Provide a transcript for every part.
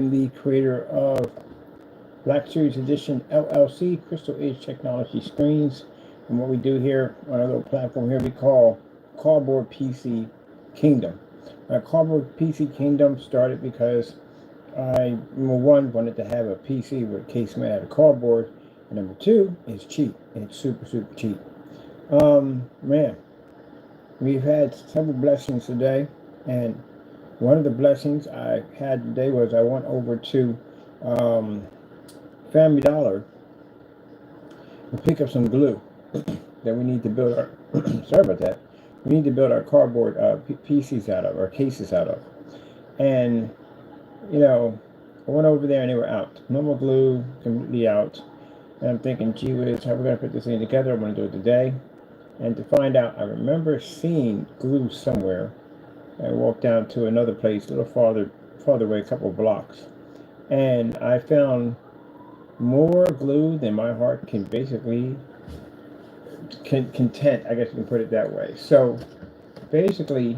The creator of Black Series Edition LLC, Crystal Age Technology Screens. And what we do here on our little platform here, we call Cardboard PC Kingdom. Cardboard PC Kingdom started because I, number one, wanted to have a PC with a case made out of cardboard. And number two, it's cheap. It's super, super cheap. Man, we've had several blessings today. And one of the blessings I had today was I went over to Family Dollar to pick up some glue that we need to build our sorry about that. We need to build our cardboard PCs out of, or cases out of. And you know, I went over there and they were out. No more glue, completely out. And I'm thinking, gee whiz, how are we gonna put this thing together? I'm gonna do it today. And to find out, I remember seeing glue somewhere. I walked down to another place a little farther away, a couple of blocks, and I found more glue than my heart can basically content. I guess you can put it that way. So basically,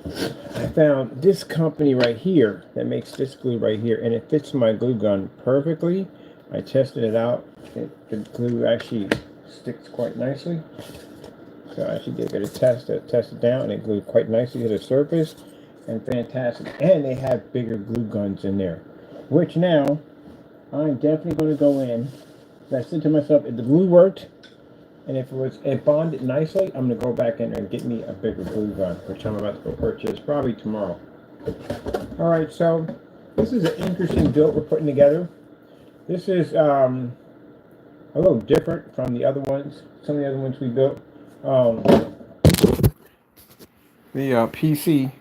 I found this company right here that makes this glue right here, and it fits my glue gun perfectly. I tested it out. The glue actually sticks quite nicely. So I actually did get a test it down, and it glued quite nicely to the surface, and fantastic. And they have bigger glue guns in there, which now I'm definitely going to go in. I said to myself, if the glue worked, and if it bonded nicely, I'm going to go back in there and get me a bigger glue gun, which I'm about to go purchase probably tomorrow. All right, so this is an interesting build we're putting together. This is a little different from the other ones. Some of the other ones we built. The PC,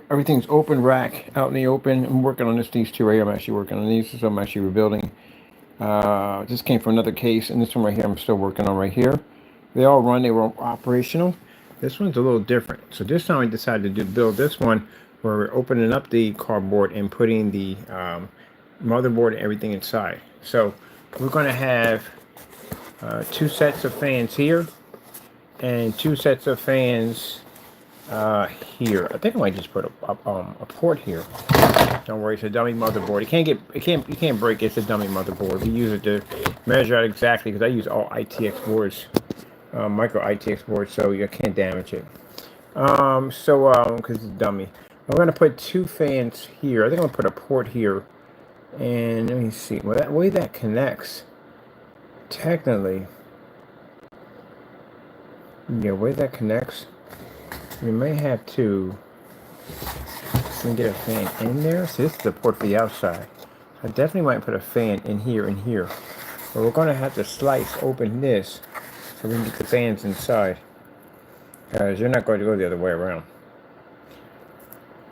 everything's open rack, out in the open. I'm working on these two right here. I'm actually working on these, so I'm actually rebuilding. This came from another case, and this one right here I'm still working on right here. They all run, they were operational. This one's a little different. So this time I decided to build this one where we're opening up the cardboard and putting the motherboard and everything inside. So we're going to have two sets of fans here and two sets of fans here. I think I might just put a port here. Don't worry, it's a dummy motherboard. You can't break it. It's a dummy motherboard. We use it to measure out exactly, because I use all ITX boards, micro ITX boards, so you can't damage it. Because it's a dummy. I'm gonna put two fans here. I think I'm gonna put a port here, and let me see. Well, that way that connects. Technically, yeah, way that connects. We may have to. Let me get a fan in there. So this is the port for the outside. I definitely might put a fan in here and here. But we're going to have to slice open this so we can get the fans inside. Because you're not going to go the other way around.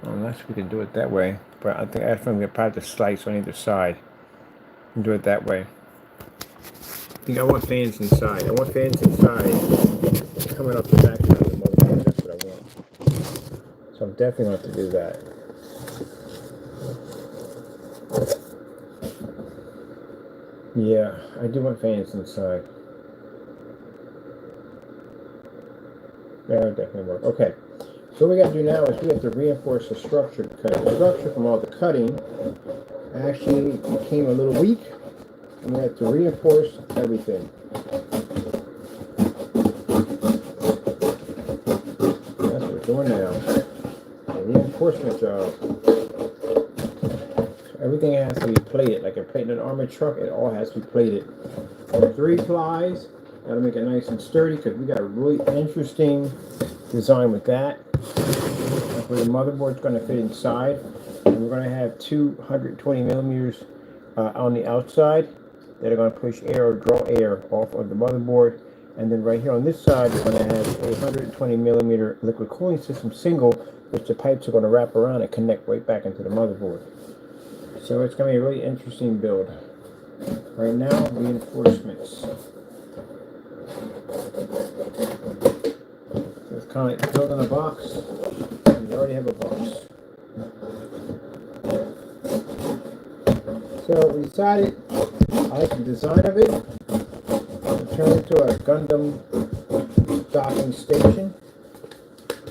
Unless we can do it that way. But I think I'm going to probably have to slice on either side and do it that way. I think I want fans inside. I want fans inside coming up the back side of the motherboard. That's what I want. So I'm definitely going to have to do that. Yeah, I do want fans inside. That would definitely work. Okay, so what we got to do now is we have to reinforce the structure, because the structure from all the cutting actually became a little weak, and we have to reinforce everything. That's what we're doing now. A reinforcement job. Everything has to be plated, like a plate in an armored truck. It all has to be plated. 3 plies. That'll make it nice and sturdy, because we got a really interesting design with that. Where the motherboard's going to fit inside, and we're going to have 220 millimeters on the outside that are going to push air or draw air off of the motherboard. And then right here on this side, we're going to have a 120 millimeter liquid cooling system single, which the pipes are going to wrap around and connect right back into the motherboard. So it's going to be a really interesting build. Right now, reinforcements. So it's kind of like building a box. You already have a box. So we decided, I like the design of it. I'll turn it into a Gundam docking station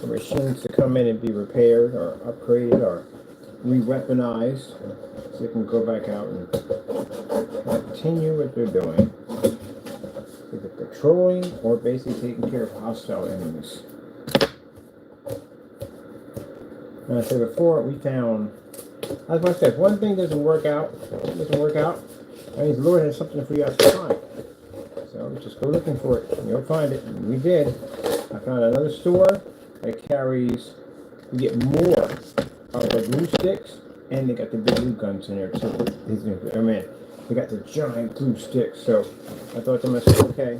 for machines to come come in and be repaired or upgraded or re-weaponized, so they can go back out and continue what they're doing, either patrolling or basically taking care of hostile enemies. And I said before, we found, as I said, if one thing doesn't work out, that means the Lord has something for you to find. So just go looking for it, and you'll find it. And we did. I found another store that carries, you get more of the glue sticks, and they got the big glue guns in there too. They got the giant glue sticks. So I thought to myself, okay,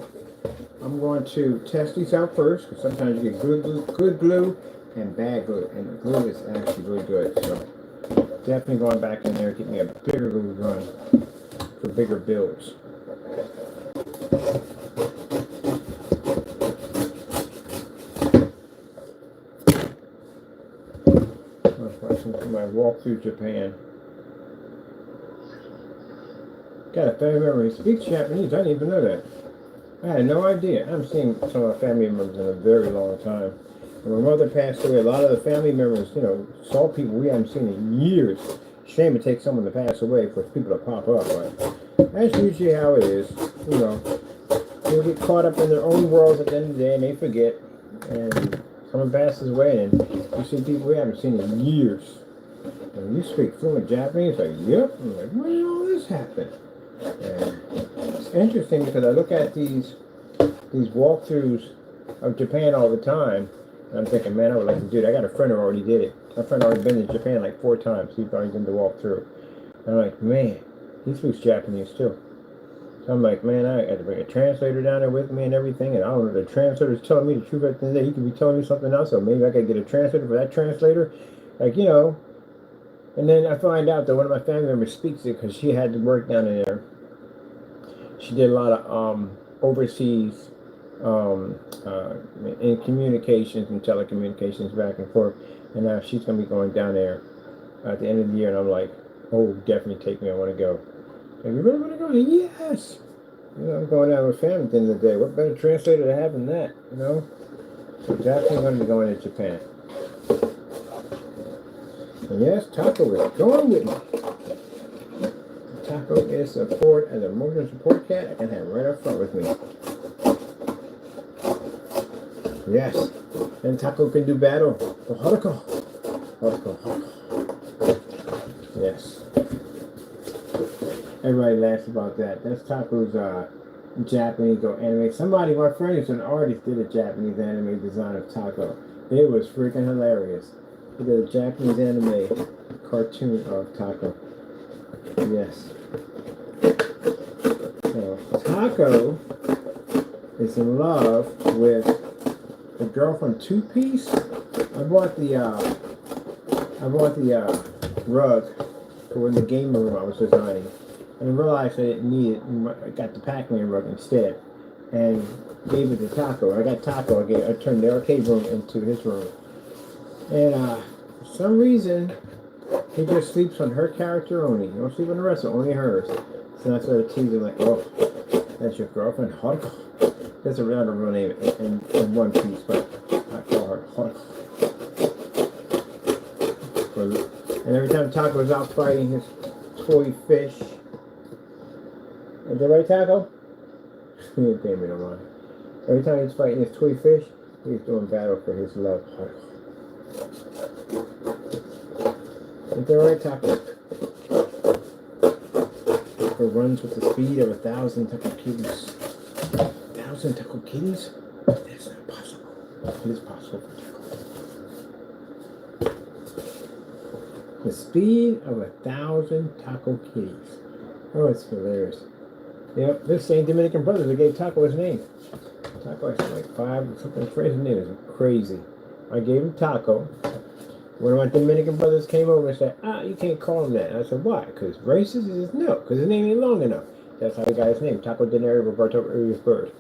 I'm going to test these out first, because sometimes you get good glue and bad glue, and the glue is actually really good. So definitely going back in there, get me a bigger glue gun for bigger builds. For my walk through Japan. Got a family member who speaks Japanese. I didn't even know that. I had no idea. I haven't seen some of my family members in a very long time. When my mother passed away, a lot of the family members, saw people we haven't seen in years. Shame it takes someone to pass away for people to pop up, but that's usually how it is. They get caught up in their own worlds at the end of the day, and they forget. And someone passes away, and you see people we haven't seen in years. And you speak fluent Japanese, like, yep. I'm like, when did all this happen? And it's interesting because I look at these walkthroughs of Japan all the time, and I'm thinking, man, I would like to do that. I got a friend who already did it. My friend already been to Japan like 4 times. He's already done the walkthrough. And I'm like, man, he speaks Japanese too. So I'm like, man, I got to bring a translator down there with me and everything, and I don't know, the translator's telling me the truth at the end of the day. He could be telling me something else, so maybe I got to get a translator for that translator. Like, and then I find out that one of my family members speaks it because she had to work down in there. She did a lot of overseas in communications and telecommunications back and forth. And now she's going to be going down there at the end of the year. And I'm like, oh, definitely take me. I want to go. Like, you really want to go? Yes. I'm going down with family at the end of the day. What better translator to have than that, So definitely going to be going to Japan. And yes, Taco is going with me. Taco is support as a motion support cat. I can have right up front with me. Yes. And Taco can do battle for Haruko. Yes. Everybody laughs about that. That's Taco's Japanese anime. Somebody, my friend who's an artist, did a Japanese anime design of Taco. It was freaking hilarious. He did a Japanese anime cartoon of Taco. Yes. So, Taco is in love with the girl from Two Piece. I bought the rug for in the game room I was designing, and realized I didn't need it. I got the Pac-Man rug instead, and gave it to Taco. I got Taco. I turned the arcade room into his room, and for some reason he just sleeps on her character only. He don't sleep on the rest, only hers. So I started teasing like, oh, that's your girlfriend, Haruko. That's a real name in One Piece, but I call her Haruko. And every time Taco's out fighting his toy fish, is that right, Taco? He didn't pay me no mind. Every time he's fighting his toy fish, he's doing battle for his love, Haruko. Is that right, Taco? Taco runs with the speed of 1,000 Taco Kitties. 1,000 Taco Kitties? That's not possible. It is possible for Taco. The speed of 1,000 Taco Kitties. Oh, it's hilarious. Yep, this same Dominican brothers that gave Taco his name. Taco has like 5 or something crazy name. It's crazy. I gave him Taco. One of my Dominican brothers came over and said, you can't call him that. And I said, why? Because racist? He says, no, because his name ain't long enough. That's how he got his name, Taco Denario Roberto Rodriguez Bird.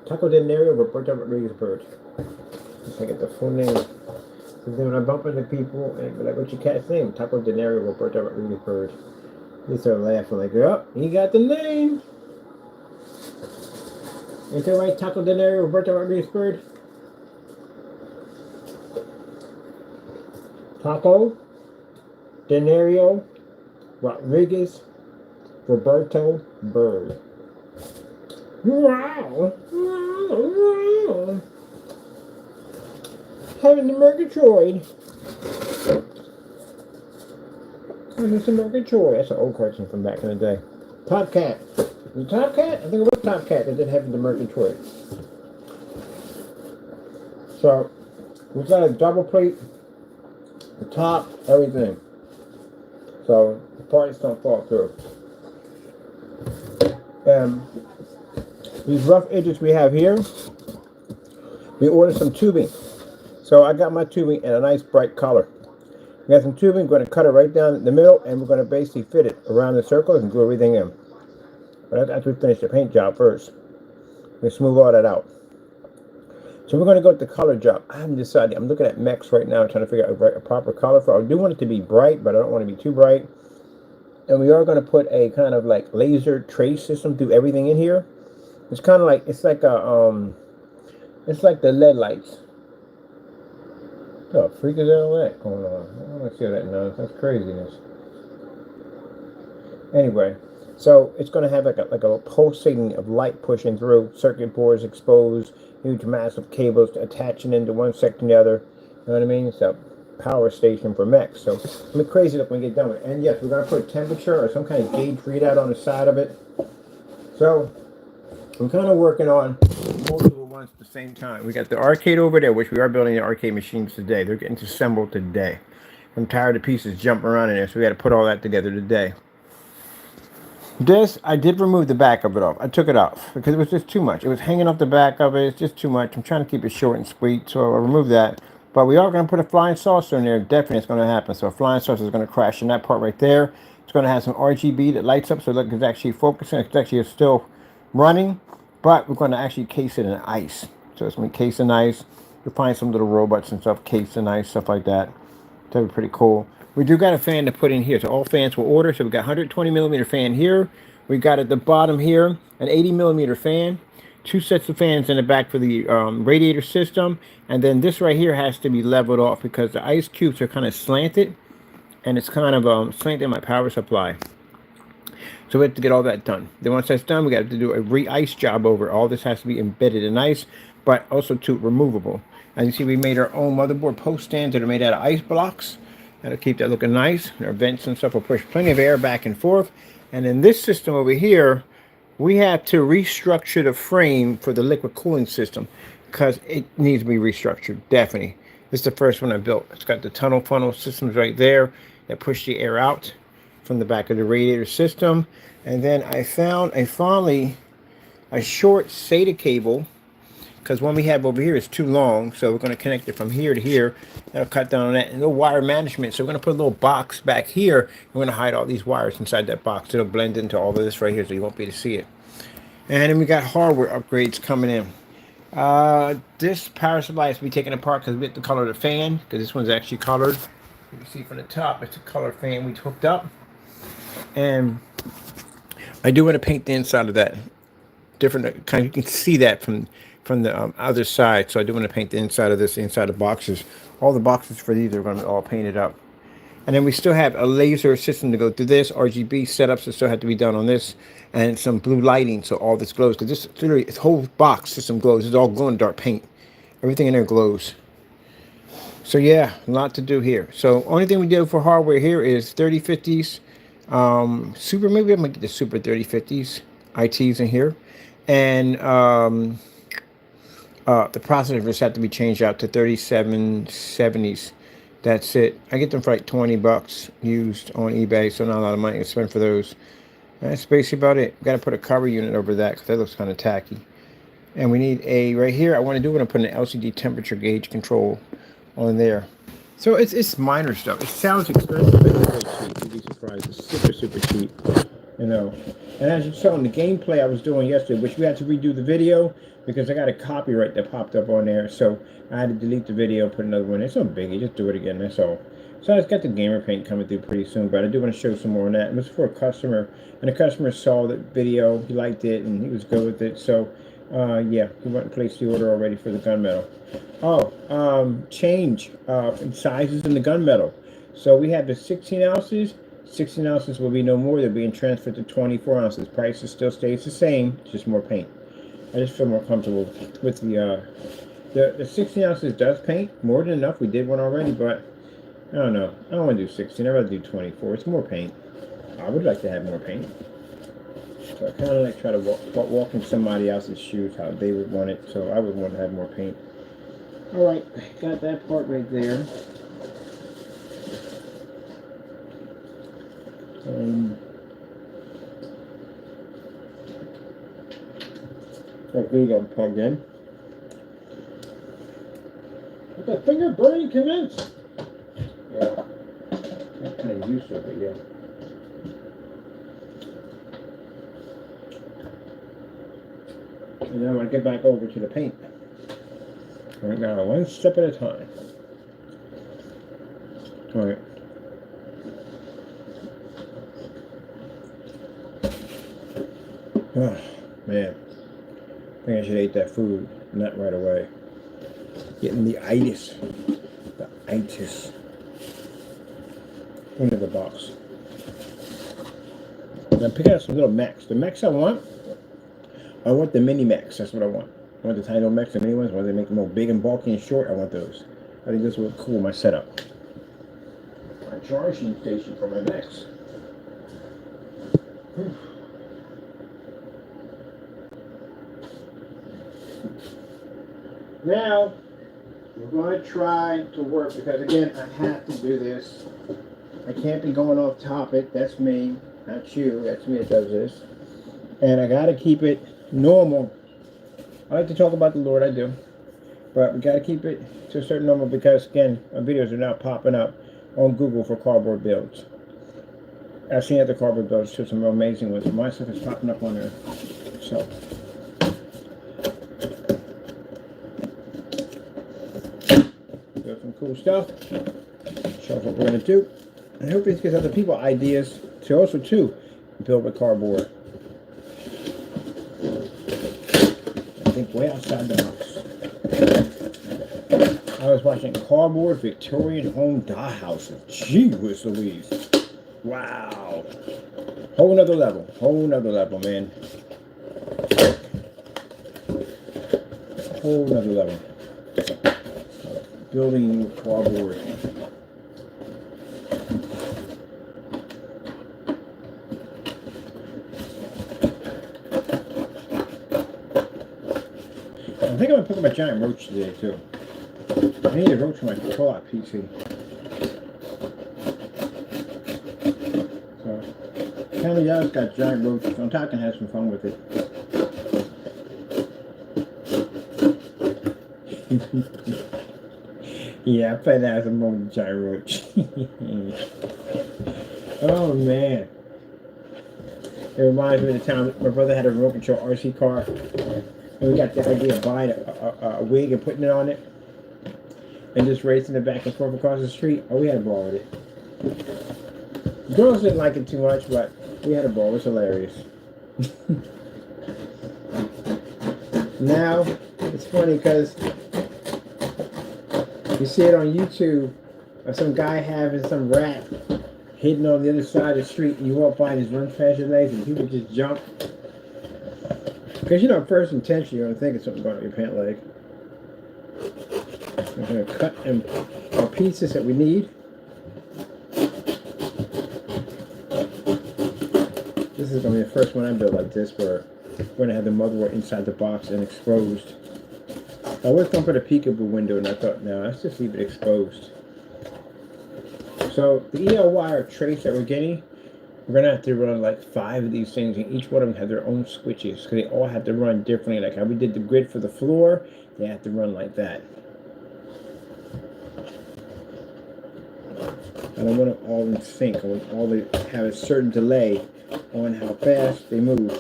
Taco Denario Roberto Rodriguez Bird. Just like get the full name. So then when I bump into people and be like, what's your cat's name? Taco Denario Roberto Rodriguez Bird. They start laughing like, oh, he got the name. Ain't that right, Taco Denario Roberto Rodriguez Bird? Taco, Denario, Rodriguez, Roberto, Bird. Wow! Having the Murgatroyd. Having the Murgatroyd. That's an old question from back in the day. Top Cat. The Top Cat? I think it was Top Cat that did Having the Murgatroyd. So, we got a double plate, the top, everything. So, the parts don't fall through. These rough edges we have here, we ordered some tubing. So I got my tubing in a nice bright color. We got some tubing, we're going to cut it right down the middle, and we're going to basically fit it around the circles and glue everything in. But after we finish the paint job first, we smooth all that out. So we're going to go with the color job. I haven't decided. I'm looking at Mex right now, trying to figure out a proper color for it. I do want it to be bright, but I don't want to be too bright. And we are going to put a kind of like laser trace system through everything in here. It's kind of like, it's like it's like the LED lights. Oh, freak is all that going on? I don't want to see that nonsense. That's craziness. Anyway, so it's going to have like a pulsating of light pushing through, circuit boards exposed, huge massive cables attaching into one section to the other. You know what I mean? It's a power station for mechs. So it's going to be crazy look when we get done with it. And yes, we're going to put a temperature or some kind of gauge readout on the side of it. So I'm kind of working on multiple ones at the same time. We got the arcade over there, which we are building the arcade machines today. They're getting assembled today. I'm tired of pieces jumping around in there, so we got to put all that together today. This, I did remove the back of it off. I took it off because it was just too much. It was hanging off the back of it. It's just too much. I'm trying to keep it short and sweet, so I removed that. But we are going to put a flying saucer in there. Definitely it's going to happen. So a flying saucer is going to crash in that part right there. It's going to have some RGB that lights up so look, it's actually focusing. It's actually still running. But we're going to actually case it in ice. So it's going to be cased in ice. You'll find some little robots and stuff cased in ice, stuff like that. That'd be pretty cool. We do got a fan to put in here. So all fans will order. So we got 120 millimeter fan here. We got at the bottom here an 80 millimeter fan. 2 sets of fans in the back for the radiator system. And then this right here has to be leveled off because the ice cubes are kind of slanted. And it's kind of slanted in my power supply. So we have to get all that done. Then once that's done, we got to do a re-ice job over. All this has to be embedded in ice, but also too removable. As you see, we made our own motherboard post stands that are made out of ice blocks. That'll keep that looking nice. Our vents and stuff will push plenty of air back and forth. And in this system over here, we have to restructure the frame for the liquid cooling system because it needs to be restructured, definitely. This is the first one I built. It's got the tunnel funnel systems right there that push the air out from the back of the radiator system. And then I found a short SATA cable because one we have over here is too long, so we're going to connect it from here to here. That'll cut down on that. And no wire management, so we're going to put a little box back here. We're going to hide all these wires inside that box. It'll blend into all of this right here, so you won't be able to see it. And then we got hardware upgrades coming in. This power supply has to be taken apart because we have to color the fan, because this one's actually colored. You can see from the top, it's a color fan we hooked up. And I do want to paint the inside of that different kind. You can see that from the other side. So I do want to paint the inside of this, the inside of boxes. All the boxes for these are going to be all painted up. And then we still have a laser system to go through this. RGB setups that still have to be done on this, and some blue lighting so all this glows. Because this literally, this whole box system glows. It's all glow in the dark paint. Everything in there glows. So yeah, a lot to do here. So only thing we do for hardware here is 3050s. Super, maybe I'm gonna get the Super 3050s ITs in here, and the processors just have to be changed out to 3770s. That's it. I get them for like 20 bucks used on eBay, so not a lot of money to spend for those. That's basically about it. Got to put a cover unit over that because that looks kind of tacky. And we need a right here. I want to put an LCD temperature gauge control on there. So it's minor stuff. It sounds expensive, but it's very cheap. You'd be surprised. It's super cheap, you know. And as you saw in the gameplay I was doing yesterday, which we had to redo the video because I got a copyright that popped up on there, so I had to delete the video, put another one. It's no biggie. Just do it again. That's all. So I just got the gamer paint coming through pretty soon, but I do want to show some more on that. It was for a customer, and the customer saw the video. He liked it, and he was good with it. So Yeah, he went and placed the order already for the gunmetal. Oh, change in sizes in the gunmetal. So we have the 16 ounces. 16 ounces will be no more. They're being transferred to 24 ounces. Price still stays the same, just more paint. I just feel more comfortable with the 16 ounces does paint more than enough. We did one already, but I don't know. I don't want to do 16. I'd rather do 24. It's more paint. I would like to have more paint. So I kind of like try to walk in somebody else's shoes, how they would want it. So I would want to have more paint. All right, got that part right there. Right, there you go, plugged in. Let the finger burning commence. Yeah, I'm kind of used to it, but yeah. And then I want to get back over to the paint. Right now, one step at a time. All right. Oh, man. I think I should eat that food, not right away. Getting the itis. The itis. Into the box. I'm picking out some little mechs. The mechs I want the mini mechs. That's what I want. I want the tiny little mechs, the mini ones. I want to make them more big and bulky and short. I want those. I think this will look cool, my setup. My charging station for my mechs. Now, we're going to try to work, because again, I have to do this. I can't be going off topic. That's me, not you. That's me that does this. And I got to keep it normal. I like to talk about the Lord, I do. But we got to keep it to a certain normal, because again, our videos are now popping up on Google for cardboard builds. I've seen other cardboard builds too, some amazing ones. My stuff is popping up on there. So. Some cool stuff. Shows what we're going to do. And hopefully this gives other people ideas to also too build with cardboard. I think way outside the box. I was watching cardboard Victorian home dollhouses. Gee whiz Louise. Wow. Whole nother level. Whole nother level, man. Whole nother level. Building with cardboard. I think I'm going to pick up a giant roach today too. I need a roach for my co-op PC. So, County Yellow's got giant roaches, so I'm talking to have some fun with it. Yeah, I played that as a moment giant roach. Oh man. It reminds me of the time my brother had a remote control RC car. And we got the idea of buying a wig and putting it on it. And just racing it back and forth across the street. Oh, we had a ball with it. Girls didn't like it too much, but we had a ball. It was hilarious. Now, it's funny because you see it on YouTube of some guy having some rat hidden on the other side of the street, and you walk by and just run past your legs and people just jump. Because you know, first intention, you're going to think it's something going on your pant leg. I'm going to cut them our pieces that we need. This is going to be the first one I build like this, where we're going to have the motherboard inside the box and exposed. I was going to put a peekaboo window, and I thought, no, let's just leave it exposed. So the EL wire trace that we're getting, we're going to have to run like 5 of these things, and each one of them have their own switches, because they all have to run differently. Like how we did the grid for the floor, they have to run like that. I don't want them all in sync. I want all to have a certain delay on how fast they move.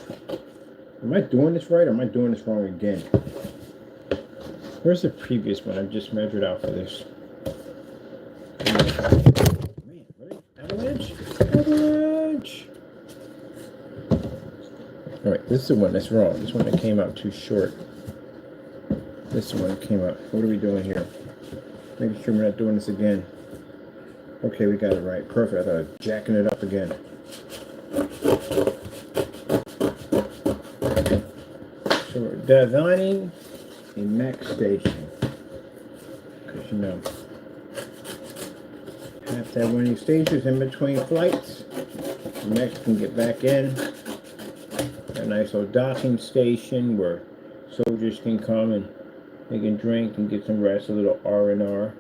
Am I doing this right, or am I doing this wrong again? Where's the previous one I've just measured out for this? Man, ready? Avalanche? Avalanche! Alright, this is the one that's wrong. This one that came out too short. This one came out. What are we doing here? Making sure we're not doing this again. Okay, we got it right. Perfect. I thought I was jacking it up again. So we're designing a Mac station. Because you know, have to have one of these stations in between flights. The Macs can get back in. A nice old docking station where soldiers can come and they can drink and get some rest, a little R&R.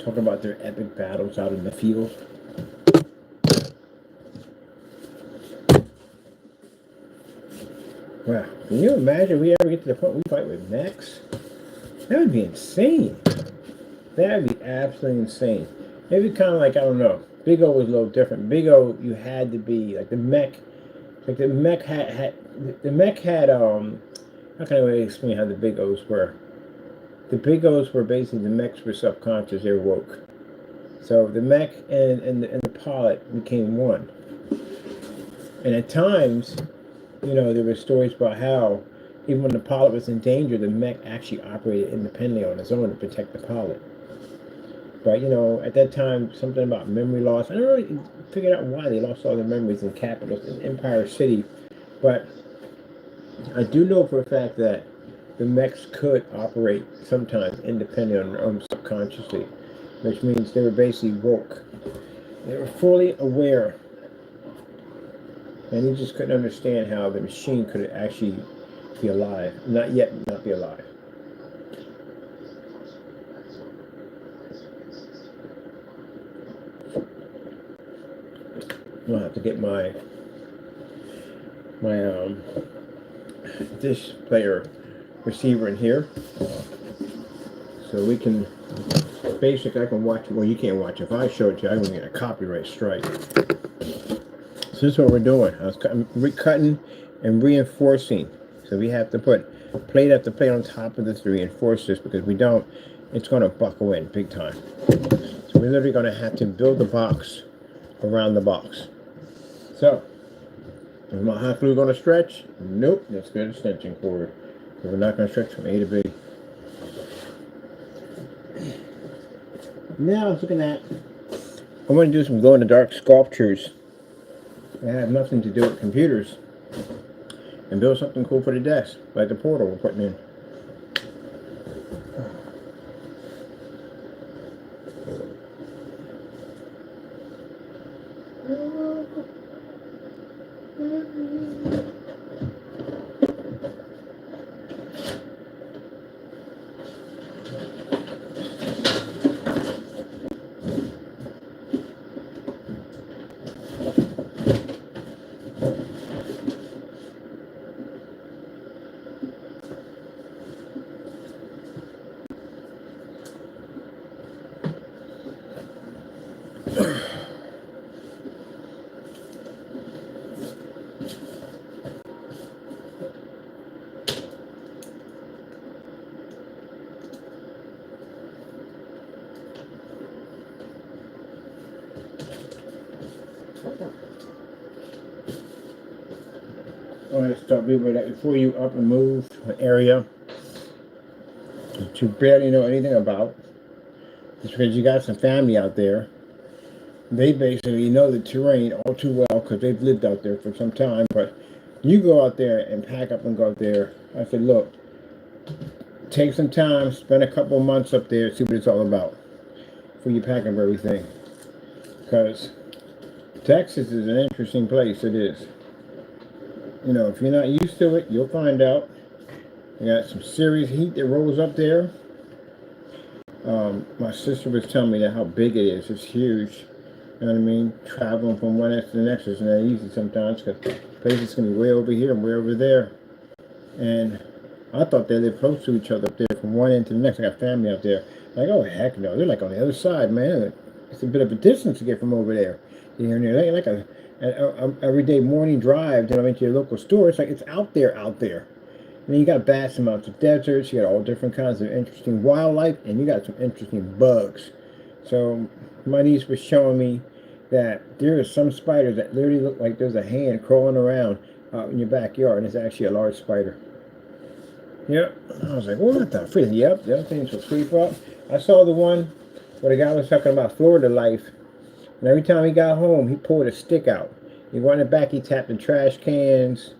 Talk about their epic battles out in the field. Wow, can you imagine if we ever get to the point we fight with mechs? That would be insane. That would be absolutely insane. Maybe kind of like, I don't know, Big O was a little different. Big O, you had to be, like the mech had, how can I really explain how the Big O's were? The Big O's were basically, the mechs were subconscious, they were woke. So the mech and the pilot became one. And at times, you know, there were stories about how even when the pilot was in danger, the mech actually operated independently on its own to protect the pilot. But, you know, at that time, something about memory loss. I don't really figure out why they lost all their memories in capitals in Empire City. But I do know for a fact that the mechs could operate sometimes independently on their own subconsciously, which means they were basically woke. They were fully aware. And he just couldn't understand how the machine could actually be alive. Not yet not be alive. I'll have to get my dish player receiver in here, so we can basically, I can watch. Well, you can't watch. If I show it to you, I'm going to get a copyright strike. So this is what we're doing. I was cutting and reinforcing. So we have to put plate after plate on top of this to reinforce this, because we don't, it's going to buckle in big time. So we're literally going to have to build the box around the box. So, is my hot glue going to stretch? Nope, that's good extension cord. So we're not going to stretch from A to B. Now I was looking at, I want to do some glow-in-the-dark sculptures that have nothing to do with computers, and build something cool for the desk, like the portal we're putting in. I want to start moving that before you up and move to an area that you barely know anything about. It's because you got some family out there. They basically know the terrain all too well because they've lived out there for some time. But you go out there and pack up and go out there. I said, look, take some time, spend a couple of months up there, see what it's all about before you pack up everything. Because Texas is an interesting place. It is. You know, if you're not used to it, you'll find out. You got some serious heat that rolls up there. My sister was telling me that how big it is. It's huge. You know what I mean? Traveling from one end to the next is not easy sometimes, because places can be way over here and way over there. And I thought they lived close to each other up there from one end to the next. I got family out there. Like, oh heck no, they're like on the other side, man. It's a bit of a distance to get from over there. You know, they're like a everyday morning drive to your local store. It's like it's out there. And then you got vast amounts of deserts. You got all different kinds of interesting wildlife, and you got some interesting bugs. So my niece was showing me that there are some spiders that literally look like there's a hand crawling around out in your backyard, and it's actually a large spider. Yep. I was like, what the freak? Yep, the other things will creep up. I saw the one where the guy was talking about Florida life, and every time he got home, he pulled a stick out. He went in the back, he tapped the trash cans,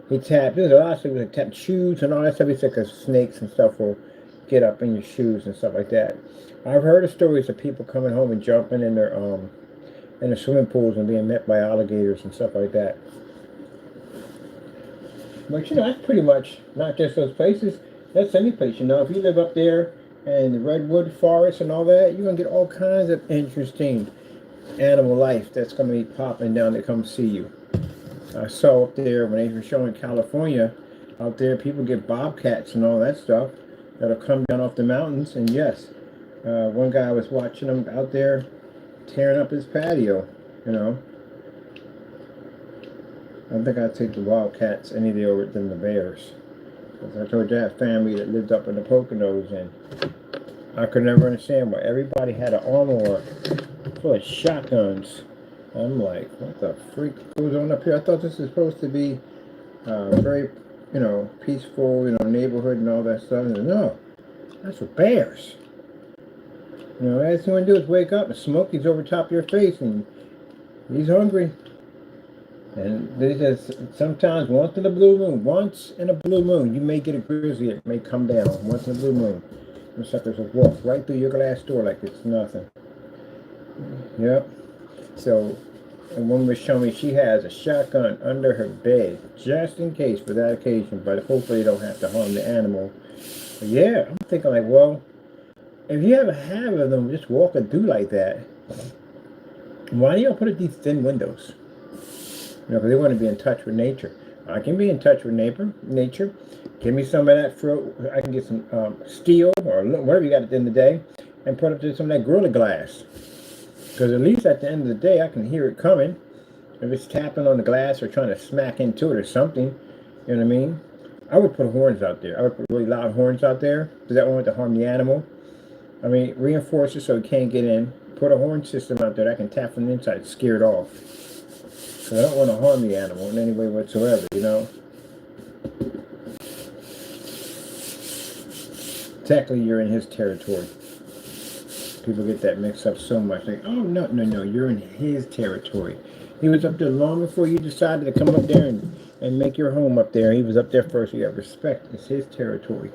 he tapped, there's a lot of stuff, he tapped shoes and all that stuff. He said, because snakes and stuff will get up in your shoes and stuff like that. I've heard of stories of people coming home and jumping in the swimming pools and being met by alligators and stuff like that. But that's pretty much not just those places. That's any place. If you live up there in the redwood forest and all that, you're gonna get all kinds of interesting animal life that's gonna be popping down to come see you. I saw up there when they were showing California, out there people get bobcats and all that stuff that'll come down off the mountains. And yes, one guy was watching them out there tearing up his patio. I think I'd take the Wildcats any day over than the Bears. Because I told you I have family that lived up in the Poconos, and I could never understand why everybody had an armor full of shotguns. I'm like, what the freak goes on up here? I thought this was supposed to be very, peaceful, neighborhood and all that stuff. And no, that's for bears. All you want to do is wake up and Smokey's over top of your face, and he's hungry. And they just sometimes once in a blue moon, you may get a grizzly. It may come down once in a blue moon. The suckers will walk right through your glass door like it's nothing. Yep. So, a woman was showing me she has a shotgun under her bed just in case for that occasion. But hopefully, they don't have to harm the animal. But yeah, I'm thinking like, well, if you have a habit of them just walking through like that, why do y'all put it these thin windows? Because they want to be in touch with nature. I can be in touch with nature. Give me some of that fruit. I can get some steel or whatever you got at the end of the day and put up to some of that Gorilla Glass. Because at least at the end of the day, I can hear it coming. If it's tapping on the glass or trying to smack into it or something, you know what I mean? I would put horns out there. I would put really loud horns out there because I don't want to harm the animal. I mean, reinforce it so it can't get in. Put a horn system out there that can tap from the inside, scare it off. I don't want to harm the animal in any way whatsoever, Technically, you're in his territory. People get that mixed up so much. Like, oh, no, you're in his territory. He was up there long before you decided to come up there and make your home up there. He was up there first. You have respect. It's his territory.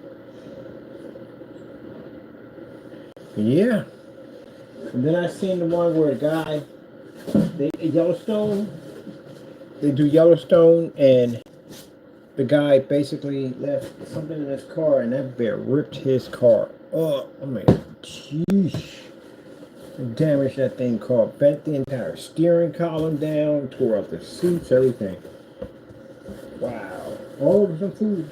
Yeah. And then I seen the one where a guy, they do Yellowstone, and the guy basically left something in his car, and that bear ripped his car. Oh my, jeez. Damaged that thing car, bent the entire steering column down, tore out the seats, everything. Wow. All over some food.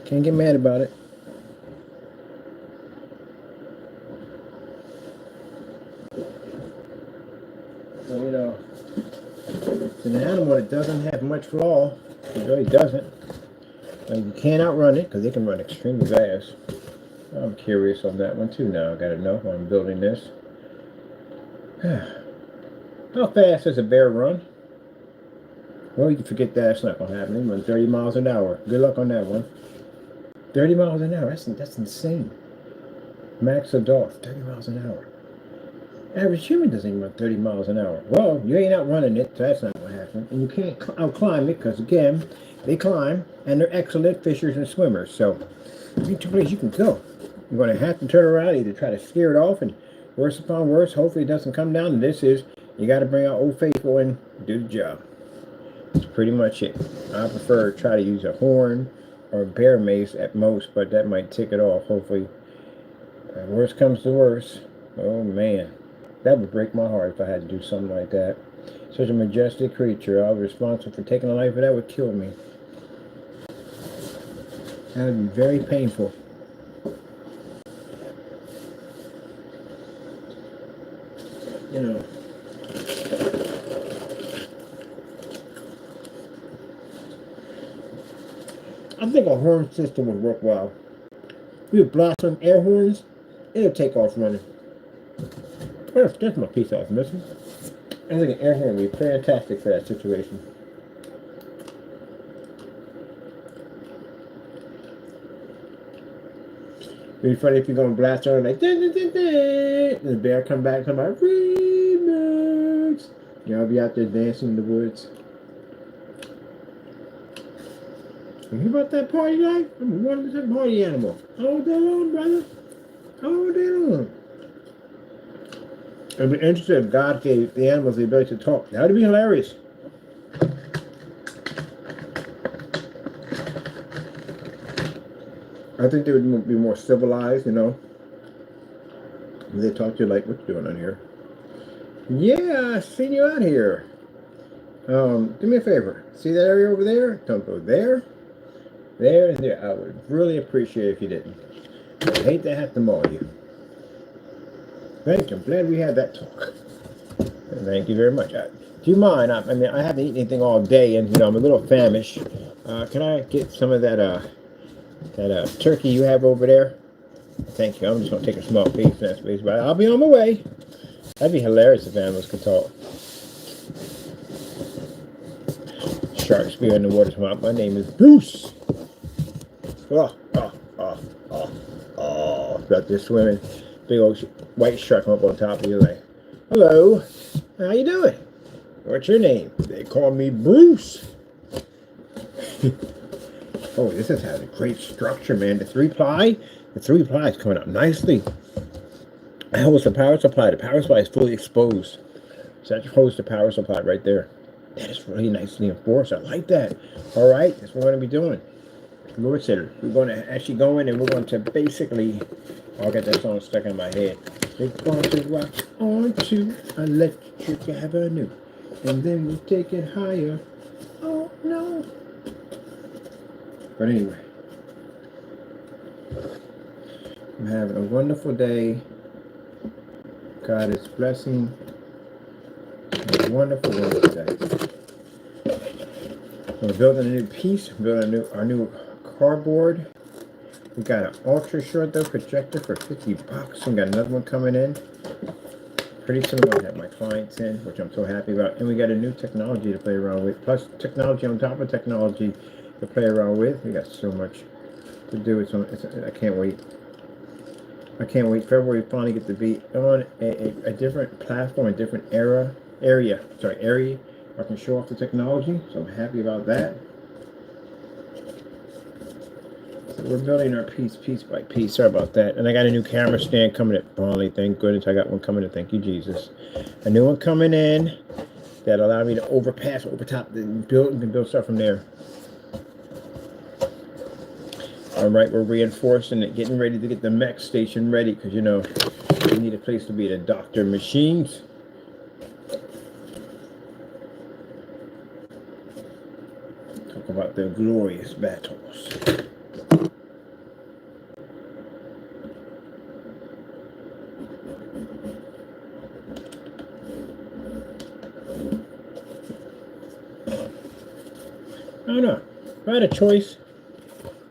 Can't get mad about it. So, it's an animal that doesn't have much flaw. It really doesn't. And you can't outrun it because it can run extremely fast. I'm curious on that one too now. I gotta know when I'm building this. How fast does a bear run? Well, you can forget that. It's not gonna happen. They run 30 miles an hour. Good luck on that one. 30 miles an hour. That's insane. Max adult, 30 miles an hour. Average human doesn't even run 30 miles an hour. Well, you ain't outrunning it, so that's not going to happen. And you can't outclimb it because, again, they climb, and they're excellent fishers and swimmers. So, there's two places you can go. You're going to have to turn around, either try to scare it off, and worse upon worse, hopefully it doesn't come down. And this is, you got to bring out Old Faithful and do the job. That's pretty much it. I prefer to try to use a horn or a bear mace at most, but that might tick it off, hopefully. If worse comes to worse, oh man. That would break my heart if I had to do something like that. Such a majestic creature. I was responsible for taking a life, but that would kill me. That would be very painful. I think a horn system would work well. You blast on air horns, it'll take off running. That's my piece I was missing. I think an air horn would be fantastic for that situation. It'd be funny if you're going to blast on like, dun, dun, dun, dun, and the bear come back and come out, remix. Y'all be out there dancing in the woods. You hear about that party life? I'm a 100% party animal. All day long, brother. All day long. I'd be interested if God gave the animals the ability to talk. That would be hilarious. I think they would be more civilized, you know. They talk to you like, what you doing on here? Yeah, I seen you out here. Do me a favor. See that area over there? Don't go there. There and there. I would really appreciate it if you didn't. I'd hate to have to maul you. Thank you. I'm glad we had that talk. Thank you very much. Do you mind? I mean, I haven't eaten anything all day, and you know I'm a little famished. Can I get some of that turkey you have over there? Thank you. I'm just gonna take a small piece, but I'll be on my way. That'd be hilarious if animals could talk. Shark spear in the water. My name is Bruce. Out there swimming. Big old white shark up on top of you like, hello, how you doing? What's your name? They call me Bruce. Oh, this has had a great structure, man. The three ply is coming up nicely. How was the power supply? The power supply is fully exposed. So that holds the power supply right there. That is really nicely enforced. I like that. All right, that's what we're going to be doing. The Lord said we're going to actually go in and we're going to basically, I'll get that song stuck in my head. We're going to rock onto Electric Avenue, and then we take it higher. Oh no! But anyway, I'm having a wonderful day. God is blessing. A wonderful, wonderful day. We're building a new piece. We're building our new cardboard. We got an ultra short though projector for $50. We got another one coming in. Pretty soon I'll have my clients in, which I'm so happy about. And we got a new technology to play around with. Plus technology on top of technology to play around with. We got so much to do. I can't wait. I can't wait. February finally get to be on a different platform, a different area. I can show off the technology, so I'm happy about that. So we're building our piece by piece. Sorry about that. And I got a new camera stand coming in. Finally, thank goodness I got one coming in. Thank you, Jesus. A new one coming in that allowed me to overtop and build stuff from there. All right, we're reinforcing it, getting ready to get the mech station ready because you know we need a place to be the doctor machines. Talk about the glorious battles. I don't know. If I had a choice,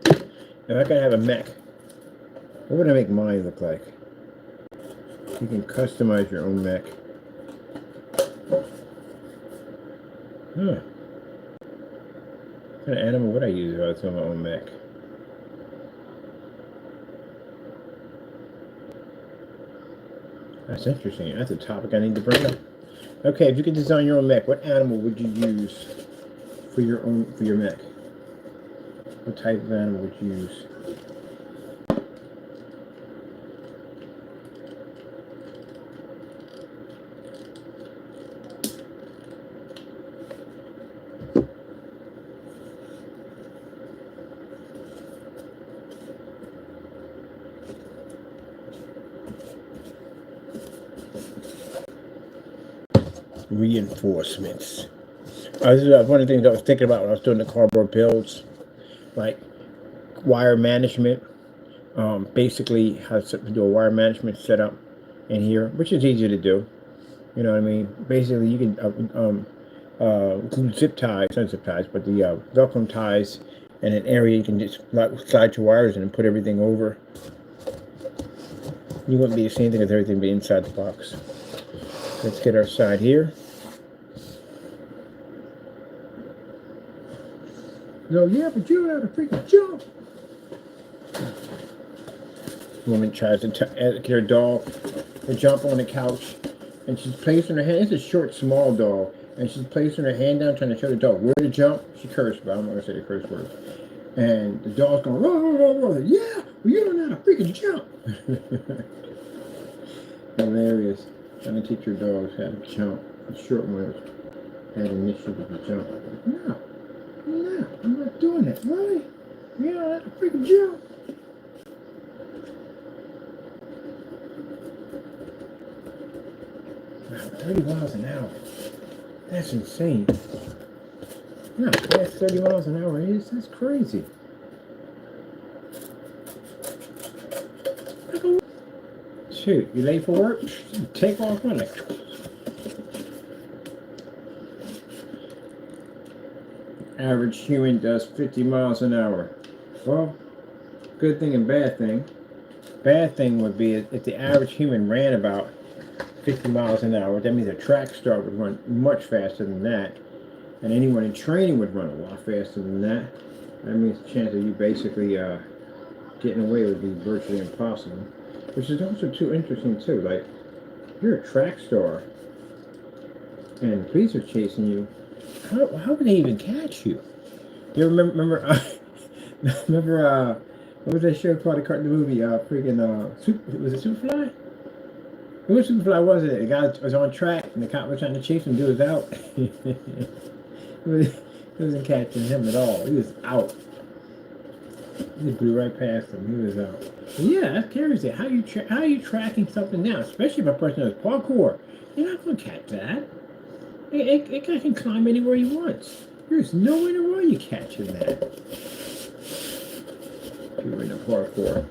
if I could have a mech, what would I make mine look like? You can customize your own mech. Huh. What kind of animal would I use if I was on my own mech? That's interesting. That's a topic I need to bring up. Okay, if you could design your own mech, what animal would you use for your mech? What type of animal would you use? Reinforcements. This is one of the things I was thinking about when I was doing the cardboard builds, like wire management. Basically, how to do a wire management setup in here, which is easy to do. You know what I mean? Basically, you can zip ties, not zip ties, but the Velcro ties in an area you can just slide your wires in and put everything over. You wouldn't be the same thing as everything be inside the box. Let's get our side here. No, yeah, but you have to freaking jump. Woman tries to get her doll to jump on the couch, and she's placing her hand. It's a short, small doll, and she's placing her hand down, trying to show the dog where to jump. She cursed, but I'm not gonna say the curse word. And the dog's going, roll, roll, roll, roll. Yeah, well, you don't know how to freaking jump. Hilarious. Trying to teach your dogs how to jump. The short ones had initiative to jump. No, no, I'm not doing it. Really? You don't know how to freaking jump. Wow, 30 miles an hour. That's insane. Yeah, past 30 miles an hour is. That's crazy. Shoot, you late for work? Take off running. Average human does 50 miles an hour. Well, good thing and bad thing. Bad thing would be if the average human ran about 50 miles an hour, that means a track star would run much faster than that. And anyone in training would run a lot faster than that. That means the chance of you basically getting away would be virtually impossible. Which is also too interesting too. Like, you're a track star, and the police are chasing you. How would they even catch you? You remember what was that show called? The movie, was it Superfly? Which Superfly was it? The guy was on track, and the cop was trying to chase him, do his out. He wasn't catching him at all. He was out. He blew right past him. He was out. But yeah, that carries it. How are you tracking something now? Especially if a person does parkour. You're not going to catch that. It guy can climb anywhere he wants. There's no way in the world you're catching that. If you're in a parkour.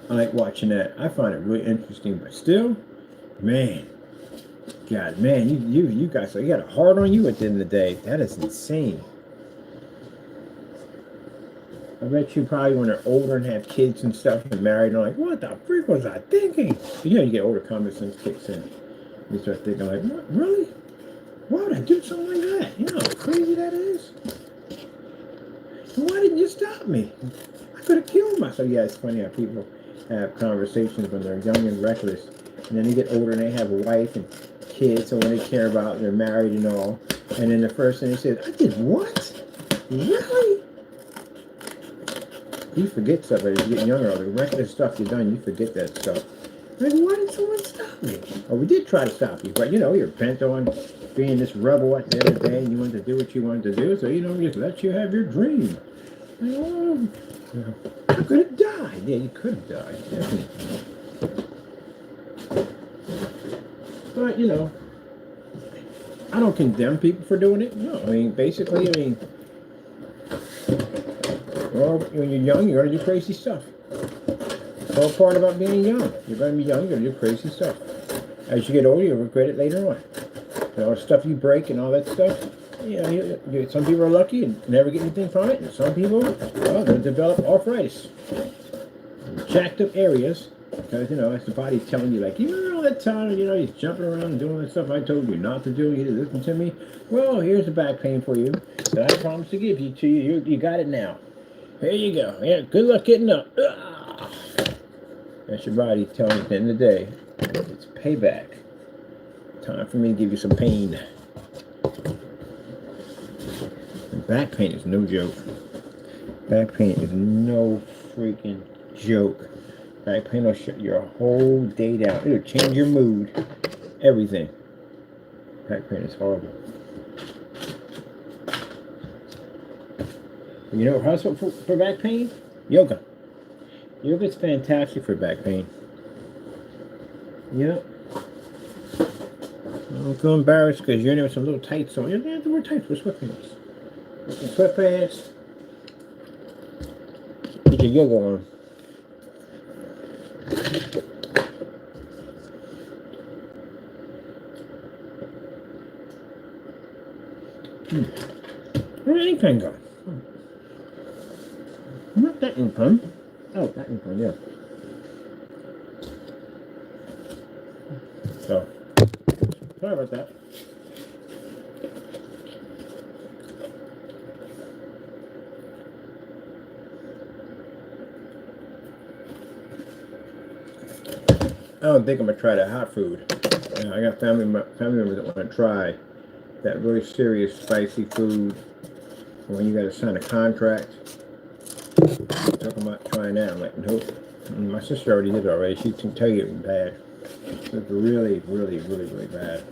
I like watching that. I find it really interesting. But still, man. God, man, you guys, you got a heart on you at the end of the day. That is insane. I bet you probably when they're older and have kids and stuff and married, they're like, what the freak was I thinking? You know, you get older, common sense kicks in. You start thinking like, what, really? Why would I do something like that? You know how crazy that is? Why didn't you stop me? I could have killed myself. Yeah, it's funny how people have conversations when they're young and reckless. And then they get older and they have a wife and kids, so when they care about, they're married and all. And then the first thing they say, I did what? Really? You forget stuff as you get younger. All the reckless stuff you've done, you forget that stuff. Like, why did someone stop me? Oh, we did try to stop you, but you know, you're bent on being this rebel at the end of the day, and you wanted to do what you wanted to do, so you know, just let you have your dream. Like, oh, you know, I could have died. Yeah, you could have died, definitely. But you know, I don't condemn people for doing it. No, I mean, basically, well, when you're young, you're gonna do crazy stuff. The whole part about being young. You're gonna be young, you're gonna do crazy stuff. As you get older, you'll regret it later on. You know, stuff you break and all that stuff. You know, some people are lucky and never get anything from it, and some people, well, they'll develop arthritis. Jacked up areas, because, you know, it's the body's telling you, like, you remember all that time, you know, you're jumping around and doing that stuff I told you not to do, you didn't listen to me? Well, here's the back pain for you that I promised to give you. You got it now. Here you go. Yeah, good luck getting up. Ugh. That's your body telling you at the end of the day, it's payback. Time for me to give you some pain. And back pain is no joke. Back pain is no freaking joke. Back pain will shut your whole day down. It'll change your mood. Everything. Back pain is horrible. You know what's for back pain? Yoga. Yoga's fantastic for back pain. Yep. Don't feel embarrassed because you're in there with some little tights on. You don't have to wear tights. Wear sweatpants. With some sweatpants. Get your yoga on. Where'd the ink pen go? Not that ink pen. Oh, that ink pen, yeah. So, sorry about that. I don't think I'm gonna try that hot food. I got family members that want to try that really serious spicy food. When you got to sign a contract, talking about trying that, I'm like, nope. My sister already did it already. She can tell you it was bad. It was really, really, really, really bad.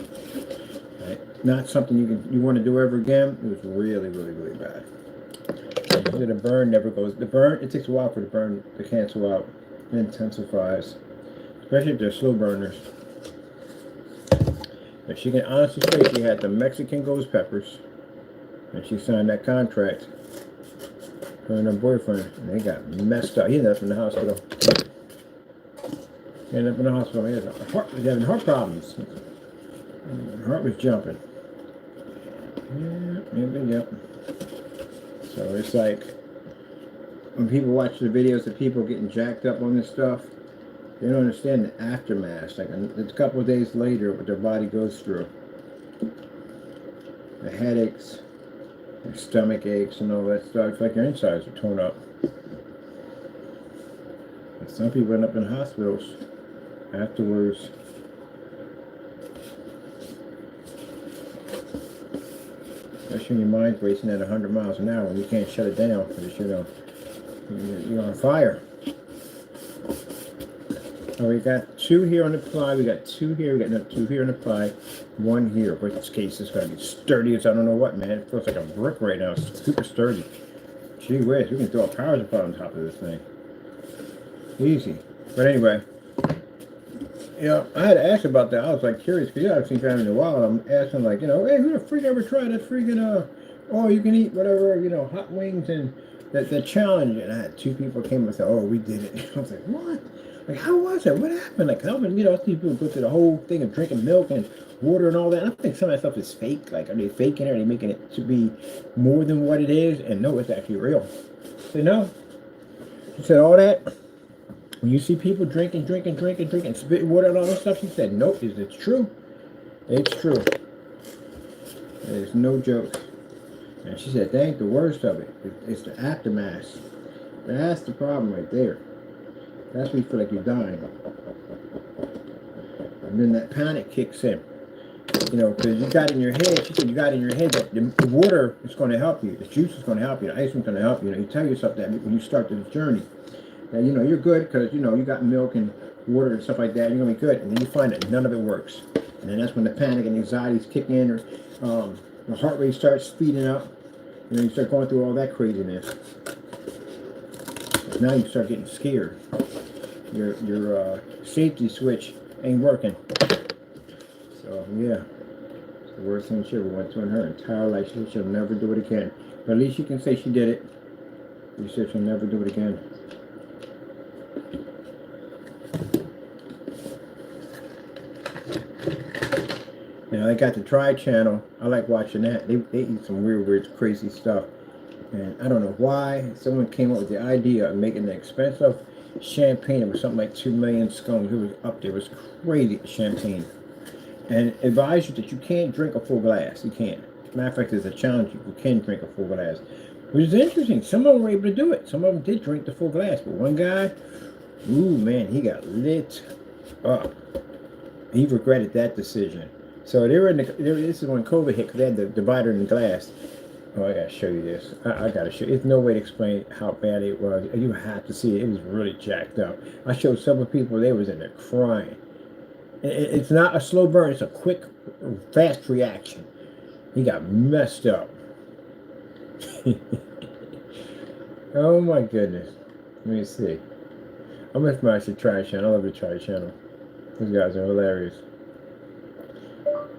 Right? Not something you want to do ever again. It was really, really, really bad. The burn never goes. The burn, it takes a while for the burn to cancel out. It intensifies, especially if they're slow burners. But she can honestly say she had the Mexican ghost peppers, and she signed that contract. Her and her boyfriend, and they got messed up. He ended up in the hospital. He ended up in the hospital. He was having heart problems. Her heart was jumping. Yep. So it's like when people watch the videos of people getting jacked up on this stuff, they don't understand the aftermath. Like a couple of days later, what their body goes through. The headaches, their stomach aches, and all that stuff. It's like your insides are torn up. And some people end up in hospitals afterwards. Especially when your mind's racing at 100 miles an hour and you can't shut it down because you're on fire. Oh, we got 2 here on the ply. We got 2 here. We got another 2 here on the ply. 1 here. But this case is going to be sturdy as I don't know what, man. It feels like a brick right now. It's super sturdy. Gee whiz, we can throw a power supply on top of this thing. Easy. But anyway, I had to ask about that. I was like curious because I haven't seen family in a while. I'm asking like, hey, who the freak ever tried that freaking oh, you can eat whatever, hot wings and the challenge. And I had 2 people came and said, oh, we did it. I was like, what? Like, how was it? What happened? Like, I see people go through the whole thing of drinking milk and water and all that. And I think some of that stuff is fake. Like, are they faking it? Are they making it to be more than what it is? And no, it's actually real. I said, no. She said, all that. When you see people drinking, spitting water and all that stuff, she said, nope, it's true. It's true. It's no joke. And she said, that ain't the worst of it. It's the aftermath. That's the problem right there. That's when you feel like you're dying. And then that panic kicks in. Because you got in your head, she said you got in your head that the water is going to help you. The juice is going to help you. The ice is going to help you. You tell yourself that when you start this journey. That, you're good because, you got milk and water and stuff like that. You're going to be good. And then you find that none of it works. And then that's when the panic and anxieties kick in. Or the heart rate starts speeding up. And then you start going through all that craziness. Now you start getting scared. Your safety switch ain't working. So yeah, it's the worst thing she ever went through in her entire life. She said she'll never do it again. But at least you can say she did it. She said she'll never do it again. I got the Try channel. I like watching that. They eat some weird, crazy stuff. And I don't know why someone came up with the idea of making an expensive champagne. It was something like 2 million scones. It was up there. It was crazy champagne. And advise you that you can't drink a full glass. You can't. Matter of fact, there's a challenge. You can drink a full glass. Which is interesting. Some of them were able to do it. Some of them did drink the full glass. But one guy, ooh, man, he got lit up. He regretted that decision. So they were this is when COVID hit, because they had the divider in the glass. Oh, I gotta show you this. I gotta show you. There's no way to explain how bad it was. You have to see it. It was really jacked up. I showed several people, they was in there crying. It's not a slow burn. It's a quick, fast reaction. He got messed up. Oh my goodness. Let me see. I'm gonna actually Try channel. I love the Try channel. These guys are hilarious.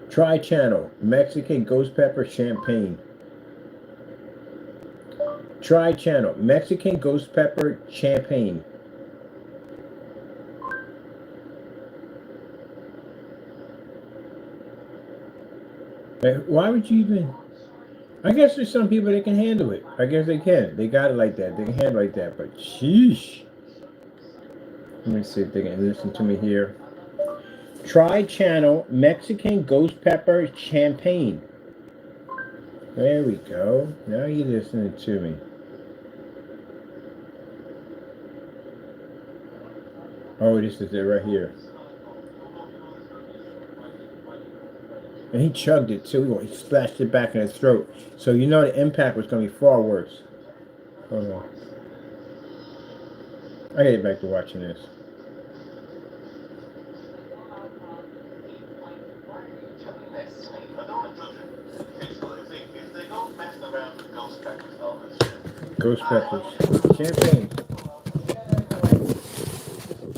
Try channel, Mexican ghost pepper champagne. Try channel, Mexican ghost pepper champagne. Why would you even? I guess there's some people that can handle it. I guess they can. They got it like that. They can handle it like that. But sheesh. Let me see if they can listen to me here. Tri-channel Mexican ghost pepper champagne. There we go. Now you're listening to me. Oh, this is it right here. And he chugged it too. He splashed it back in his throat. So you know the impact was going to be far worse. Hold on. I gotta get back to watching this. Ghost peppers. Champagne.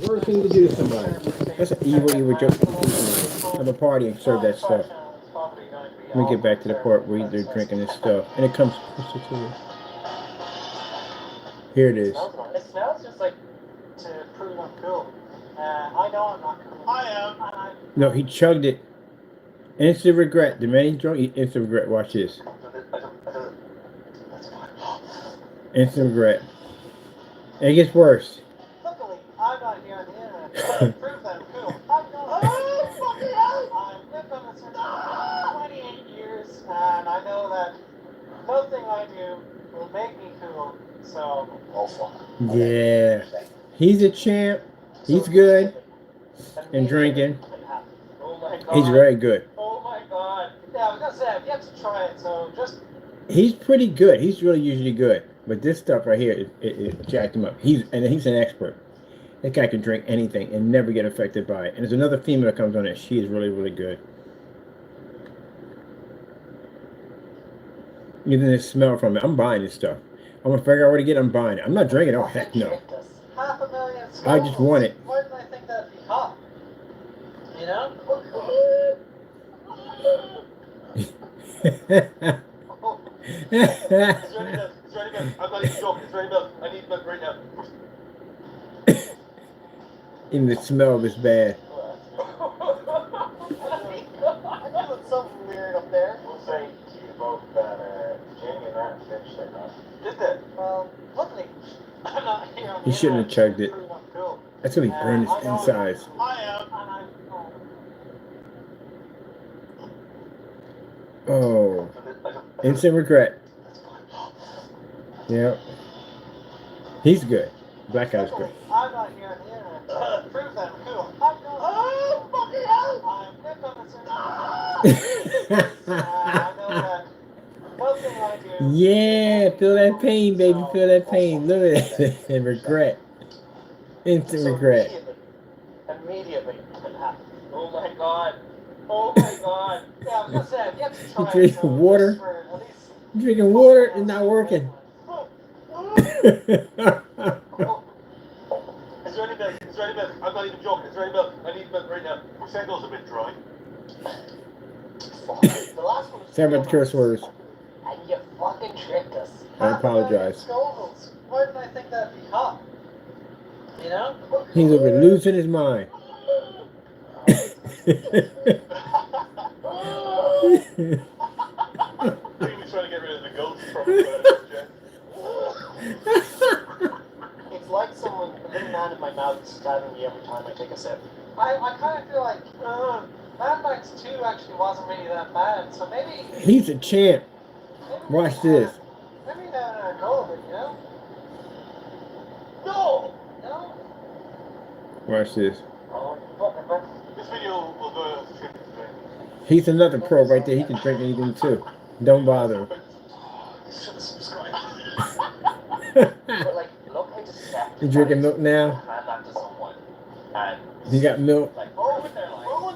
Worst thing to do to somebody. That's an evil joke to do to somebody. Have a party and serve that stuff. Let me get back to the part where they're drinking this stuff. And it comes closer to it. Here it is. It smells just like to prove I'm cool. I know I'm not cool. I am. No, he chugged it. Instant regret. The minute he drunk, instant regret. Watch this. Instant regret. And it gets worse. Luckily, I'm not here on the internet to prove that I'm cool. I've lived on this earth for 28 years, and I know that nothing I do will make me cool. So, yeah, he's a champ. He's good and drinking. He's very good. Oh my god. Yeah, I was gonna say, I've yet to try it, so just... He's pretty good. He's really usually good. But this stuff right here, it jacked him up. He's an expert. That guy can drink anything and never get affected by it. And there's another female that comes on there. She is really, really good. Even the smell from it. I'm buying this stuff. I'm gonna figure out where to get it. I'm buying it. I'm not drinking it. Oh, heck no. I just want it. Why didn't I think that'd be hot? You know? It's ready, man. I'm not even joking. It's ready, man. I need milk right now. Even the smell is bad. I feel something weird up there. We'll say to you both that Jenny and that fish said did that. Well, luckily, I'm not here. He shouldn't have chugged it. That's gonna be burned his insides. I am. Oh, instant regret. Yeah, he's good. Black guy's great. I'm not here on the internet to prove that I'm cool. Oh, fucking hell! I'm lived on this earth. I know that nothing I do. Yeah, feel that pain, baby. Feel that pain. Look at it. And regret. Instant regret. Immediately. Oh my god. Oh my god. Yeah, I was gonna say, I've yet to try Drinking it, so water. Drinking water is not working. It's ready, man. It's ready, man. I'm not even joking. It's ready, man. I need milk right now. Sandal's a bit dry. The last one was Sorry about the curse words. and you fucking tricked us. I apologize. Why didn't I think that'd be hot? You know? He's over losing his mind. I think he's trying to get rid of the ghosts from It's like someone, a little man in my mouth is stabbing me every time I take a sip. I kind of feel like, Mad Max 2 actually wasn't really that bad, so maybe... He's a champ. Watch this. Maybe go of it, you know? No! No? Watch this. This video will go... He's another pro right there. He can drink anything too. Don't bother him. Subscribe. But like, look, I just You drinking milk now? hand that to someone, and You got milk? like, ruin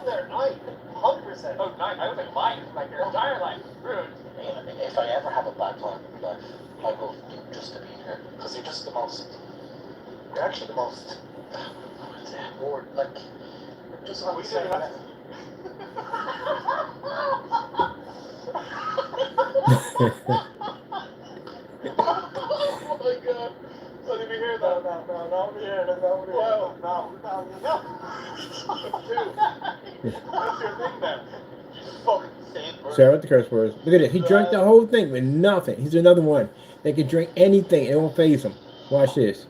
their night, 100%. Oh, night? I was like, life, like your entire life, ruined. If I ever have a bad time in my life, I will do just to be here, because you're just the most, you're actually the most, bored, like, just on the same level. Oh my god. Let me hear that. No, not me hear that. No. That's your thing now. You fucking same person. Sorry about the curse words. Look at it. He drank the whole thing with nothing. He's another one. They can drink anything. It won't faze him. Watch this.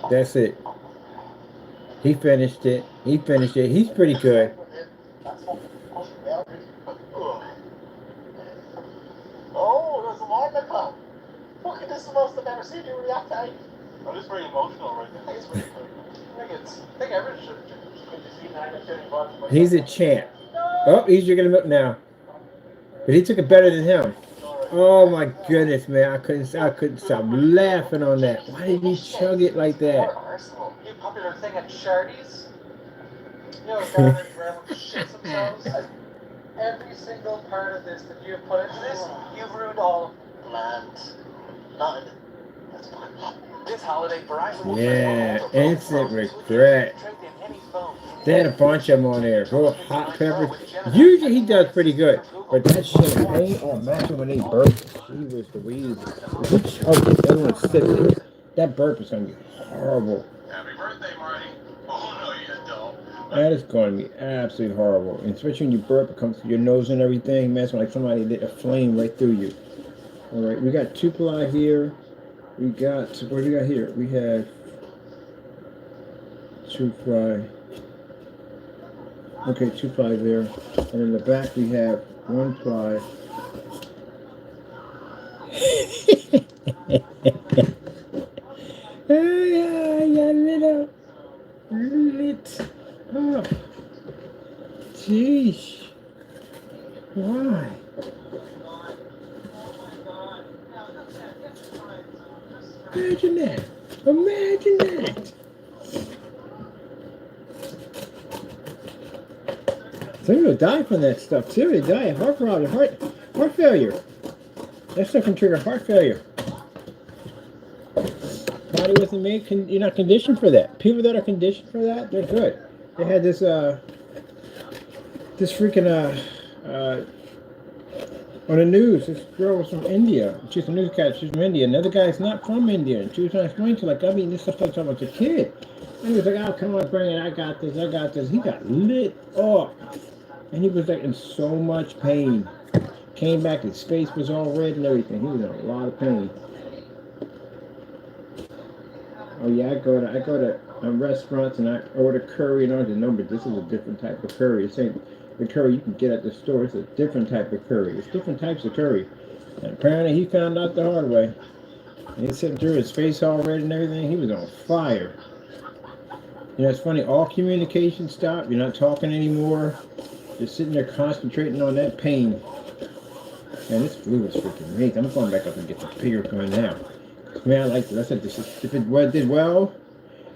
That's it. He finished it. He finished it. He's pretty good. Oh, there's a alarm that clock. Look at this, is the most I've ever seen you react to. Oh, this is very emotional right now. I think it's pretty good. I think everyone should. He's a champ. Oh, he's drinking milk now. But he took it better than him. Oh my goodness, man! I couldn't stop laughing on that. Why did he chug it like that? You popular thing at Shardy's? You know, the guy that grandma shits themselves? Every single part of this that you've put into this, you've ruined all bland. None. That's fine. This holiday, Verizon will Yeah, instant regret. They had a bunch of them on there. Real hot peppers. Usually he does pretty good. But that champagne, oh, imagine when they burp. She was the weed. If he choked it, everyone sips it. That burp is going to be horrible. Happy birthday, Marty. Oh, no, you don't. That is going to be absolutely horrible. And especially when you burp, it comes through your nose and everything. Man, it's like somebody lit a flame right through you. All right, we got 2-ply here. We got, what do we got here? We have 2-ply. Okay, 2-ply there. And in the back we have 1-ply. Oh yeah, lit up. Jeez. Why? Imagine that. Imagine that. Some people die from that stuff too. They die of heart problem, heart failure. That stuff can trigger heart failure. Body wasn't made. You're not conditioned for that. People that are conditioned for that, they're good. They had this freaking on the news. This girl was from India. She's a newscaster. She's from India. Another guy's not from India, and she was trying to explain to her, like, I mean, this stuff like I was a kid. And he was like, oh, come on, bring it. I got this. He got lit up. And he was like in so much pain. Came back, his face was all red and everything. He was in a lot of pain. Oh yeah, I go to restaurants and I order curry and all that. No, but this is a different type of curry. It's ain't the curry you can get at the store. It's a different type of curry. It's different types of curry. And apparently he found out the hard way. And he's sitting through, his face all red and everything. He was on fire. You know, it's funny, all communication stopped. You're not talking anymore. You're sitting there concentrating on that pain. Man, this glue is freaking amazing. I'm going back up and get the bigger gun now. Man, I like this. I said this is, if it did well,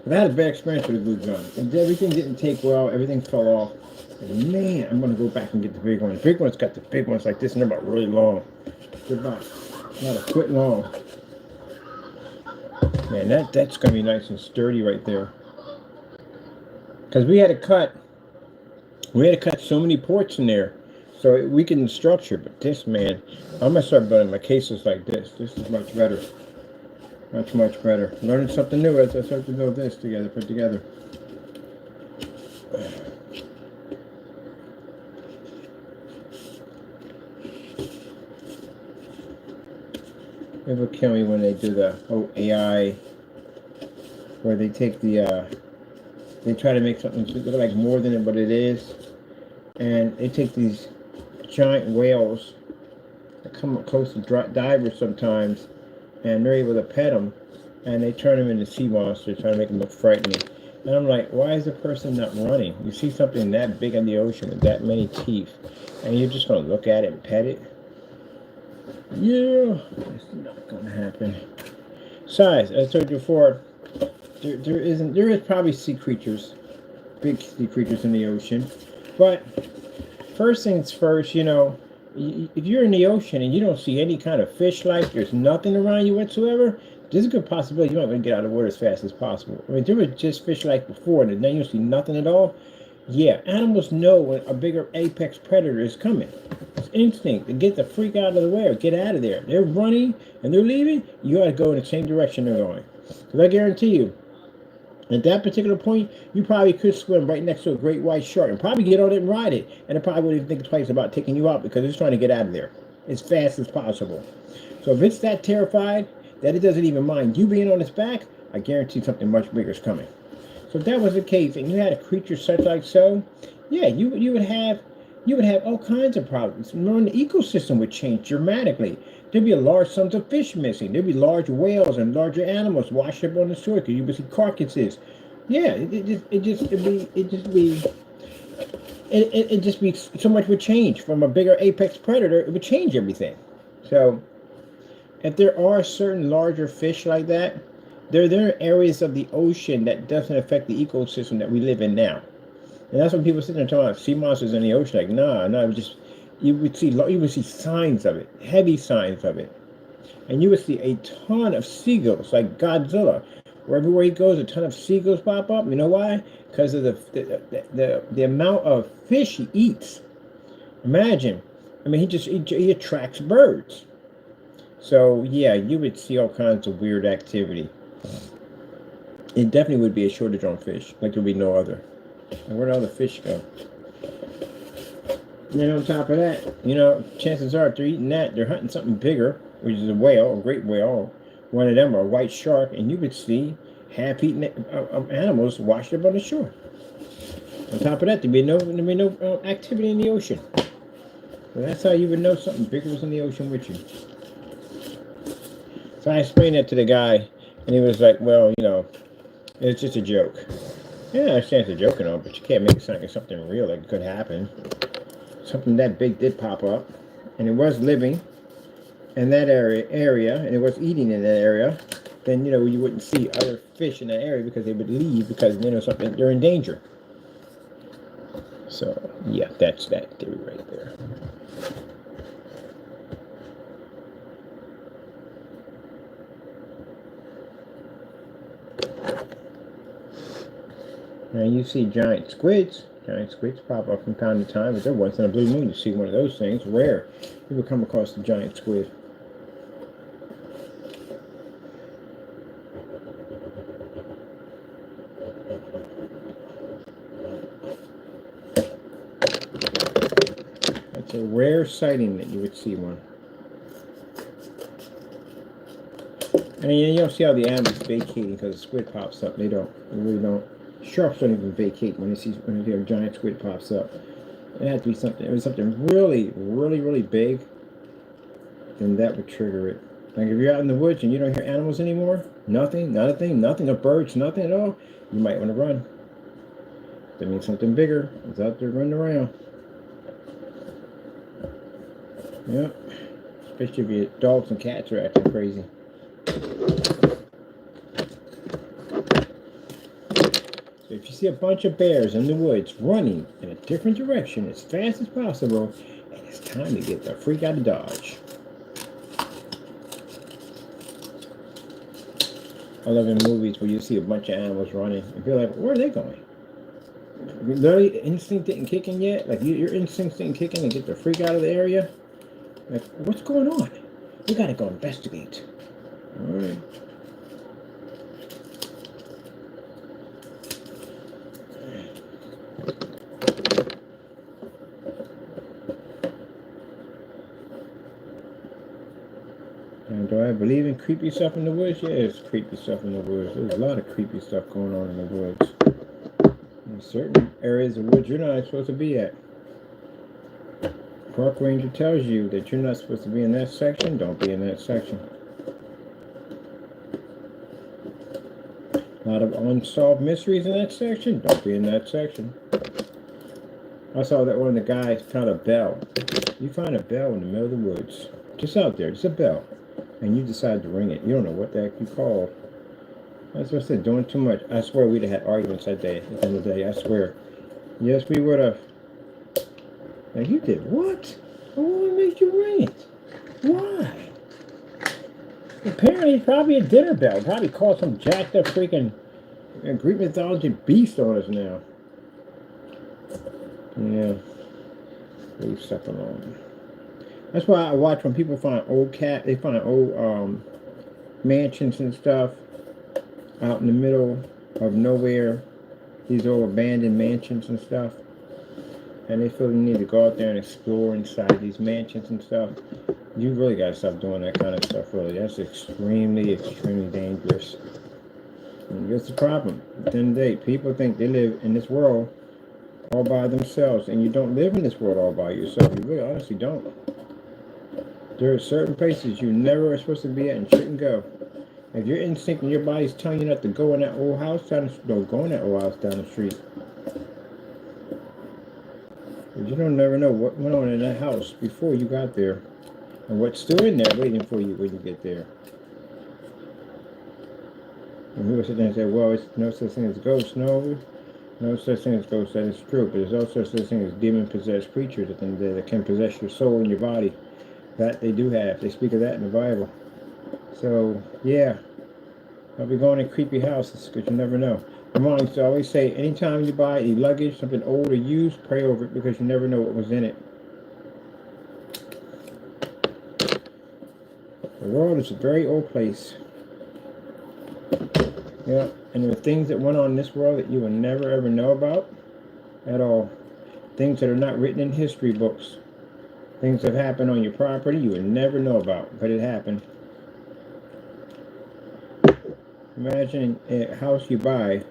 I've had a bad experience with the glue gun. And everything didn't take well, everything fell off. And man, I'm going to go back and get the big one. The big one's got the big ones like this, and they're about really long. They're about a foot long. Man, that's going to be nice and sturdy right there. Because we had to cut so many ports in there. So we can structure, but this, man, I'm going to start building my cases like this. This is much better. Much, much better. Learning something new as I start to build this together, put together. It will kill me when they do the whole AI, where they take the, they try to make something look like more than what it is. And they take these giant whales that come up close to divers sometimes, and they're able to pet them, and they turn them into sea monsters, trying to make them look frightening. And I'm like, why is the person not running? You see something that big in the ocean with that many teeth, and you're just going to look at it and pet it? Yeah, it's not going to happen. Besides, as I told you before, there is probably sea creatures, big sea creatures in the ocean, but first things first, you know, if you're in the ocean and you don't see any kind of fish life, there's nothing around you whatsoever, there's a good possibility you might want to get out of the water as fast as possible. I mean, there was just fish life before, and then you see nothing at all. Yeah, animals know when a bigger apex predator is coming. It's instinct to get the freak out of the way or get out of there. They're running and they're leaving, you got to go in the same direction they're going. Because I guarantee you, at that particular point, you probably could swim right next to a great white shark and probably get on it and ride it. And it probably wouldn't even think twice about taking you out because it's trying to get out of there as fast as possible. So if it's that terrified that it doesn't even mind you being on its back, I guarantee something much bigger is coming. So if that was the case, and you had a creature such like so, yeah, you would have all kinds of problems. Remember, the ecosystem would change dramatically. There'd be a large sums of fish missing. There'd be large whales and larger animals washed up on the shore because you would see carcasses. Yeah, it just be so much would change from a bigger apex predator. It would change everything. So if there are certain larger fish like that, there are areas of the ocean that doesn't affect the ecosystem that we live in now. And that's when people sit there talking about sea monsters in the ocean. Like, nah, no, it was just you would see signs of it, heavy signs of it, and you would see a ton of seagulls, like Godzilla. Where everywhere he goes, a ton of seagulls pop up. You know why? Because of the amount of fish he eats. Imagine, I mean, he attracts birds. So yeah, you would see all kinds of weird activity. It definitely would be a shortage on fish, like there would be no other. And where'd all the fish go? And then on top of that, you know, chances are if they're eating that, they're hunting something bigger, which is a whale, a great whale. One of them, or a white shark, and you would see half-eaten animals washed up on the shore. On top of that, there'd be no activity in the ocean. So that's how you would know something bigger was in the ocean with you. So I explained that to the guy, and he was like, well, you know, it's just a joke. Yeah, I understand it's a joke and all, but you can't make it sound like something real that could happen. Something that big did pop up, and it was living in that area, and it was eating in that area. Then, you know, you wouldn't see other fish in that area because they would leave because, you know, something, they're in danger. So, yeah, that's that theory right there. Now you see giant squids. Giant squids pop up from time to time, but they're once in a blue moon to see one of those things. Rare. You would come across the giant squid. That's a rare sighting that you would see one. And you don't see how the animals vacating because the squid pops up. They don't. They really don't. Sharks don't even vacate when a giant squid pops up. It had to be something. It was something really, really, really big. Then that would trigger it. Like if you're out in the woods and you don't hear animals anymore, nothing, not a thing, nothing, no birds, nothing at all, you might want to run. That means something bigger is out there running around. Yep. Especially if dogs and cats are acting crazy. So if you see a bunch of bears in the woods running in a different direction as fast as possible, and it's time to get the freak out of Dodge. I love in movies where you see a bunch of animals running and you're like, where are they going? Literally, instinct didn't kick in yet. Like your instincts didn't kick in and get the freak out of the area. Like, what's going on? We gotta go investigate. All right. And do I believe in creepy stuff in the woods? Yeah, there's creepy stuff in the woods. There's a lot of creepy stuff going on in the woods. In certain areas of woods you're not supposed to be at. Park ranger tells you that you're not supposed to be in that section, don't be in that section. A lot of unsolved mysteries in that section, don't be in that section. I saw that one of the guys found a bell. You find a bell in the middle of the woods. Just out there, just a bell. And you decide to ring it. You don't know what the heck you called. That's what I said, doing too much. I swear we'd have had arguments that day, at the end of the day, I swear. Yes, we would have. Now you did what? What made you ring it? Why? Apparently it's probably a dinner bell. Probably called some jacked up freaking Greek mythology beast on us now. Yeah. Leave stuff alone. That's why I watch when people find they find old mansions and stuff out in the middle of nowhere. These old abandoned mansions and stuff. And they feel the need to go out there and explore inside these mansions and stuff. You really gotta stop doing that kind of stuff, really. That's extremely, extremely dangerous. And here's the problem. At the end of the day, people think they live in this world all by themselves, and you don't live in this world all by yourself. You really honestly don't. There are certain places you never are supposed to be at and shouldn't go. If your instinct and your body's telling you not to go in that old house down the street, don't go in that old house down the street. Because you don't never know what went on in that house before you got there, and what's still in there waiting for you when you get there. And people sit there and say, well, it's no such thing as ghosts. No, no such thing as ghosts. That is true. But there's also such thing as demon-possessed creatures at the end of the day that can possess your soul and your body. That they do have. They speak of that in the Bible. So, yeah. Don't be going in creepy houses because you never know. My mom used to always say, anytime you buy any luggage, something old or used, pray over it because you never know what was in it. The world is a very old place. Yeah, and there are things that went on in this world that you will never ever know about at all. Things that are not written in history books. Things that happen on your property you will never know about, but it happened. Imagine a house you buy,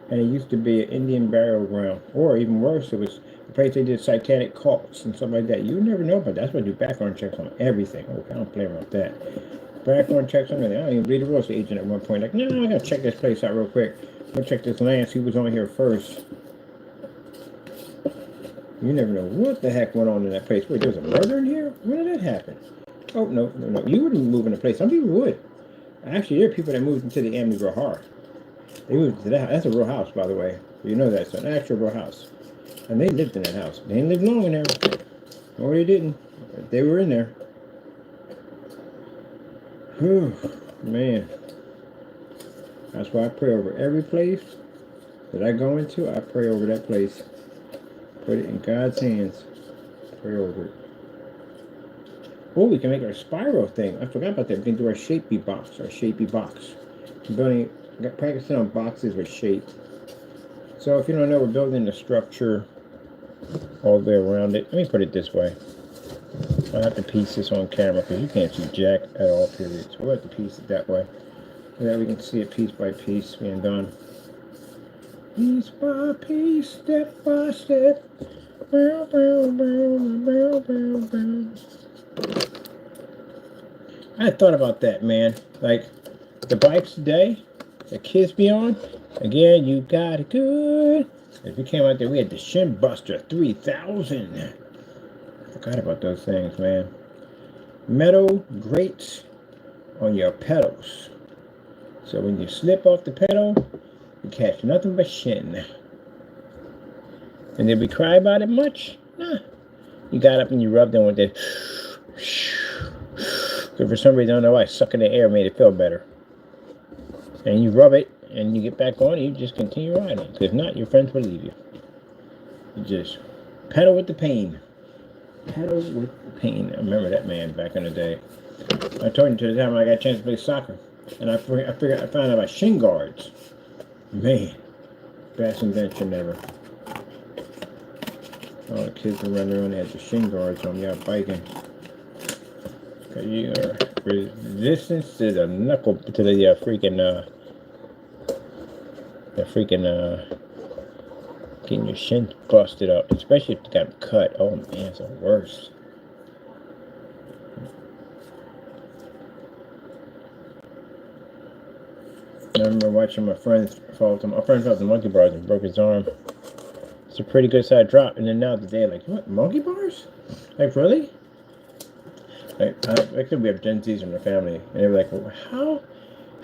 and it used to be an Indian burial ground, or even worse, it was a place they did satanic cults and stuff like that. You never know, but that's why I do background checks on everything. Okay, I don't play around with that. Background checks on everything. I don't even believe the real estate agent at one point. Like, no, I gotta check this place out real quick. I'm gonna check this land, see who was on here first. You never know what the heck went on in that place. Wait, there was a murder in here? When did that happen? Oh, no. You wouldn't move in a place. Some people would. Actually, there are people that moved into the Amityville Horror. They moved to that house. That's a real house, by the way. You know that. It's an actual real house. And they lived in that house. They didn't live long in there. No, they didn't. But they were in there. Whew, man. That's why I pray over every place that I go into. I pray over that place. Put it in God's hands. Pray over it. Oh, we can make our spiral thing. I forgot about that. We can do our shapey box. I'm building, practicing on boxes with shape. So if you don't know, we're building the structure all the way around it. Let me put it this way. I'll have to piece this on camera because you can't see jack at all, period. So we'll have to piece it that way. So that we can see it piece by piece being done. Piece by piece, step by step. Bow, bow, bow, bow, bow, bow. I thought about that, man. Like, the bikes today, the kids be on, again, you got it good. As we came out there, we had the Shin Buster 3000. I forgot about those things, man. Metal grates on your pedals. So when you slip off the pedal, you catch nothing but shin. And did we cry about it much? Nah. You got up and you rubbed them with it. Because for some reason, I don't know why, sucking the air made it feel better. And you rub it, and you get back on, and you just continue riding. Because if not, your friends will leave you. You just pedal with the pain. Pedal with the pain. I remember that man back in the day. I told him to the time when I got a chance to play soccer. And I found out about shin guards. Man, best invention ever. All the kids were running around, they had the shin guards on, you out biking. You are resistance to the knuckle, to the getting your shin busted up, especially if you got them cut. Oh man, it's the worst. I remember watching my friend fall to the monkey bars and broke his arm. It's a pretty good side drop, and then now today, like, what, monkey bars? Like, really? I could we have Gen Zs in the family, and they were like, well, how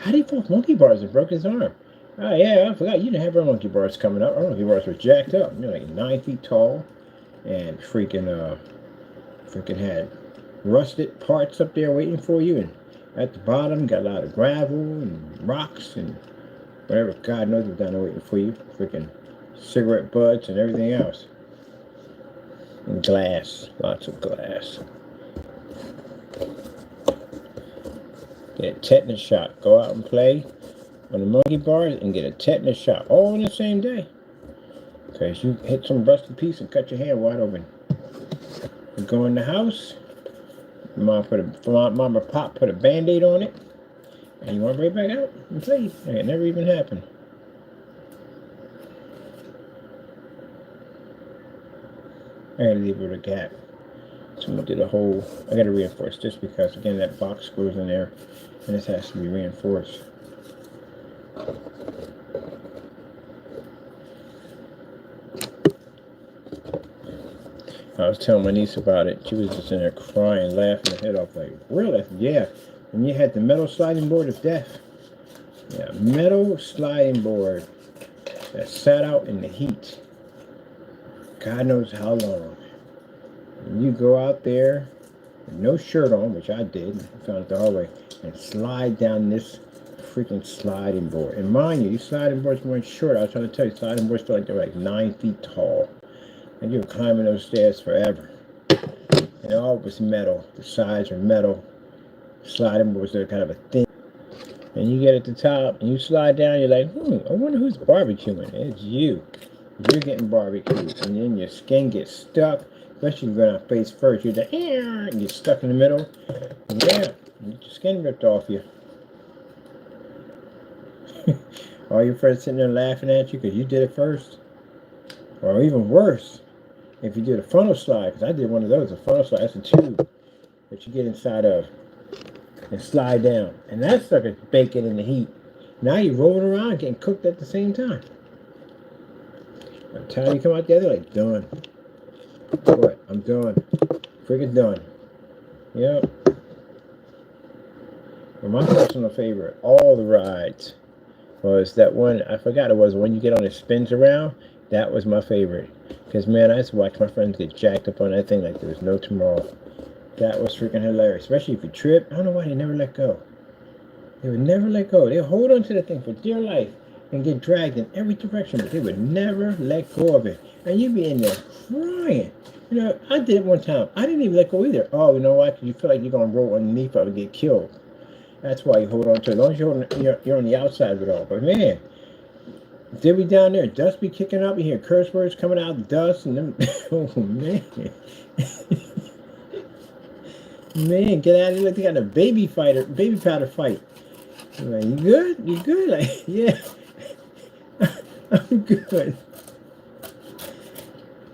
did he fall monkey bars and broke his arm? Oh yeah, I forgot you didn't have our monkey bars coming up. Our monkey bars were jacked up. They're like 9 feet tall, and freaking had rusted parts up there waiting for you, and at the bottom got a lot of gravel and rocks and whatever God knows was down there waiting for you. Freaking cigarette butts and everything else, and glass, lots of glass. Get a tetanus shot. Go out and play on the monkey bars and get a tetanus shot all in the same day. Because you hit some rusty piece and cut your hand wide open. You go in the house, mom or pop put a band-aid on it, and you want to bring it back out and play. And it never even happened. I had to leave it with a gap. So I'm gonna do the whole. I gotta reinforce this because again that box screws in there, and this has to be reinforced. I was telling my niece about it. She was just in there crying, laughing her head off. Like, really? I said, yeah. And you had the metal sliding board of death. Yeah, metal sliding board that sat out in the heat. God knows how long. And you go out there with no shirt on, which I did, found it the hard way, and slide down this freaking sliding board. And mind you, these sliding boards weren't short. I was trying to tell you, sliding boards felt like they were like 9 feet tall. And you were climbing those stairs forever. And all was metal. The sides are metal. Sliding boards are kind of a thin. And you get at the top and you slide down, you're like, I wonder who's barbecuing. It's you. You're getting barbecued. And then your skin gets stuck. Especially if you're going face first. You're like, and you're stuck in the middle. And yeah, you get your skin ripped off you. All your friends sitting there laughing at you because you did it first. Or even worse, if you did a funnel slide, because I did one of those, a funnel slide, that's a tube that you get inside of and slide down. And that sucker's baking in the heat. Now you're rolling around getting cooked at the same time. By the time you come out the other, like, done. What? I'm done. Freaking done. Yep. But my personal favorite, all the rides, was that one, I forgot it was, when you get on it spins around, that was my favorite. Because, man, I used to watch my friends get jacked up on that thing like there was no tomorrow. That was freaking hilarious. Especially if you trip. I don't know why they never let go. They would never let go. They would hold on to the thing for dear life and get dragged in every direction, but they would never let go of it. And you'd be in there crying. You know, I did it one time. I didn't even let go either. Oh, you know why? Because you feel like you're going to roll underneath or get killed. That's why you hold on to it. As long as you're on the outside of it all. But, man, they'll be down there. Dust be kicking up. You hear curse words coming out of the dust. And them, oh, man. Man, get out of here. Like they got a baby powder fight. I'm like, you good? You good? Like, yeah. I'm good.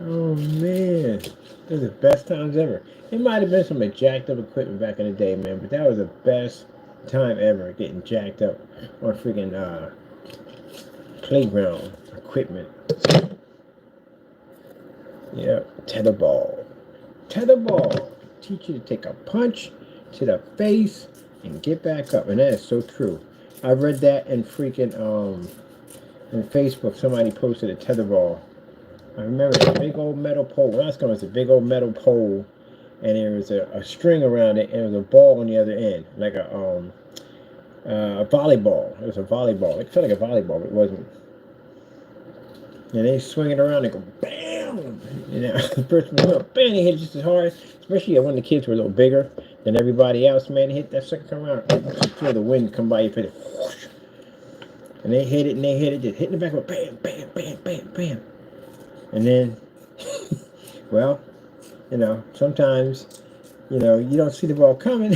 Oh, man. Those are the best times ever. It might have been some jacked up equipment back in the day, man, but that was the best time ever, getting jacked up on freaking playground equipment. Yep, tetherball. Tetherball. Teach you to take a punch to the face and get back up, and that is so true. I read that in freaking in Facebook. Somebody posted a tetherball. I remember that big old metal pole. When I was coming, it was a big old metal pole, and there was a string around it, and there was a ball on the other end, like a volleyball. It was a volleyball. It felt like a volleyball, but it wasn't. And they swing it around and go bam. You know, the person was bam, they hit it just as hard. Especially when the kids were a little bigger than everybody else, man. They hit that sucker come around. You feel the wind come by, you feel it whoosh. And they hit it and they hit it, just hitting the back with bam, bam, bam, bam, bam. And then, well, you know, sometimes, you know, you don't see the ball coming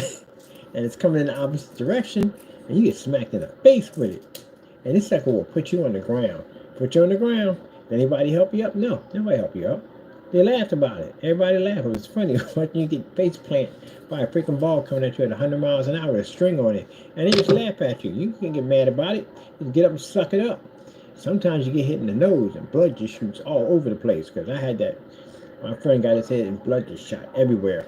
and it's coming in the opposite direction and you get smacked in the face with it. And this sucker will put you on the ground. Put you on the ground. Did anybody help you up? No, nobody helped you up. They laughed about it. Everybody laughed. It was funny watching you get face planted by a freaking ball coming at you at 100 miles an hour with a string on it. And they just laugh at you. You can't get mad about it. You get up and suck it up. Sometimes you get hit in the nose and blood just shoots all over the place. Because I had that. My friend got his head and blood just shot everywhere.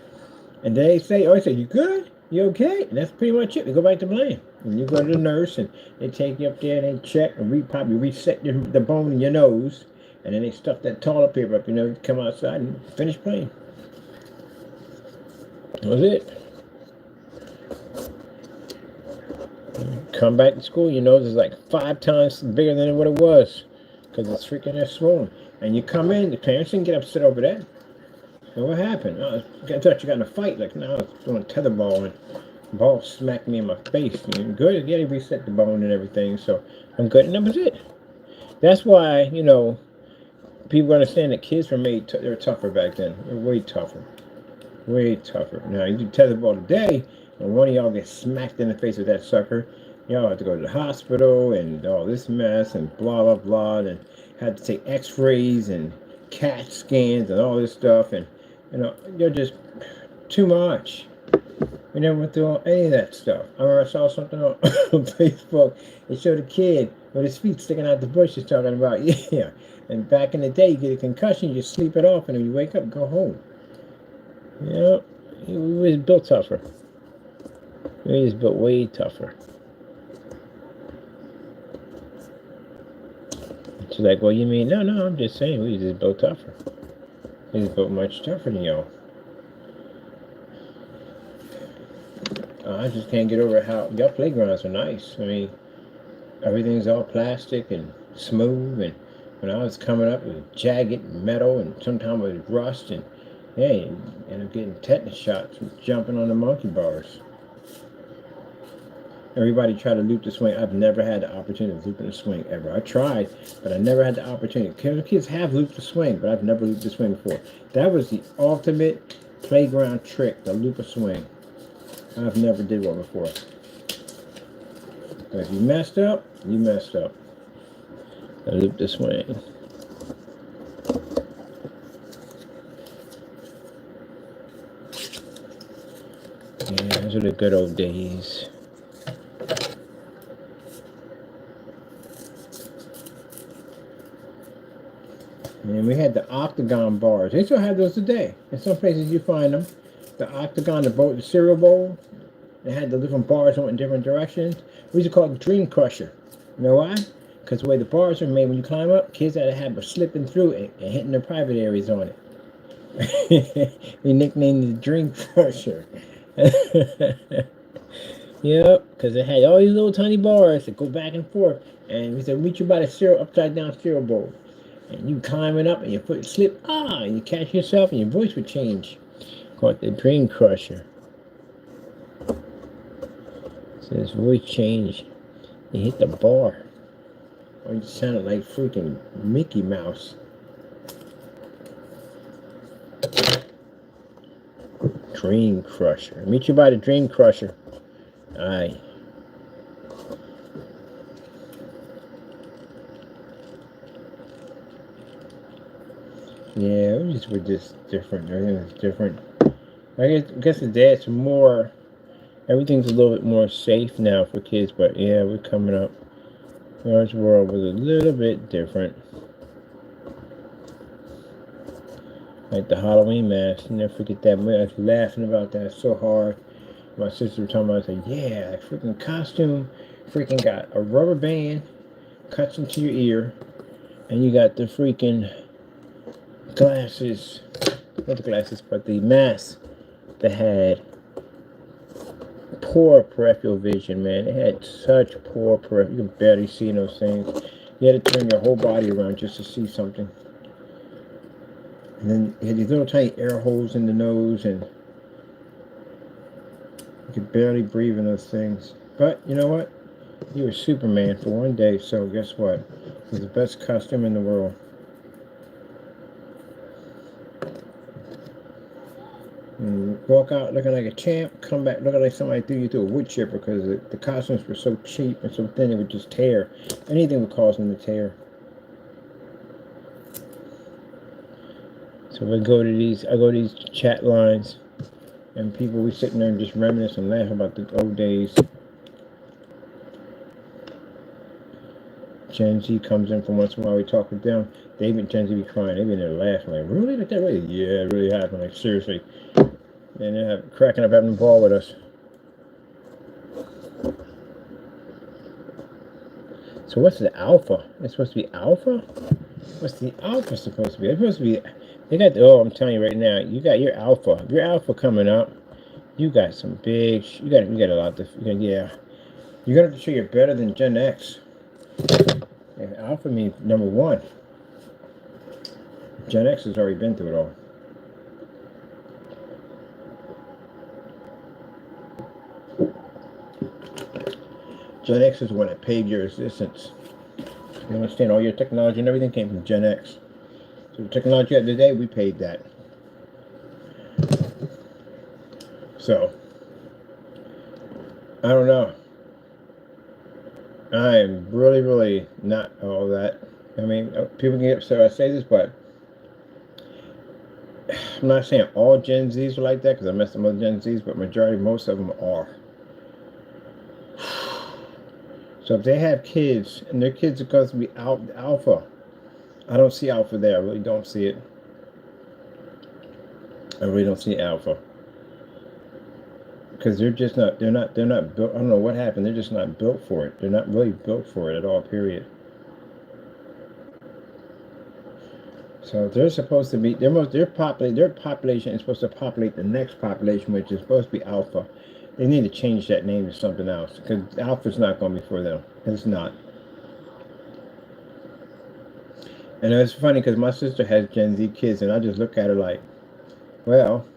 And they say, you good? You okay? And that's pretty much it. We go back to playing. And you go to the nurse and they take you up there and they check and probably reset the bone in your nose. And then they stuff that toilet paper up, you know, come outside and finish playing. That was it. Come back to school, your nose is like 5 times bigger than what it was. Because it's freaking swollen. And you come in, the parents didn't get upset over that. So what happened? I thought you got in a fight. Like, no, I was doing tetherball and the ball smacked me in my face. And good, yeah, they reset the bone and everything. So I'm good, and that was it. That's why, you know, people understand that kids were made, they were tougher back then. They were way tougher. Way tougher. Now, you do tetherball today, and one of y'all gets smacked in the face with that sucker. Y'all have to go to the hospital and all this mess and blah, blah, blah, and had to take x-rays and CAT scans and all this stuff, and you know, they're just too much. We never went through any of that stuff. I remember I saw something on Facebook. It showed a kid with his feet sticking out the bushes talking about, yeah. And back in the day, you get a concussion, you sleep it off, and when you wake up, go home. You know, he was built tougher. He was built way tougher. She's like, well, you mean, no, I'm just saying, we just built tougher. We just built much tougher than y'all. I just can't get over how y'all playgrounds are nice. I mean, everything's all plastic and smooth, and when I was coming up, it was jagged metal, and sometimes it was rust, and hey, and I'm getting tetanus shots from jumping on the monkey bars. Everybody tried to loop the swing. I've never had the opportunity of looping the swing ever. I tried, but I never had the opportunity. Kids have looped the swing, but I've never looped the swing before. That was the ultimate playground trick, the loop a swing. I've never did one before. But if you messed up, you messed up. I loop the swing. Yeah, those are the good old days. And we had the octagon bars. They still have those today. In some places you find them. The octagon, the cereal bowl. They had the different bars going in different directions. We used to call it Dream Crusher. You know why? Because the way the bars are made, when you climb up, kids had a habit of slipping through it and hitting their private areas on it. We nicknamed it Dream Crusher. Yep, because it had all these little tiny bars that go back and forth. And we said, meet you by the upside down cereal bowl. And you climbing up and your foot slip, and you catch yourself and your voice would change. Called the Dream Crusher. So his voice changed. He hit the bar. Or he sounded like freaking Mickey Mouse. Dream Crusher. Meet you by the Dream Crusher. Aye. Yeah, we're just different. Everything is different. I guess today it's more. Everything's a little bit more safe now for kids, but yeah, we're coming up. Our world was a little bit different. Like the Halloween mask, you never forget that. I was laughing about that so hard. My sister was talking about it. I said, yeah, that freaking costume freaking got a rubber band, cuts into your ear, and you got the freaking glasses. Not the glasses, but the mask that had poor peripheral vision, man. It had such poor peripheral. You can barely see those things. You had to turn your whole body around just to see something. And then you had these little tiny air holes in the nose, and you could barely breathe in those things. But you know what? You were Superman for one day, so guess what? It was the best costume in the world. And walk out looking like a champ, come back looking like somebody threw you through a wood chipper because the costumes were so cheap and so thin it would just tear. Anything would cause them to tear. So I go to these chat lines, and people we sitting there and just reminisce and laugh about the old days. Gen Z comes in from once in a while. We talk with them. They even Gen Z be crying. They be in there laughing like, really? Like that really? Yeah, it really happened. Like seriously. And they're cracking up having a ball with us. So what's the alpha? It's supposed to be alpha? What's the alpha supposed to be? It's supposed to be. They got. Oh, I'm telling you right now. You got your alpha. Your alpha coming up. You got some big. You got a lot to. Yeah. You're gonna have to show you're better than Gen X. And alpha means number one. Gen X has already been through it all. Gen X is the one that paved your existence. You understand? All your technology and everything came from Gen X. So the technology of today, we paid that. So, I don't know. I am really, really not all that. I mean, people can get upset when I say this, but I'm not saying all Gen Zs are like that, because I met some other Gen Zs, but most of them are. So if they have kids, and their kids are going to be alpha, I don't see alpha there. I really don't see it. I really don't see alpha. Because they're not built. I don't know what happened. They're just not built for it. They're not really built for it at all, period. So they're supposed to be, their population is supposed to populate the next population, which is supposed to be alpha. They need to change that name to something else, because alpha's not going to be for them. It's not. And it's funny because my sister has Gen Z kids, and I just look at her like, well,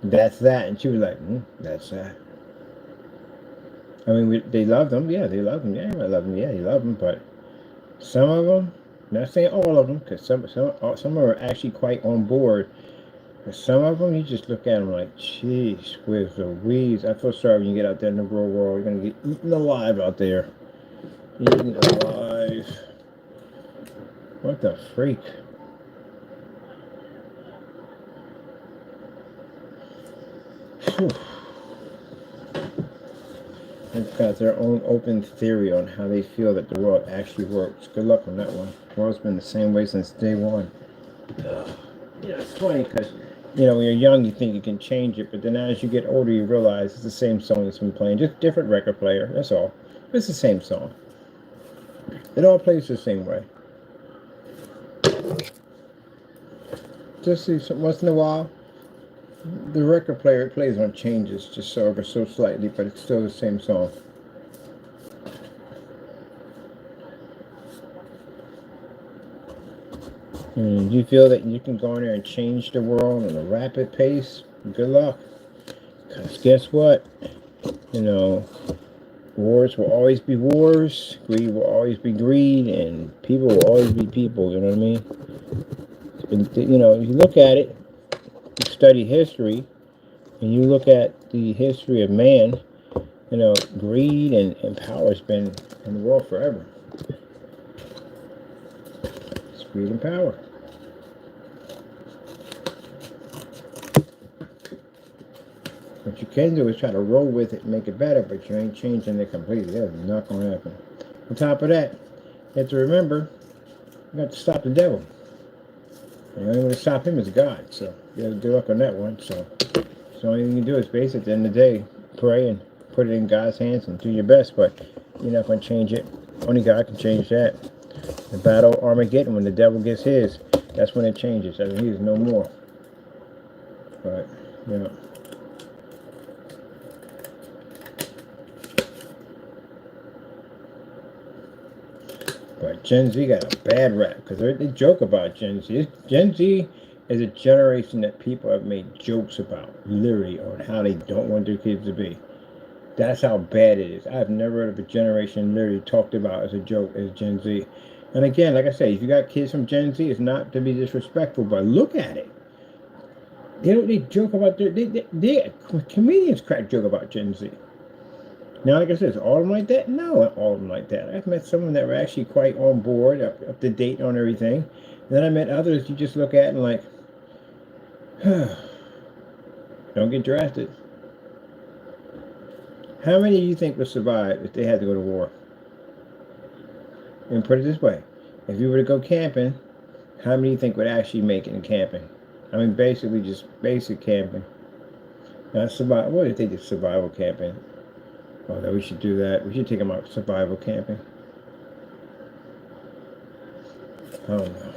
that's that. And she was like, that's that. I mean, they love them. Yeah, they love them. Yeah, I love them. Yeah, you love them. But some of them, not saying all of them, because some of them are actually quite on board. But some of them, you just look at them like, jeez, with the weeds. I feel sorry when you get out there in the real world. You're going to get eaten alive out there. Eaten alive. What the freak? Whew. They've got their own open theory on how they feel that the world actually works. Good luck on that one. The world's been the same way since day one. It's funny because, when you're young, you think you can change it, but then as you get older, you realize it's the same song that's been playing, just different record player. That's all. It's the same song. It all plays the same way. Just once in a while, the record player plays on changes just ever so slightly, but it's still the same song. And you feel that you can go in there and change the world at a rapid pace? Good luck. Because guess what? Wars will always be wars, greed will always be greed, and people will always be people, you know what I mean? If you look at it, you study history, and you look at the history of man, greed and power has been in the world forever. It's greed and power. What you can do is try to roll with it and make it better, but you ain't changing it completely. That's not going to happen. On top of that, you have to remember, you got to stop the devil. And the only way to stop him is God. So you have to good luck on that one. So the only thing you can do is basically at the end of the day, pray and put it in God's hands and do your best, but you're not going to change it. Only God can change that. The battle of Armageddon, when the devil gets his, that's when it changes. I mean, he is no more. But, But Gen Z got a bad rap because they joke about Gen Z. Gen Z is a generation that people have made jokes about, literally, on how they don't want their kids to be. That's how bad it is. I've never heard of a generation literally talked about as a joke as Gen Z. And again, like I say, if you got kids from Gen Z, it's not to be disrespectful, but look at it. They joke about comedians crack joke about Gen Z. Now, like I said, is all of them like that? No, not all of them like that. I've met some that were actually quite on board, up to date on everything. And then I met others you just look at and like, don't get drafted. How many do you think would survive if they had to go to war? And put it this way, if you were to go camping, how many do you think would actually make it in camping? I mean, basically just basic camping. Not survival. What if they did survival camping? Oh, that we should do that. We should take them out survival camping. I don't know.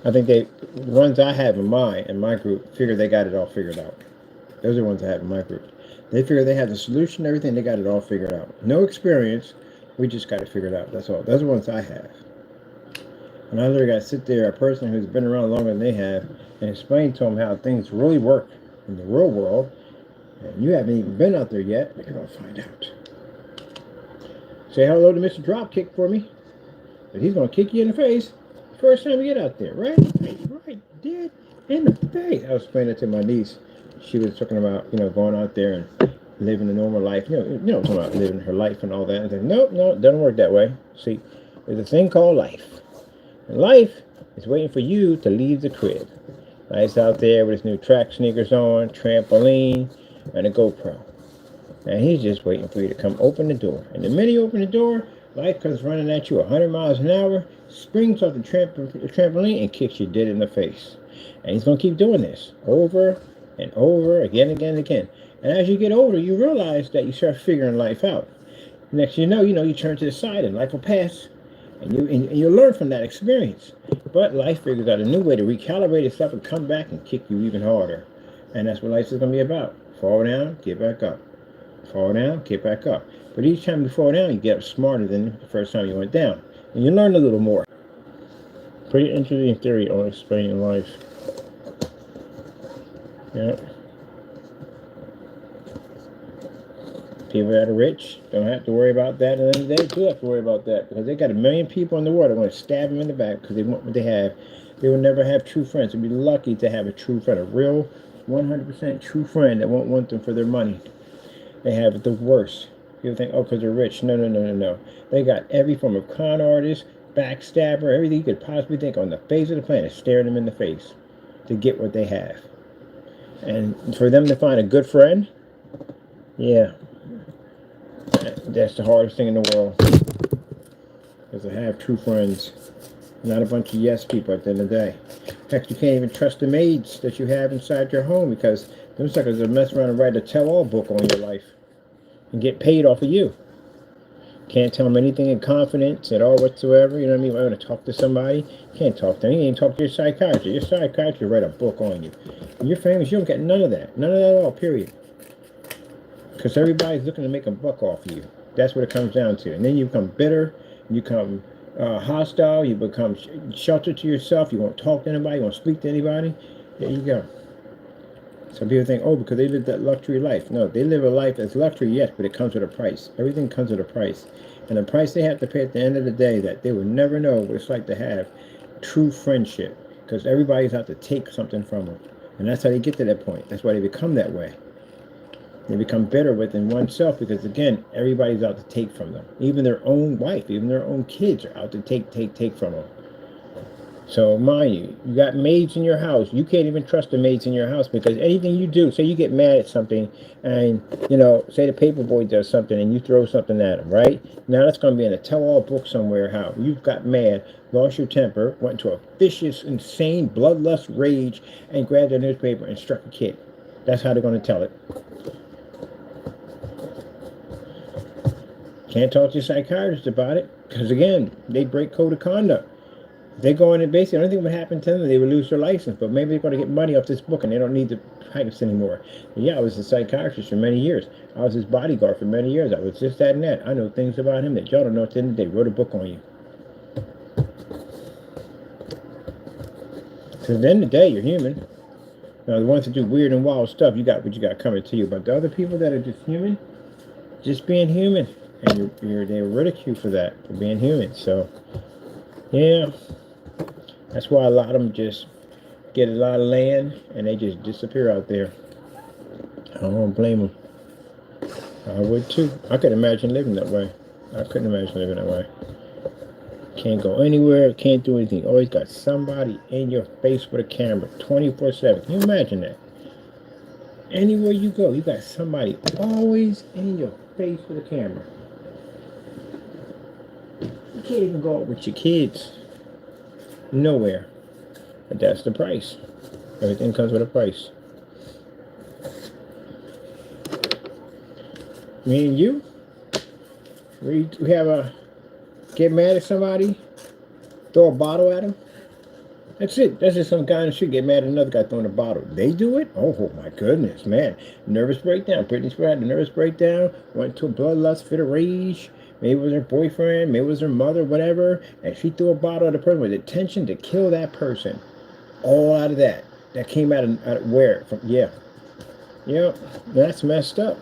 I think the ones I have in my group, figure they got it all figured out. Those are the ones I have in my group. They figure they have the solution, everything. They got it all figured out. No experience. We just got it figured out. That's all. Those are the ones I have. And I literally got to sit there, a person who's been around longer than they have, and explain to them how things really work in the real world. And you haven't even been out there yet. You're going to find out. Say hello to Mr. Dropkick for me. But he's going to kick you in the face first time you get out there. Right, dead in the face. I was explaining it to my niece. She was talking about, going out there and living a normal life. Talking about living her life and all that. And I said, nope, it doesn't work that way. See, there's a thing called life. And life is waiting for you to leave the crib. Nice out there with his new track sneakers on, trampoline, and a GoPro. And he's just waiting for you to come open the door. And the minute you open the door, life comes running at you 100 miles an hour, springs off the trampoline, and kicks you dead in the face. And he's going to keep doing this over and over, again, again, and again. And as you get older, you realize that you start figuring life out. Next you know, you turn to the side and life will pass. And you learn from that experience. But life figures out a new way to recalibrate itself and come back and kick you even harder. And that's what life is going to be about. Fall down, get back up. Fall down, get back up. But each time you fall down, you get up smarter than the first time you went down. And you learn a little more. Pretty interesting theory on explaining life. Yeah. People that are rich don't have to worry about that, and then they do have to worry about that because they got 1 million people in the world that are going to stab them in the back because they want what they have. They will never have true friends. They'll be lucky to have a true friend, a real 100% true friend that won't want them for their money. They have the worst. People think, oh, because they're rich. No, no, no, no, no. They got every form of con artist, backstabber, everything you could possibly think on the face of the planet, staring them in the face to get what they have. And for them to find a good friend, yeah, that's the hardest thing in the world. Is to have true friends, not a bunch of yes people at the end of the day. Heck, you can't even trust the maids that you have inside your home because them suckers will mess around and write a tell-all book on your life and get paid off of you. Can't tell them anything in confidence at all whatsoever. You know what I mean? When I want to talk to somebody, you can't talk to them. You can't talk to your psychiatrist. Your psychiatrist will write a book on you. And you're famous, you don't get none of that. None of that at all, period. Because everybody's looking to make a buck off of you. That's what it comes down to. And then you become bitter, you become hostile, you become sheltered to yourself, you won't talk to anybody, you won't speak to anybody. There you go. Some people think, oh, because they live that luxury life. No, they live a life that's luxury, yes, but it comes with a price. Everything comes with a price. And the price they have to pay at the end of the day, that they will never know what it's like to have true friendship. Because everybody's out to take something from them. And that's how they get to that point. That's why they become that way. They become bitter within oneself because, again, everybody's out to take from them. Even their own wife, even their own kids are out to take from them. So, mind you, you got maids in your house. You can't even trust the maids in your house because anything you do, say you get mad at something and, say the paper boy does something and you throw something at him, right? Now that's going to be in a tell-all book somewhere how you got mad, lost your temper, went into a vicious, insane, bloodlust rage and grabbed a newspaper and struck a kid. That's how they're going to tell it. Can't talk to your psychiatrist about it because, again, they break code of conduct. They go in and basically, the only thing would happen to them, they would lose their license, but maybe they're going to get money off this book and they don't need to practice anymore. But yeah, I was a psychiatrist for many years. I was his bodyguard for many years. I was this, that, and that. I know things about him that y'all don't know at the end of the day. Wrote a book on you. Because at the end of the day, you're human. Now, the ones that do weird and wild stuff, you got what you got coming to you. But the other people that are just human, just being human, and they ridicule for that, for being human. So, yeah. That's why a lot of them just get a lot of land and they just disappear out there. I don't blame them. I would too. I could imagine living that way. I couldn't imagine living that way. Can't go anywhere, can't do anything. Always got somebody in your face with a camera 24/7. Can you imagine that? Anywhere you go, you got somebody always in your face with a camera. You can't even go out with your kids. Nowhere. But that's the price. Everything comes with a price. Me and you, we have a get mad at somebody, throw a bottle at them. That's it. That's just some guy in the street get mad at another guy throwing a bottle. They do it? Oh my goodness, man. Nervous breakdown. Britney Spears had a nervous breakdown, went to a bloodlust fit of rage. Maybe it was her boyfriend, maybe it was her mother, whatever, and she threw a bottle at a person with intention to kill that person. All out of that. That came out of where? From, yeah. Yep. That's messed up.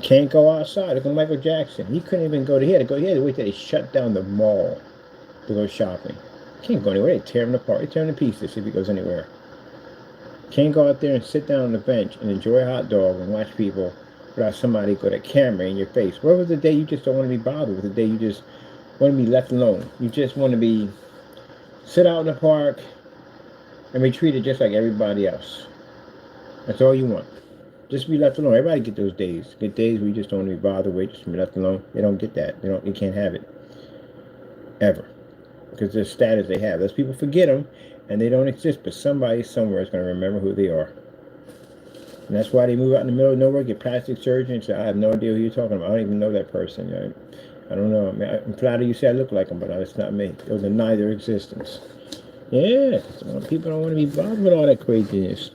Can't go outside. Look at Michael Jackson. He couldn't even go to, he had to wait till they shut down the mall to go shopping. Can't go anywhere. They tear him apart. They tear him to pieces if he goes anywhere. Can't go out there and sit down on the bench and enjoy a hot dog and watch people without somebody with a camera in your face. What was the day you just don't want to be bothered with? The day you just want to be left alone. You just want to be sit out in the park, and be treated just like everybody else. That's all you want. Just be left alone. Everybody get those days. Get days where you just don't even bother with, just be left alone. They don't get that. You can't have it. Ever. Because the status they have. Those people forget them, and they don't exist, but somebody somewhere is going to remember who they are. And that's why they move out in the middle of nowhere, get plastic surgery, and say, I have no idea who you're talking about. I don't even know that person. I don't know. I mean, I'm flattered you say I look like them, but it's not me. They'll deny their existence. Yeah, people don't want to be bothered with all that craziness.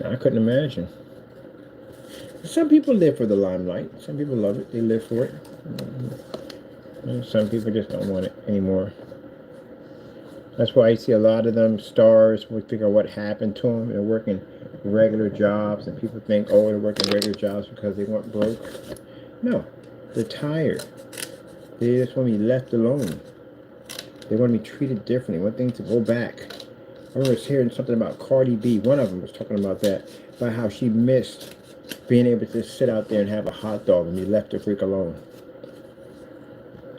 I couldn't imagine. Some people live for the limelight. Some people love it. They live for it. And some people just don't want it anymore. That's why I see a lot of them stars. We figure out what happened to them. They're working regular jobs, and people think, oh, they're working regular jobs because they weren't broke. No, they're tired. They just want to be left alone. They want to be treated differently. They want things to go back. I remember hearing something about Cardi B. One of them was talking about that, about how she missed being able to sit out there and have a hot dog and be left the freak alone.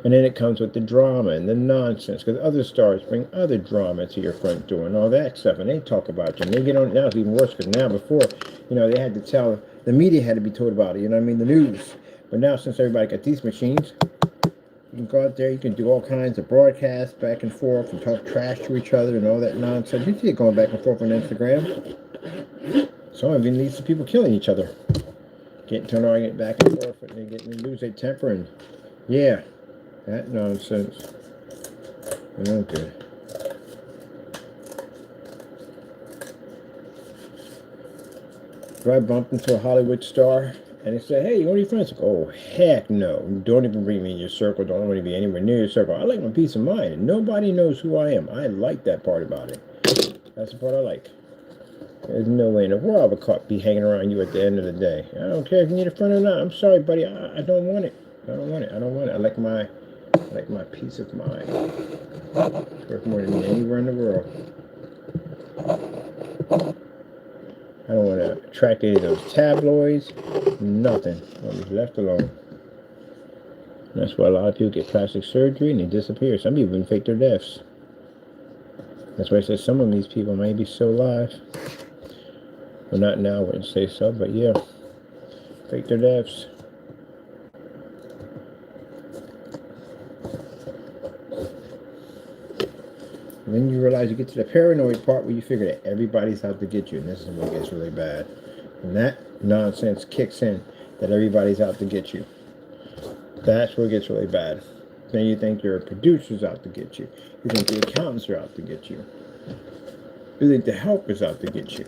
And then it comes with the drama and the nonsense, because other stars bring other drama to your front door and all that stuff, and they talk about you. And they get on, now it's even worse, because now before, they had to tell, the media had to be told about it, the news. But now, since everybody got these machines, you can go out there, you can do all kinds of broadcasts back and forth and talk trash to each other and all that nonsense. You see it going back and forth on Instagram. Some of it leads to people killing each other. Getting into an argument back and forth, and they lose their temper, and yeah, that nonsense. No good. If I bumped into a Hollywood star and they said, hey, you want any friends? Like, oh, heck no. Don't even bring me in your circle. Don't want to be anywhere near your circle. I like my peace of mind, and nobody knows who I am. I like that part about it. That's the part I like. There's no way in the world I would be hanging around you at the end of the day. I don't care if you need a friend or not. I'm sorry, buddy. I don't want it. I don't want it. I like my peace of mind. It's worth more than me anywhere in the world. I don't want to attract any of those tabloids. Nothing. I want to be left alone. And that's why a lot of people get plastic surgery and they disappear. Some people even fake their deaths. That's why I said some of these people may be still alive. Well, not now, I wouldn't say so, but yeah. Fake their deaths. And then you realize you get to the paranoid part where you figure that everybody's out to get you, and this is when it gets really bad. And that nonsense kicks in, that everybody's out to get you. That's where it gets really bad. Then you think your producer's out to get you. You think the accountants are out to get you. You think the help is out to get you.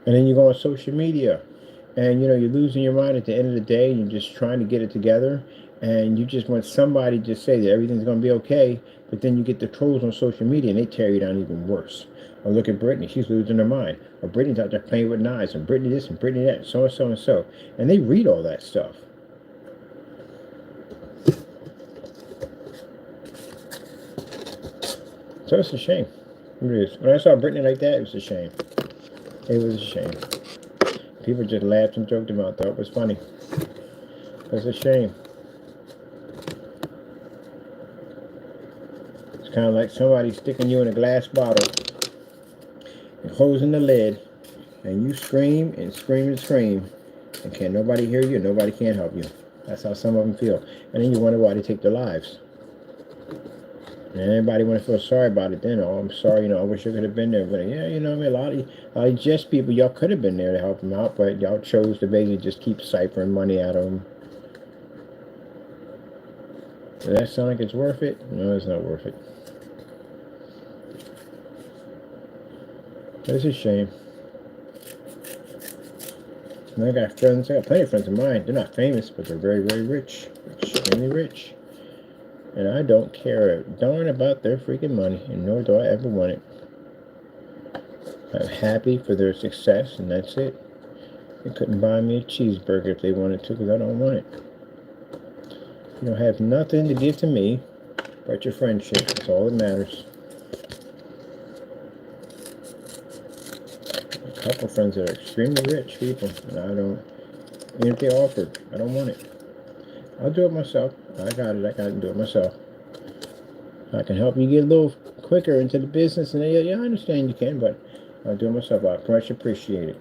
And then you go on social media, and you're losing your mind at the end of the day, and you're just trying to get it together, and you just want somebody to say that everything's going to be okay, but then you get the trolls on social media, and they tear you down even worse. Or look at Britney, she's losing her mind. Or Britney's out there playing with knives, and Britney this, and Britney that, and so and so and so. And they read all that stuff. So it's a shame. It is. When I saw Britney like that, it was a shame. It was a shame. People just laughed and joked about it, thought it was funny. It's a shame. It's kind of like somebody sticking you in a glass bottle and closing the lid, and you scream and scream and scream, and can't nobody hear you, nobody can help you. That's how some of them feel. And then you wonder why they take their lives. And anybody want to feel sorry about it, then, oh, I'm sorry, I wish I could have been there. But yeah, a lot of just people, y'all could have been there to help them out, but y'all chose to basically just keep ciphering money out of them. Does that sound like it's worth it? No, it's not worth it. It's a shame. And I got plenty of friends of mine. They're not famous, but they're very, very rich. Extremely rich. And I don't care a darn about their freaking money, and nor do I ever want it. I'm happy for their success, and that's it. They couldn't buy me a cheeseburger if they wanted to, because I don't want it. You don't have nothing to give to me but your friendship. That's all that matters. A couple of friends that are extremely rich people, and I don't, even if they offered, I don't want it. I'll do it myself. I got it to do it myself. I can help you get a little quicker into the business, and yeah, I understand you can, but I'll do it myself. I much appreciate it.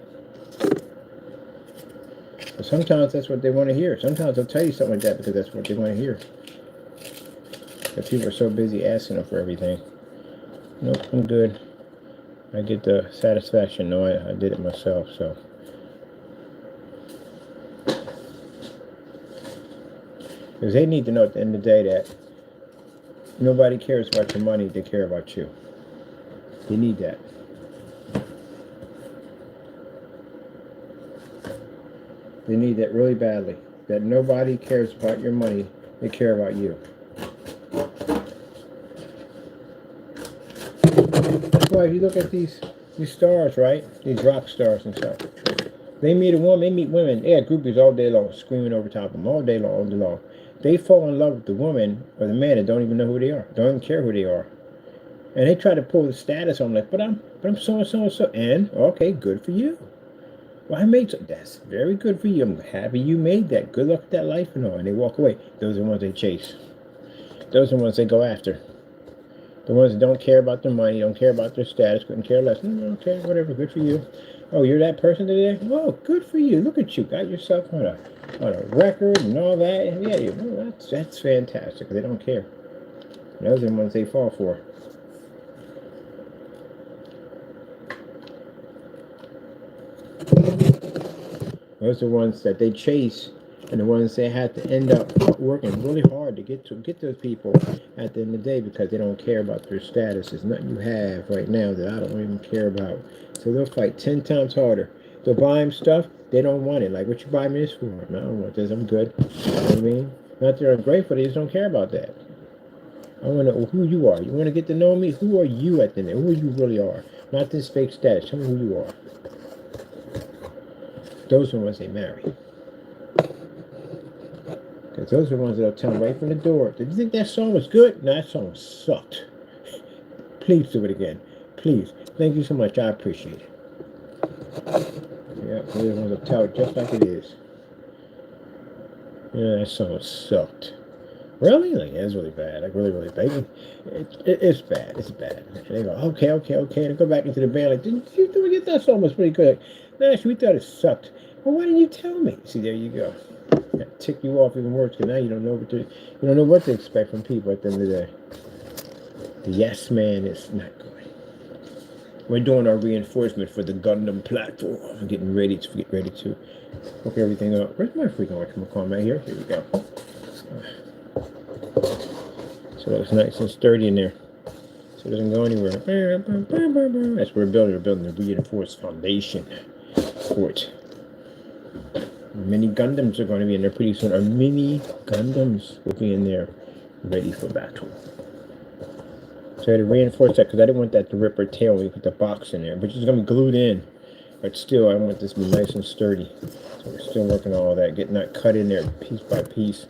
But sometimes that's what they want to hear. Sometimes they'll tell you something like that because that's what they want to hear. But people are so busy asking them for everything. Nope, I'm good. I get the satisfaction. No, I did it myself, so. Because they need to know at the end of the day that nobody cares about your money, they care about you. They need that. They need that really badly. That nobody cares about your money, they care about you. That's why if you look at these stars, right? These rock stars and stuff. They meet a woman, they meet women. They have groupies all day long, screaming over top of them all day long, all day long. They fall in love with the woman or the man and don't even know who they are. Don't even care who they are. And they try to pull the status on like, but I'm so and so and so. And okay, good for you. Well, I made so. That's very good for you. I'm happy you made that. Good luck with that life and all. And they walk away. Those are the ones they chase. Those are the ones they go after. The ones that don't care about their money, don't care about their status, couldn't care less. Okay, whatever. Good for you. Oh, you're that person today? Oh, good for you. Look at you. Got yourself on a record and all that. Yeah, that's fantastic. They don't care. Those are the ones they fall for. Those are the ones that they chase, and the ones they have to end up working really hard to get those people at the end of the day because they don't care about their status. There's nothing you have right now that I don't even care about. So they'll fight 10 times harder. They'll buy them stuff, they don't want it. Like, what you buy me this for? No, I don't want this, I'm good. You know what I mean? Not that they're ungrateful, they just don't care about that. I want to know who you are. You want to get to know me? Who are you at the end? Who you really are? Not this fake status. Tell me who you are. Those are the ones they marry. Because those are the ones that'll tell them right from the door, did you think that song was good? No, that song sucked. Please do it again. Please. Thank you so much. I appreciate it. Yeah, they're the ones that'll tell it just like it is. Yeah, that song sucked. Really? Like, it's really bad. Like, really, really bad. It's bad. It's bad. And they go, okay. And they go back into the band, like, didn't you think that song was pretty good? No, actually, we thought it sucked. Well, why didn't you tell me? See, there you go. That tick you off even worse, because now you don't know what to expect from people at the end of the day. The yes man is not good. We're doing our reinforcement for the Gundam platform. I'm getting ready to hook everything up. Where's my freaking electrical right here? Here we go. So it's nice and sturdy in there. So it doesn't go anywhere. That's what we're building. We're building a reinforced foundation for it. Mini Gundams are going to be in there pretty soon. Our mini Gundams will be in there ready for battle. So I had to reinforce that because I didn't want that to rip her tail when we put the box in there. Which is going to be glued in. But still, I want this to be nice and sturdy. So we're still working on all that. Getting that cut in there piece by piece.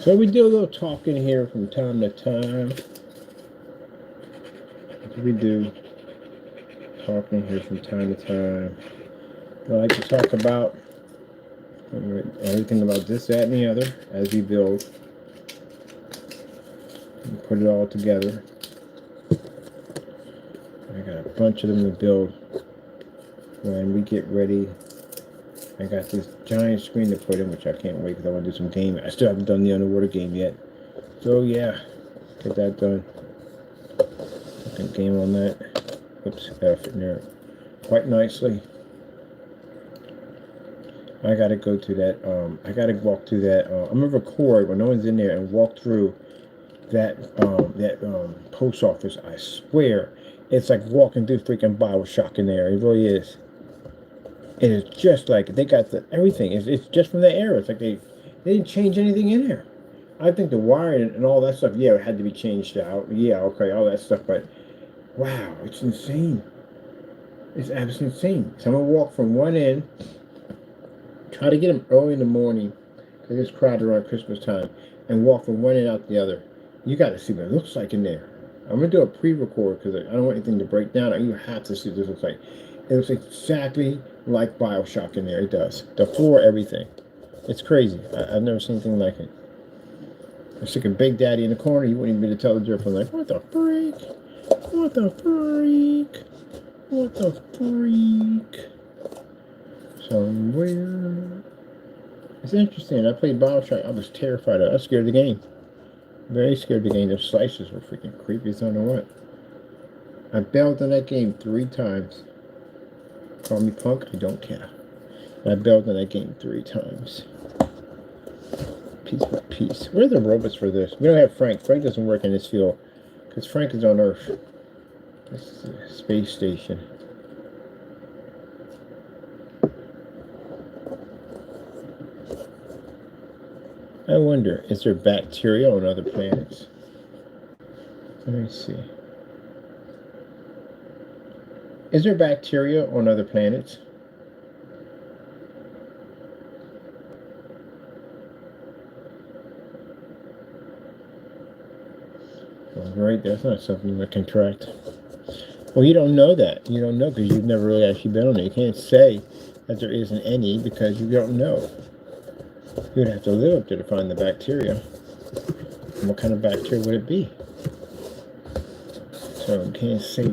So we do a little talking here from time to time. We do talking here from time to time. I like to talk about everything about this, that, and the other as we build. And put it all together. I got a bunch of them to build when we get ready. I got this giant screen to put in, which I can't wait because I want to do some gaming. I still haven't done the underwater game yet. So yeah, get that done. I can game on that. Oops, gotta fit in there quite nicely. I gotta go to that, I gotta walk through that, I'm gonna record when no one's in there and walk through that post office. I swear, it's like walking through freaking Bioshock in there. It really is. It is just like they got everything. It's just from the era. It's like they They didn't change anything in there. I think the wiring and all that stuff, yeah, it had to be changed out. Yeah, okay, all that stuff, but wow, it's insane. It's absolutely insane. So I'm gonna walk from one end, try to get them early in the morning, because it's crowded around Christmas time, and walk from one end out the other. You got to see what it looks like in there. I'm gonna do a pre-record because I don't want anything to break down. You have to see what this looks like. It looks exactly like Bioshock in there. It does. The floor, everything. It's crazy. I've never seen anything like it. I'm sticking Big Daddy in the corner. He wouldn't even be able to tell the difference. I'm like, what the freak? What the freak? What the freak? Somewhere. It's interesting. I played Bioshock. I was terrified of it. I was scared of the game. Very scared of the game. Those slices were freaking creepy as I don't know what. I bailed on that game 3 times. Call me punk, I don't care. I bailed on that game 3 times. Piece by piece. Where are the robots for this? We don't have Frank. Frank doesn't work in this field. Because Frank is on Earth. This is a space station. I wonder, is there bacteria on other planets? Let me see. Is there bacteria on other planets? Right, that's not something that can track. Well, you don't know that. You don't know because you've never really actually been on it. You can't say that there isn't any because you don't know. You would have to live up there to find the bacteria. And what kind of bacteria would it be? So you can't say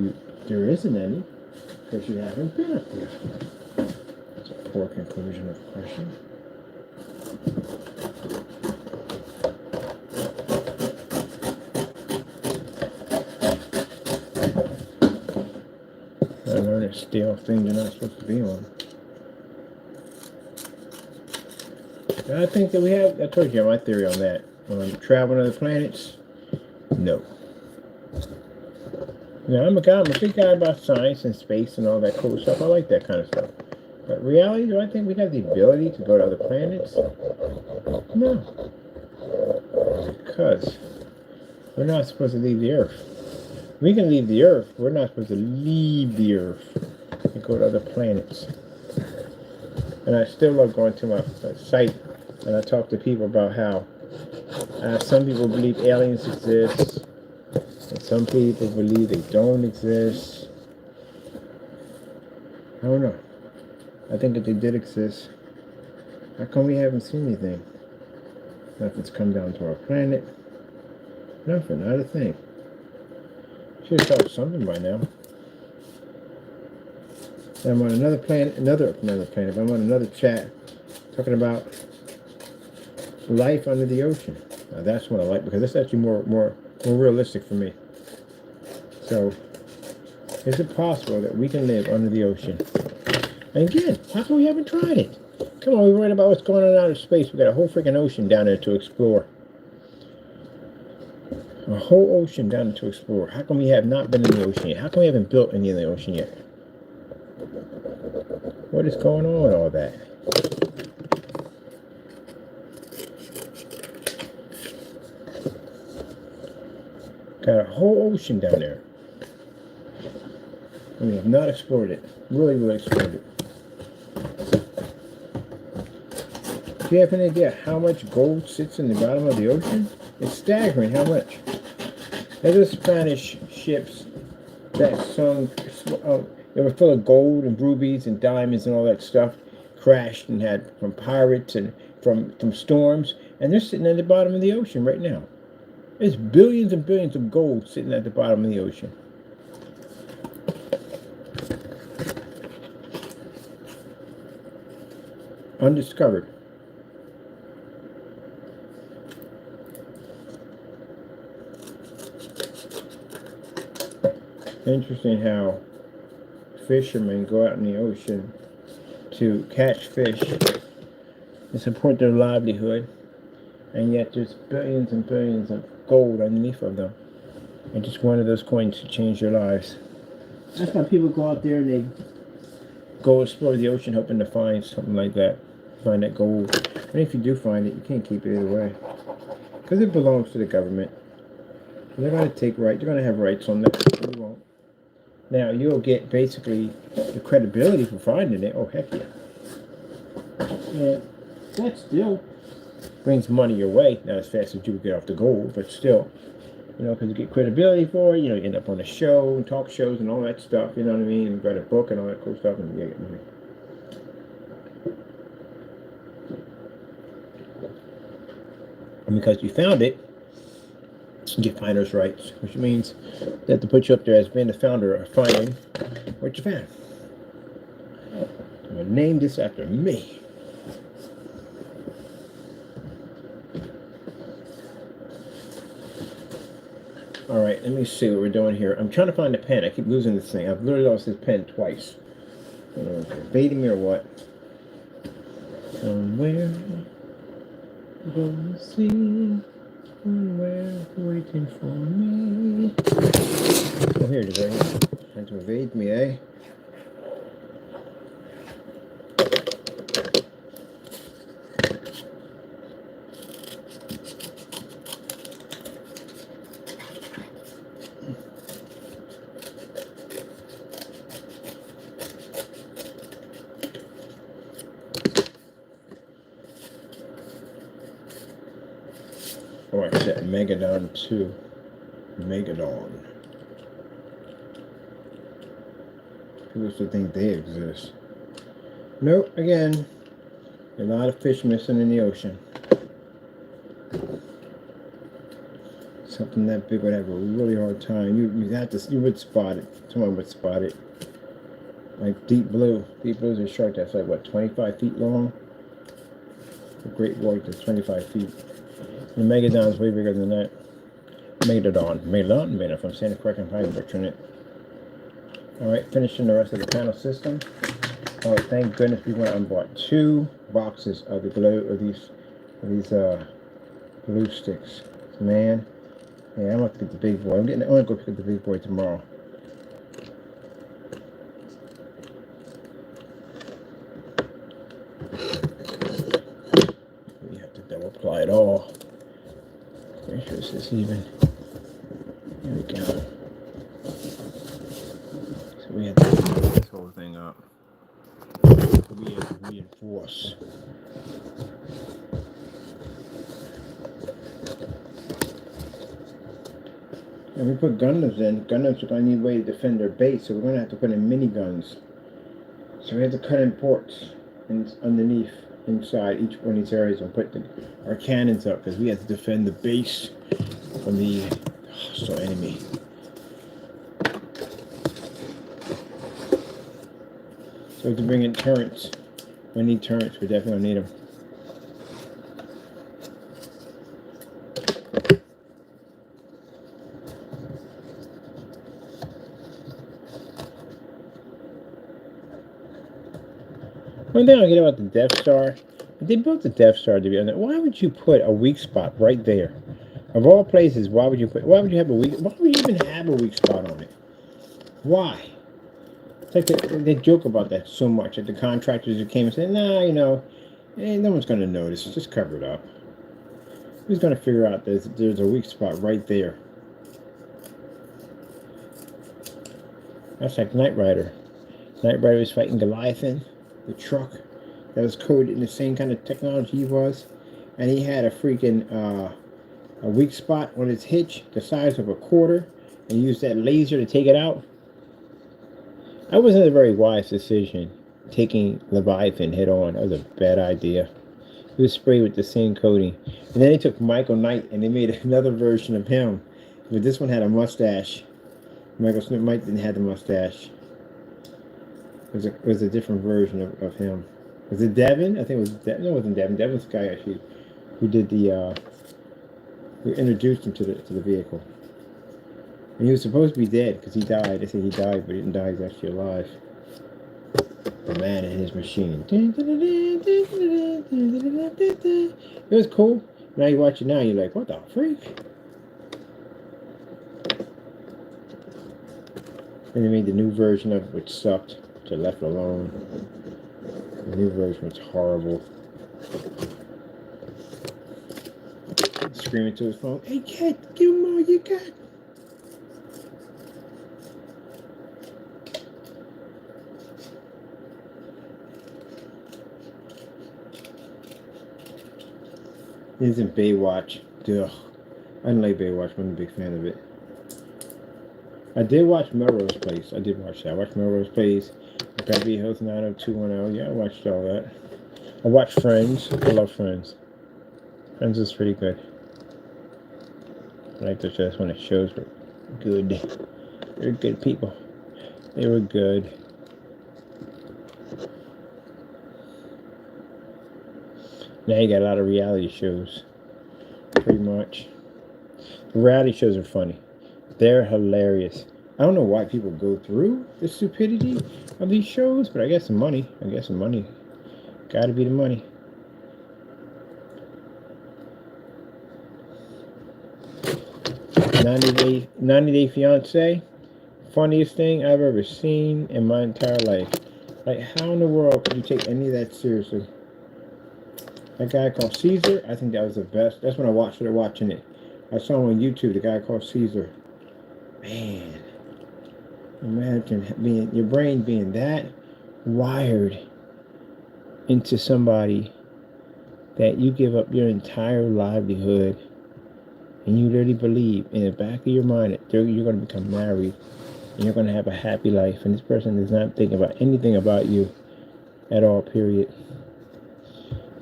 there isn't any because you haven't been up there. That's a poor conclusion of the question. I learned to stay off things you're not supposed to be on. And I think that we have, I told you my theory on that. Traveling to other planets? No. Now, I'm a big guy about science and space and all that cool stuff. I like that kind of stuff. But reality, do I think we have the ability to go to other planets? No. Because we're not supposed to leave the Earth. We can leave the Earth. We're not supposed to leave the Earth and go to other planets. And I still love going to my site and I talk to people about how some people believe aliens exist and some people believe they don't exist. I don't know. I think that they did exist. How come we haven't seen anything? Nothing's come down to our planet. Nothing, not a thing. Should have thought something by now. I'm on another planet, another planet. I'm on another chat talking about life under the ocean. Now that's what I like because that's actually more realistic for me. So, is it possible that we can live under the ocean? And again, how come we haven't tried it? Come on, we're worried about what's going on out of space. We got a whole freaking ocean down there to explore. A whole ocean down there to explore. How come we have not been in the ocean yet? How come we haven't built any of the ocean yet? What is going on with all that? Got a whole ocean down there. We have not explored it. Really explored it. Do you have any idea how much gold sits in the bottom of the ocean? It's staggering how much. There's Spanish ships that sunk, they were full of gold and rubies and diamonds and all that stuff, crashed and had from pirates and from storms, and they're sitting at the bottom of the ocean right now. There's billions and billions of gold sitting at the bottom of the ocean. Undiscovered. Interesting how fishermen go out in the ocean to catch fish and support their livelihood, and yet there's billions and billions of gold underneath of them. And just one of those coins to change their lives. That's why people go out there and they go explore the ocean hoping to find something like that. Find that gold. And if you do find it, you can't keep it either way. Because it belongs to the government. They're going to take rights. They're going to have rights on that. You won't. Now, you'll get basically the credibility for finding it. Oh, heck yeah. And that still brings money your way. Not as fast as you would get off the gold, but still. You know, because you get credibility for it. You know, you end up on a show, and talk shows, and all that stuff. You know what I mean? And write a book and all that cool stuff, and you get money. And because you found it, you get finder's rights, which means they have to put you up there as being the founder of finding what you found. I'm going to name this after me. Alright, let me see what we're doing here. I'm trying to find the pen. I keep losing this thing. I've literally lost this pen twice. Baiting me or what? Somewhere gonna see, somewhere waiting for me. Oh, here it is right here. Trying to evade me, eh? Oh, I said Megadon 2. Megadon. Who used to think they exist? Nope, again, a lot of fish missing in the ocean. Something that big would have a really hard time. You would spot it. Someone would spot it. Like deep blue. Deep blue is a shark that's like what, 25 feet long? The great white is 25 feet. The Megadon is way bigger than that. Megalodon, if I'm saying it correctly, I'm probably butchering it. Alright, finishing the rest of the panel system. Oh, thank goodness we went and bought 2 boxes of the glue of these glue sticks. Man, yeah, I'm gonna have to get the big boy. I'm gonna go pick up the big boy tomorrow. We have to double apply it all. Make sure this is even. There we go. So we have to put this whole thing up. We have to reinforce. And we put Gundams in. Gundams are going to need a way to defend their base, so we're going to have to put in miniguns. So we have to cut in ports underneath, inside each one of these areas, and put our cannons up, because we have to defend the base from the hostile enemy. So to bring in turrets, we need turrets. We definitely need them. One thing I get about the Death Star, they built the Death Star to be on it. Why would you put a weak spot right there? Of all places, why would you even have a weak spot on it? Why? It's like they joke about that so much. That the contractors who came and said, nah, you know, no one's going to notice. Just cover it up. Who's going to figure out there's a weak spot right there? That's like Knight Rider. Knight Rider was fighting Goliathan, the truck that was coded in the same kind of technology he was. And he had a freaking a weak spot on his hitch the size of a quarter, and he used that laser to take it out. That wasn't a very wise decision, taking Leviathan head on. That was a bad idea. He was sprayed with the same coating. And then they took Michael Knight and they made another version of him. But this one had a mustache. Mike didn't have the mustache. It was a different version of him. Was it Devin? I think it was Devin. No, it wasn't Devin. Devin's the guy actually who did the who introduced him to the vehicle. And he was supposed to be dead because he died. They said he died, but he didn't die. He's actually alive. The man and his machine. It was cool. Now you watch it now, you're like, what the freak? And they made the new version of it, which sucked, which I left alone. The new version was horrible. screaming to his phone, "Hey, kid, give him all you got." Isn't Baywatch? Ugh. I didn't like Baywatch. I'm a big fan of it. I did watch Melrose Place. I did watch that. I watched Melrose Place. Beverly Hills 90210. Yeah, I watched all that. I watched Friends. I love Friends. Friends is pretty good. I like the shows when the shows were good. They were good people. They were good. Now you got a lot of reality shows. Pretty much. The reality shows are funny. They're hilarious. I don't know why people go through the stupidity of these shows, but I guess the money. Gotta be the money. 90 Day Fiance. Funniest thing I've ever seen in my entire life. Like, how in the world could you take any of that seriously? That guy called Caesar, I think that was the best. That's when I started watching it. I saw him on YouTube, the guy called Caesar. Man, imagine your brain being that wired into somebody that you give up your entire livelihood, and you literally believe in the back of your mind that you're going to become married and you're going to have a happy life, and this person is not thinking about anything about you at all, period.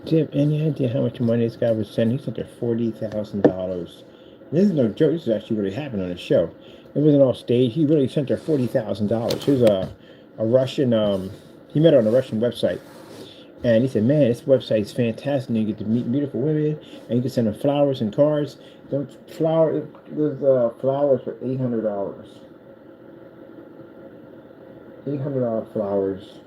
Do you have any idea how much money this guy was sending? He sent her $40,000. This is no joke. This is actually really happened on the show. It wasn't all staged. He really sent her $40,000. He was a Russian. He met her on a Russian website, and he said, "Man, this website is fantastic. You get to meet beautiful women, and you can send them flowers and cards. There's flowers for $800. $800 flowers."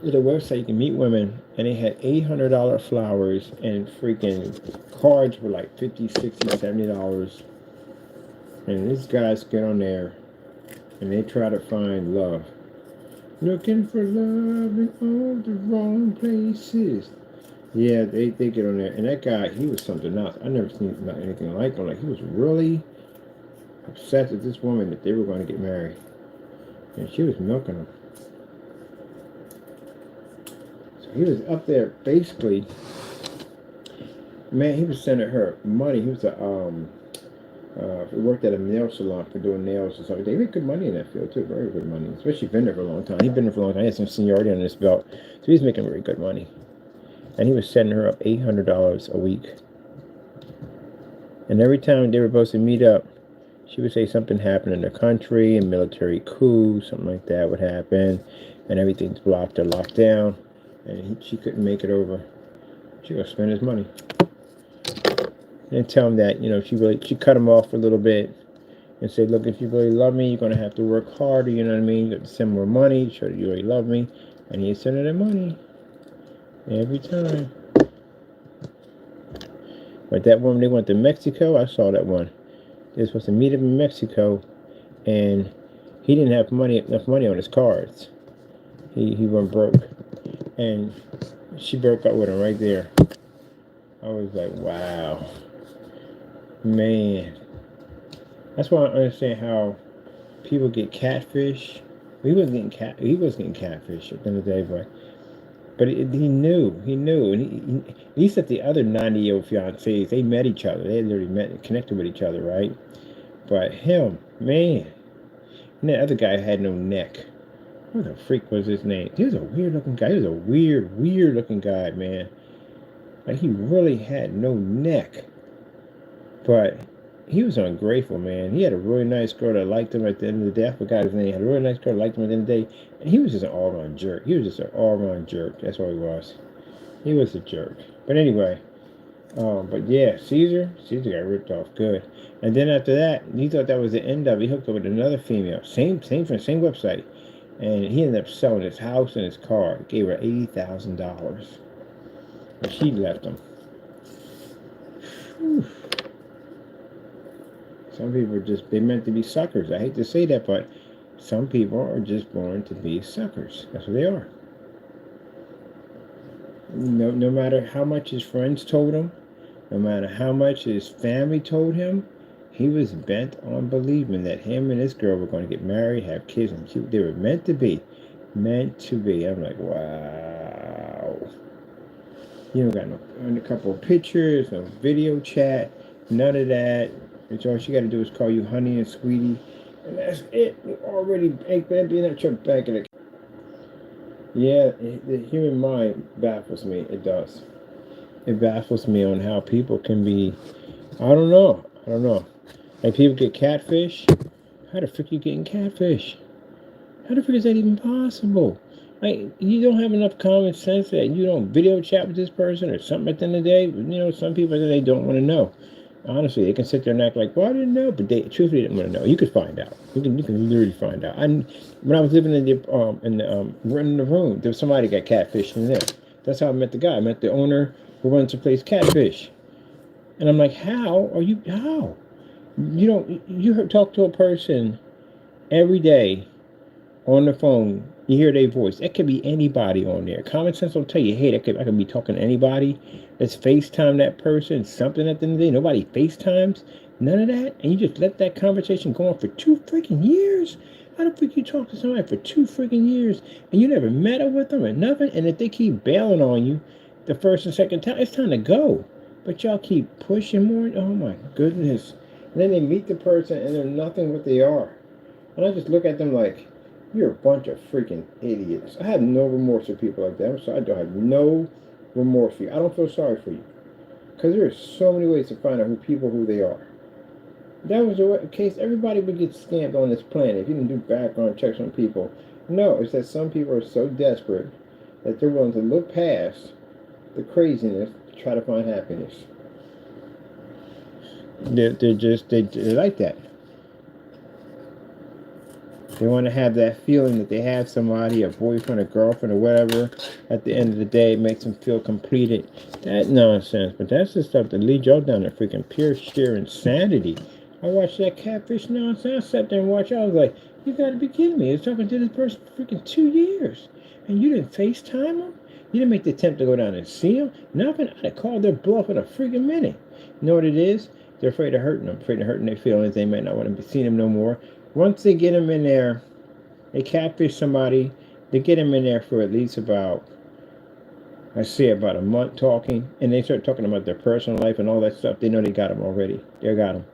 There's a website you can meet women, and they had $800 flowers, and freaking cards were like $50, $60, $70. And these guys get on there and they try to find love. Looking for love in all the wrong places. Yeah, they get on there, and that guy, he was something else. I never seen anything like him. Like, he was really upset with this woman that they were going to get married, and she was milking him. He was up there basically, man, he was sending her money. He was he worked at a nail salon for doing nails or something. They make good money in that field too, very good money. Especially been there for a long time. He'd been there for a long time. He had some seniority on his belt, so he's making very good money. And he was sending her up $800 a week. And every time they were supposed to meet up, she would say something happened in the country, a military coup, something like that would happen, and everything's blocked or locked down. And she couldn't make it over. She was spend his money. And tell him that, she cut him off for a little bit and said, "Look, if you really love me, you're going to have to work harder, you know what I mean? You have to send more money, show that you really love me." And he sent her that money. Every time. But that woman, they went to Mexico. I saw that one. They were supposed to meet up in Mexico, and he didn't have enough money on his cards. He went broke. And she broke up with him right there. I was like, wow. Man. That's why I don't understand how people get catfish. He was getting catfish at the end of the day, but he knew. And he said the other 90-year-old fiancés, they met each other. They had already connected with each other, right? But him, man. And that other guy had no neck. What the freak was his name? He was a weird looking guy. He was a weird looking guy, man. Like, he really had no neck. But he was ungrateful, man. He had a really nice girl that liked him at the end of the day. I forgot his name. He had a really nice girl that liked him at the end of the day. And he was just an all-around jerk. That's what he was. He was a jerk. But anyway, but yeah, Caesar got ripped off good. And then after that, he thought that was the end of it. He hooked up with another female. Same website. And he ended up selling his house and his car. Gave her $80,000. And she left him. Whew. Some people they meant to be suckers. I hate to say that, but some people are just born to be suckers. That's what they are. No matter how much his friends told him, no matter how much his family told him, he was bent on believing that him and this girl were going to get married, have kids, and they were meant to be. Meant to be. I'm like, wow. You don't got a couple of pictures, no video chat, none of that. It's all she got to do is call you honey and sweetie, and that's it. You already baked that being at your back of the. Yeah, the human mind baffles me. It does. It baffles me on how people can be. I don't know. I don't know. Like people get catfish. How the frick you getting catfish? How the frick is that even possible? Like you don't have enough common sense that you don't video chat with this person or something at the end of the day. You know, some people they don't want to know. Honestly, they can sit there and act like, "Well, I didn't know," but they truthfully didn't want to know. You could find out. You can literally find out. When I was living in the room, there was somebody got catfished in there. That's how I met the guy. I met the owner who runs the place, Catfish, and I'm like, "How are you? How? Talk to a person every day on the phone, you hear their voice. That could be anybody on there. Common sense will tell you, hey, I could be talking to anybody. Let's FaceTime that person, something at the end of the day. Nobody FaceTimes, none of that. And you just let that conversation go on for 2 freaking years? How the freak you talk to somebody for 2 freaking years and you never met up with them or nothing? And if they keep bailing on you the first and second time, it's time to go. But y'all keep pushing more. Oh my goodness. And then they meet the person and they're nothing what they are. And I just look at them like, you're a bunch of freaking idiots. I have no remorse for people like that. I'm sorry, I don't have no remorse for you. I don't feel sorry for you. Because there are so many ways to find out who they are. If that was the case, everybody would get scammed on this planet if you didn't do background checks on people. No, it's that some people are so desperate that they're willing to look past the craziness to try to find happiness. They're like that. They want to have that feeling that they have somebody, a boyfriend, a girlfriend, or whatever. At the end of the day, it makes them feel completed. That nonsense. But that's the stuff that leads y'all down to freaking pure sheer insanity. I watched that catfish nonsense. I sat there and watched. I was like, you got to be kidding me. I was talking to this person for freaking 2 years. And you didn't FaceTime them? You didn't make the attempt to go down and see them? Nothing. I'd have called their bluff in a freaking minute. You know what it is? They're afraid of hurting them. Afraid of hurting their feelings. They might not want to see them no more. Once they get them in there, they catfish somebody, they get them in there for at least about a month talking, and they start talking about their personal life and all that stuff. They know they got them already. They got them.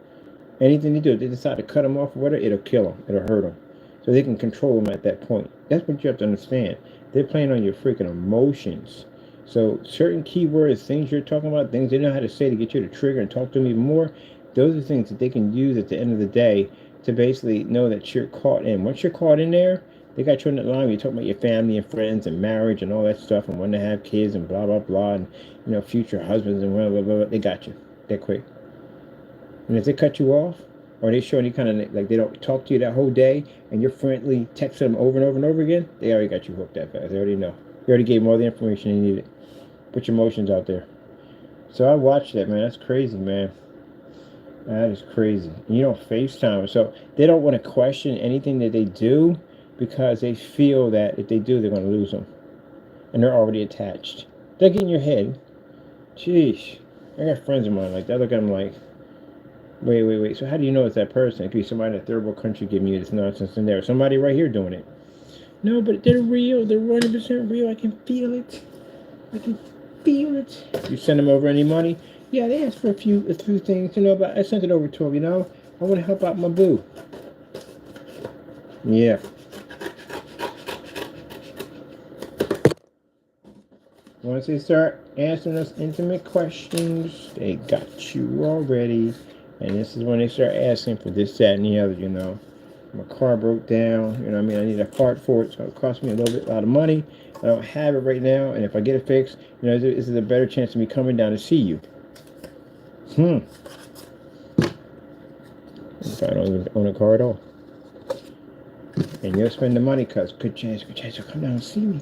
Anything they do, if they decide to cut them off or whatever, it'll kill them. It'll hurt them. So they can control them at that point. That's what you have to understand. They're playing on your freaking emotions. So certain keywords, things you're talking about, things they know how to say to get you to trigger and talk to them even more, those are things that they can use at the end of the day to basically know that you're caught in. Once you're caught in there, they got you on the line. You talk about your family and friends and marriage and all that stuff and wanting to have kids and blah, blah, blah, and, future husbands and blah, blah, blah, blah. They got you that quick. And if they cut you off, or they show any kind of, like they don't talk to you that whole day, and you're friendly texting them over and over and over again, they already got you hooked that fast. They already know. You already gave them all the information they needed. Put your emotions out there. So I watched that, man. That's crazy, man. That is crazy. And you don't FaceTime. So they don't want to question anything that they do because they feel that if they do, they're going to lose them. And they're already attached. They get in your head. Sheesh. I got friends of mine like that. I look at them like, wait. So how do you know it's that person? It could be somebody in a third world country giving you this nonsense in there. Somebody right here doing it. No, but they're real. They're 100% real. I can feel it. I can feel it. You send them over any money? Yeah, they asked for a few things, but I sent it over to them, I want to help out my boo. Yeah. Once they start answering us intimate questions, they got you already. And this is when they start asking for this, that, and the other, My car broke down, I need a part for it, so it cost me a lot of money. I don't have it right now, and if I get it fixed, this is a better chance of me coming down to see you. If I don't even own a car at all. And you'll spend the money because good chance you'll come down and see me.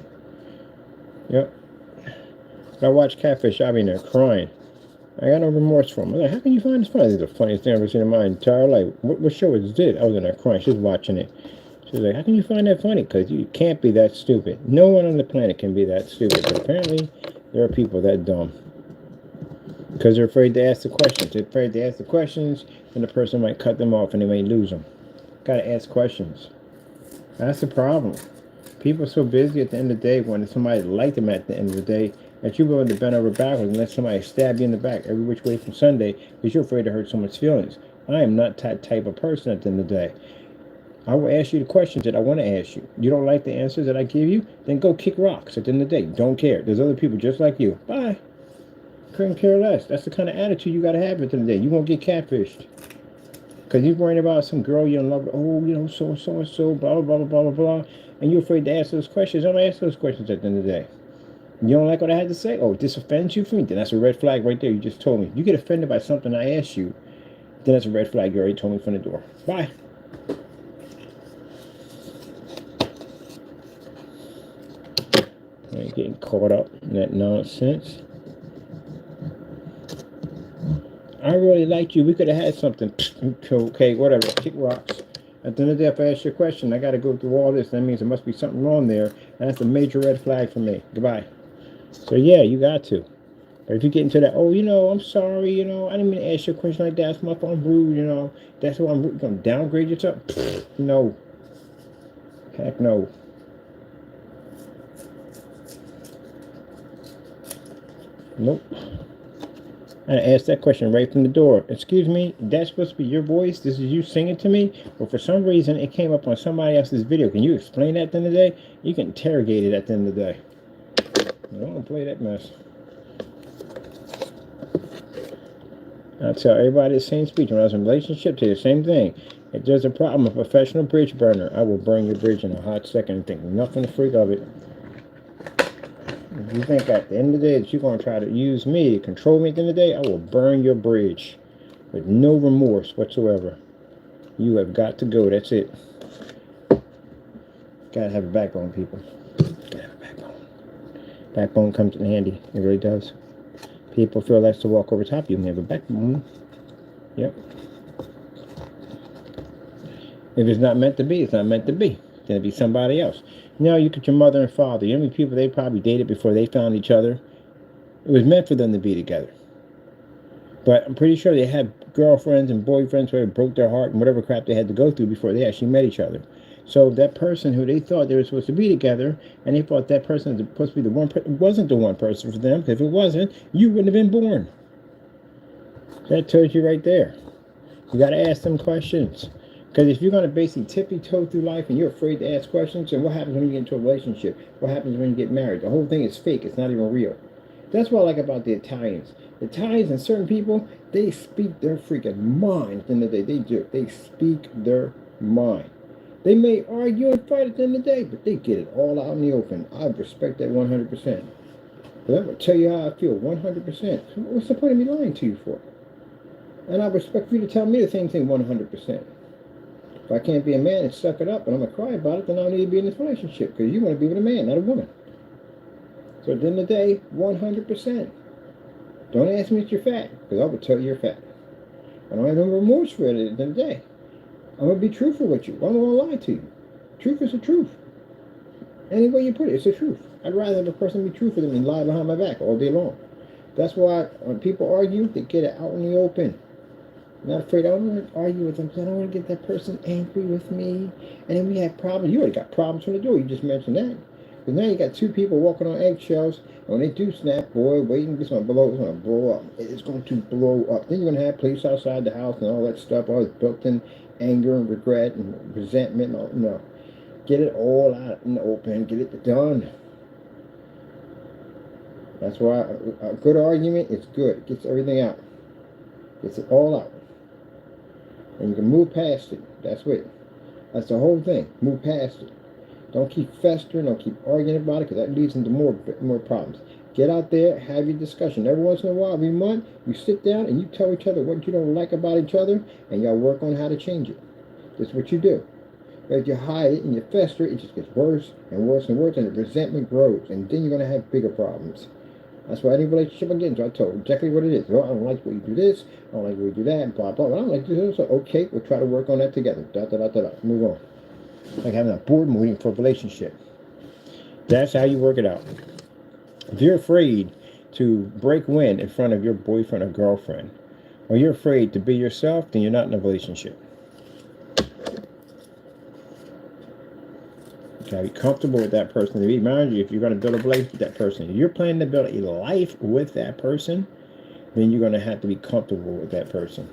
Yep. When I watch Catfish, I'll be in there crying. I got no remorse for him. I'm like, how can you find this funny? This is the funniest thing I've ever seen in my entire life. What show is this? I was in there crying. She was watching it. She was like, how can you find that funny? Because you can't be that stupid. No one on the planet can be that stupid. But apparently, There are people that dumb. Because they're afraid to ask the questions. They're afraid to ask the questions, and the person might cut them off and they may lose them. Gotta ask questions. That's the problem. People are so busy at the end of the day when somebody like them at the end of the day that you're willing to bend over backwards and let somebody stab you in the back every which way from Sunday because you're afraid to hurt someone's feelings. I am not that type of person at the end of the day. I will ask you the questions that I want to ask you. You don't like the answers that I give you? Then go kick rocks at the end of the day. Don't care. There's other people just like you. Bye. Couldn't care less. That's the kind of attitude you got to have at the end of the day. You won't get catfished. Because you're worrying about some girl you're in love with. Oh, so and so, blah, blah, blah, blah, blah, blah. And you're afraid to ask those questions. Don't ask those questions at the end of the day. You don't like what I had to say? Oh, this offends you for me? Then that's a red flag right there. You just told me. You get offended by something I asked you, then that's a red flag. You already told me from the door. Bye. I ain't getting caught up in that nonsense. I really liked you. We could have had something. Okay, whatever. Kick rocks. At the end of the day, if I ask you a question, I got to go through all this. That means there must be something wrong there. And that's a major red flag for me. Goodbye. So, yeah, you got to. But if you get into that, oh, I'm sorry, I didn't mean to ask you a question like that. That's my fault. I'm rude, That's why I'm rude. You're going to downgrade yourself? No. Heck no. Nope. I asked that question right from the door. Excuse me, that's supposed to be your voice? This is you singing to me? Or for some reason, it came up on somebody else's video. Can you explain that at the end of the day? You can interrogate it at the end of the day. I don't want to play that mess. I tell everybody the same speech. When I was in a relationship, to the same thing. If there's a problem, a professional bridge burner, I will burn your bridge in a hot second and think nothing to freak of it. If you think at the end of the day that you're going to try to use me to control me at the end of the day, I will burn your bridge with no remorse whatsoever. You have got to go. That's it. Gotta have a backbone, people. Gotta have a backbone. Backbone comes in handy. It really does. People feel that's to walk over top of you when you have a backbone. Yep. If it's not meant to be, it's not meant to be. Then it'll be somebody else. You get your mother and father. You know how many people they probably dated before they found each other? It was meant for them to be together. But I'm pretty sure they had girlfriends and boyfriends who broke their heart and whatever crap they had to go through before they actually met each other. So that person who they thought they were supposed to be together, and they thought that person was supposed to be the one person, wasn't the one person for them. If it wasn't, you wouldn't have been born. That tells you right there. You got to ask them questions. Because if you're going to basically tippy-toe through life and you're afraid to ask questions, then what happens when you get into a relationship? What happens when you get married? The whole thing is fake. It's not even real. That's what I like about the Italians. The Italians and certain people, they speak their freaking mind at the end of the day. They do. They speak their mind. They may argue and fight at the end of the day, but they get it all out in the open. I respect that 100%. But I'm going to tell you how I feel 100%. What's the point of me lying to you for? And I respect you to tell me the same thing 100%. If I can't be a man and suck it up and I'm going to cry about it, then I don't need to be in this relationship because you want to be with a man, not a woman. So at the end of the day, 100%. Don't ask me if you're fat because I will tell you you're fat. I don't have no remorse for it at the end of the day. I'm going to be truthful with you. I don't want to lie to you. Truth is the truth. Any way you put it, it's the truth. I'd rather have a person be truthful than lie behind my back all day long. That's why when people argue, they get it out in the open. I'm not afraid. I don't want to argue with them because I don't want to get that person angry with me. And then we have problems. You already got problems from the door. You just mentioned that. Because now you got two people walking on eggshells. And when they do snap, boy, waiting, it's going to blow up. It's going to blow up. Then you're going to have police outside the house and all that stuff. All this built-in anger and regret and resentment. And all, no. Get it all out in the open. Get it done. That's why a good argument is good. It gets everything out. Gets it all out. And you can move past it. That's it. That's the whole thing. Move past it. Don't keep festering. Don't keep arguing about it because that leads into more problems. Get out there. Have your discussion. Every once in a while, every month, you sit down and you tell each other what you don't like about each other and y'all work on how to change it. That's what you do. But if you hide it and you fester it, it just gets worse and worse and worse and the resentment grows. And then you're going to have bigger problems. That's why any relationship I get into, I tell them exactly what it is. Oh, I don't like the way you do this. I don't like the way you do that. Blah, blah, blah. I don't like this. So, okay, we'll try to work on that together. Move on. Like having a board meeting for a relationship. That's how you work it out. If you're afraid to break wind in front of your boyfriend or girlfriend, or you're afraid to be yourself, then you're not in a relationship. You gotta be comfortable with that person. To remind you, if you're going to build a life with that person, if you're planning to build a life with that person, then you're going to have to be comfortable with that person.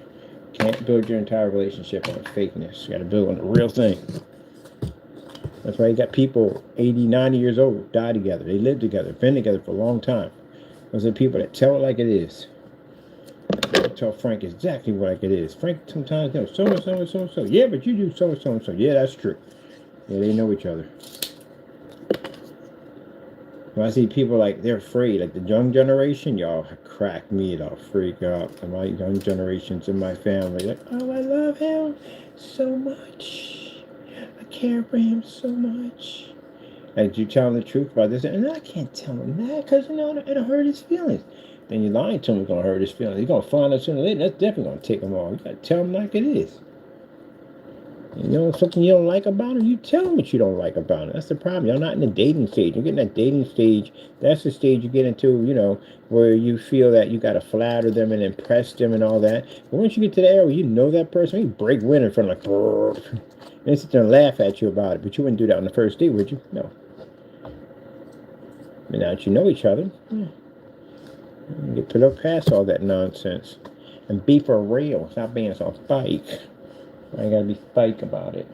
You can't build your entire relationship on fakeness. You got to build on the real thing. That's why you got people 80, 90 years old, die together. They live together, been together for a long time. Those are people that tell it like it is. I tell Frank exactly what like it is. Frank sometimes knows so. Yeah, but you do so. Yeah, that's true. Yeah, they know each other. When I see people like they're afraid, like the young generation, y'all crack me up, freak out. And my young generations in my family, like, oh, I love him so much. I care for him so much. Like, you tell him the truth about this, and I can't tell him that because it'll hurt his feelings. Then you're lying to him, it's gonna hurt his feelings. He's gonna find out sooner or later. That's definitely gonna take him off. You gotta tell him like it is. You know something you don't like about him, you tell him what you don't like about him. That's the problem. You're not in the dating stage. You're getting that dating stage. That's the stage you get into, where you feel that you got to flatter them and impress them and all that. But once you get to the area where you know that person, you break wind in front of like, and they sit there and laugh at you about it. But you wouldn't do that on the first date, would you? No. But now that you know each other, you get put up past all that nonsense and be for real. Stop being so fake. I gotta be fake about it.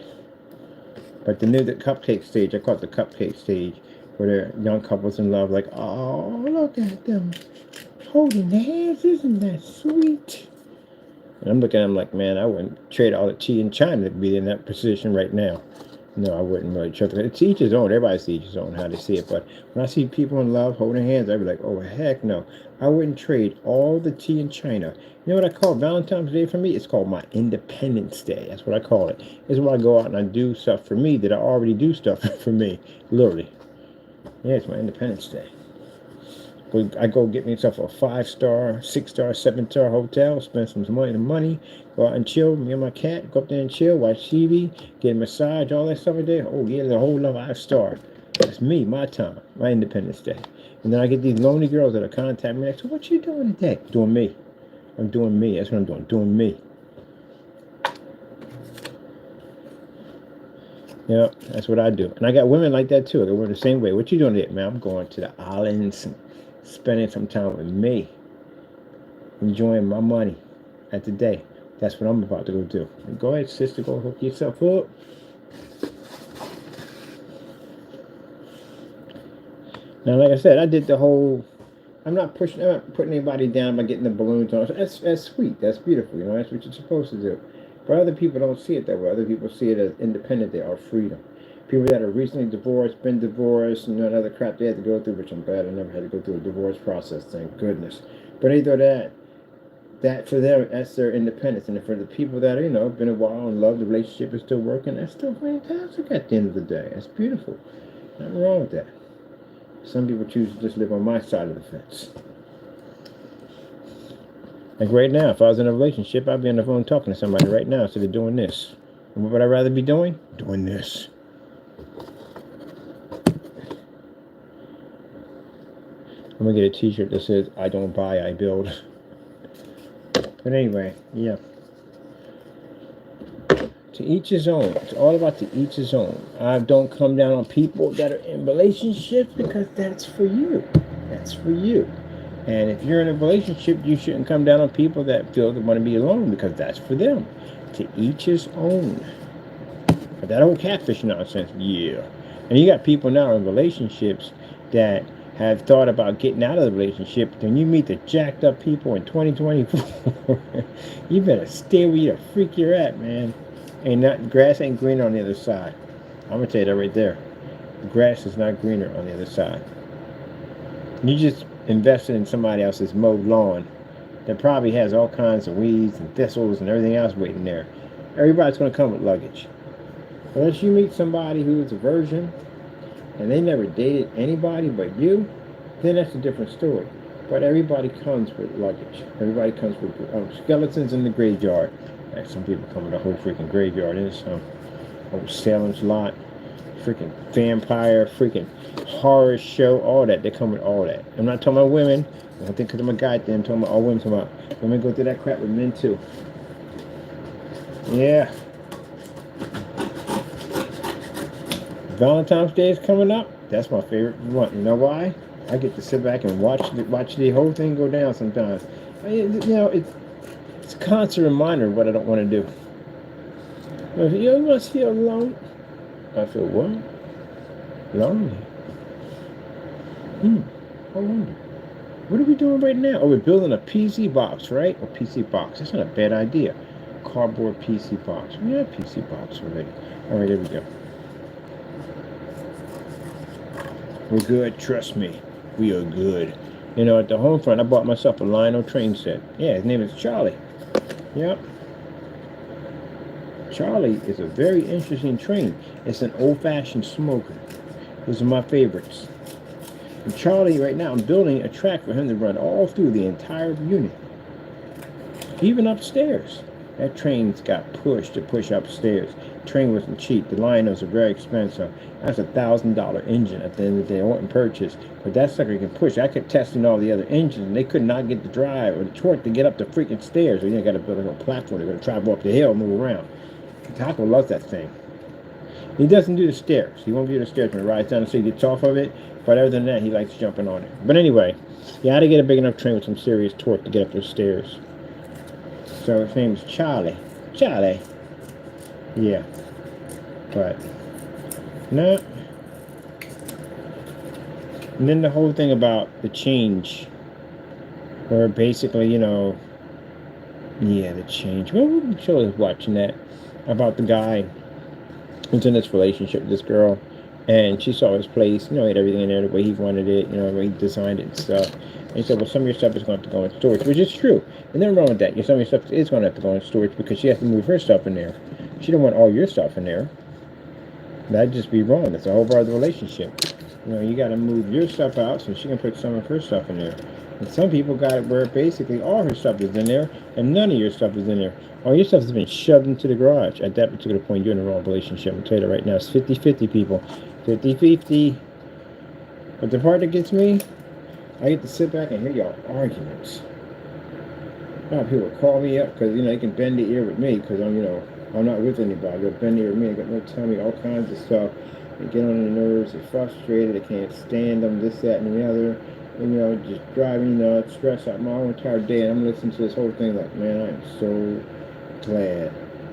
But the cupcake stage, I call it the cupcake stage, where the young couples in love, like, oh, look at them holding hands, isn't that sweet? And I'm looking at them like, man, I wouldn't trade all the tea in China to be in that position right now. No, I wouldn't really trust it. It's each his own. Everybody sees his own how they see it. But when I see people in love holding hands, I'd be like, oh, heck no. I wouldn't trade all the tea in China. You know what I call Valentine's Day for me? It's called my Independence Day. That's what I call it. It's when I go out and I do stuff for me that I already do stuff for me. Literally. Yeah, it's my Independence Day. I go get myself a 5-star, 6-star, 7-star hotel, spend some money, go out and chill, me and my cat, go up there and chill, watch TV, get a massage, all that stuff a day. Oh, yeah, the whole 5-star. That's me, my time, my Independence Day. And then I get these lonely girls that are contacting me like, so what you doing today? Doing me. I'm doing me. That's what I'm doing me. Yeah, that's what I do. And I got women like that too. I got women the same way. What you doing today, man? I'm going to the islands, spending some time with me, enjoying my money at the day. That's what I'm about to go do. And go ahead, sister, go hook yourself up. Now, like I said, I did the whole. I'm not putting anybody down by getting the balloons on. That's sweet. That's beautiful. That's what you're supposed to do. But other people don't see it that way. Other people see it as independent. They are freedom. People that are recently divorced, been divorced, and other crap they had to go through, which I'm glad I never had to go through a divorce process, thank goodness. But either that for them, that's their independence. And for the people that are, been a while and love, the relationship is still working, that's still fantastic at the end of the day. That's beautiful. Nothing wrong with that. Some people choose to just live on my side of the fence. Like right now, if I was in a relationship, I'd be on the phone talking to somebody right now instead of doing this. And what would I rather be doing? Doing this. I'm going to get a t-shirt that says, I don't buy, I build. But anyway, yeah. To each his own. It's all about to each his own. I don't come down on people that are in relationships because that's for you. That's for you. And if you're in a relationship, you shouldn't come down on people that feel they want to be alone because that's for them. To each his own. But that old catfish nonsense, yeah. And you got people now in relationships that have thought about getting out of the relationship. Then you meet the jacked up people in 2024. You better stay where you the freak you're at, man. Grass ain't greener on the other side. I'm gonna tell you that right there. Grass is not greener on the other side. You just invested in somebody else's mowed lawn that probably has all kinds of weeds and thistles and everything else waiting there. Everybody's gonna come with luggage. Unless you meet somebody who is a virgin and they never dated anybody but you, then that's a different story. But everybody comes with luggage. Everybody comes with skeletons in the graveyard. Like some people come with a whole freaking graveyard in some old Salem's Lot, freaking vampire, freaking horror show, all that. They come with all that. I'm not talking about women. I think because I'm a guy then, talking about all women, talking about women go through that crap with men too. Yeah. Valentine's Day is coming up. That's my favorite one. You know why? I get to sit back and watch the whole thing go down sometimes. It's a constant reminder of what I don't want to do. You must feel alone. I feel what? Lonely. I wonder. What are we doing right now? Oh, we're building a PC box, right? A PC box. That's not a bad idea. Cardboard PC box. We have PC box already. All right, there we go. We're good. Trust me. We are good. You know, at the home front, I bought myself a Lionel train set. Yeah, his name is Charlie. Yep. Charlie is a very interesting train. It's an old-fashioned smoker. Those are my favorites. And Charlie, right now, I'm building a track for him to run all through the entire unit. Even upstairs. That train's got pushed to push upstairs. The train wasn't cheap. The Lionels are very expensive. That's $1,000 engine at the end of the day. I wouldn't purchase. But that sucker can push. I kept testing all the other engines, and they could not get the drive or the torque to get up the freaking stairs. So you got to build a little platform. They're going to travel up the hill, move around. Taco loves that thing. He doesn't do the stairs. He won't do the stairs when he rides down, so he gets off of it. But other than that, he likes jumping on it. But anyway, you had to get a big enough train with some serious torque to get up those stairs. So his name's Charlie. Charlie. Yeah. But, no. And then the whole thing about the change. Where basically, the change. Well, Charlie was watching that. About the guy who's in this relationship with this girl. And she saw his place, he had everything in there the way he wanted it, the way he designed it and stuff. And he said, well, some of your stuff is going to have to go in storage, which is true. And nothing wrong with that. Some of your stuff is going to have to go in storage because she has to move her stuff in there. She don't want all your stuff in there. That'd just be wrong. That's a whole part of the relationship. You got to move your stuff out so she can put some of her stuff in there. And some people got it where basically all her stuff is in there and none of your stuff is in there. All your stuff has been shoved into the garage. At that particular point, you're in the wrong relationship. I'll tell you that right now. It's 50-50, people. 50-50. But the part that gets me, I get to sit back and hear y'all arguments. A lot of people call me up because, they can bend the ear with me because I'm not with anybody. They'll bend the ear with me. They'll tell me all kinds of stuff. They get on their nerves. They're frustrated. They can't stand them, this, that, and the other. And, just driving me nuts, stress out my whole entire day. And I'm listening to this whole thing like, man, I am so glad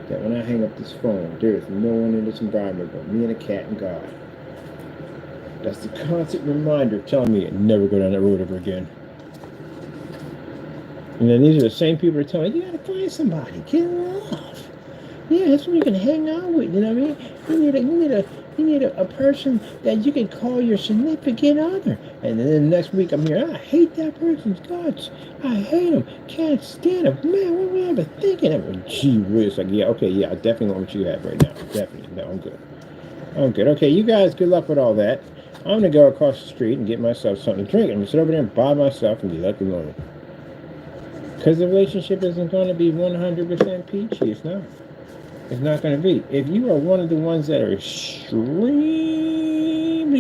that when I hang up this phone, there is no one in this environment but me and a cat and God. That's the constant reminder telling me to never go down that road ever again. And then these are the same people that are telling me, you gotta find somebody, get off. Yeah, that's what you can hang out with, you know what I mean? You need a person that you can call your significant other. And then the next week I'm here, I hate that person's guts. I hate him. Can't stand him. Man, what were I ever thinking of? Gee whiz. Like, yeah, okay, yeah, I definitely want what you have right now. Definitely. No, I'm good. Okay, you guys, good luck with all that. I'm going to go across the street and get myself something to drink. I'm going to sit over there and buy myself and be left alone. Because the relationship isn't going to be 100% peachy. It's not. It's not going to be. If you are one of the ones that are extremely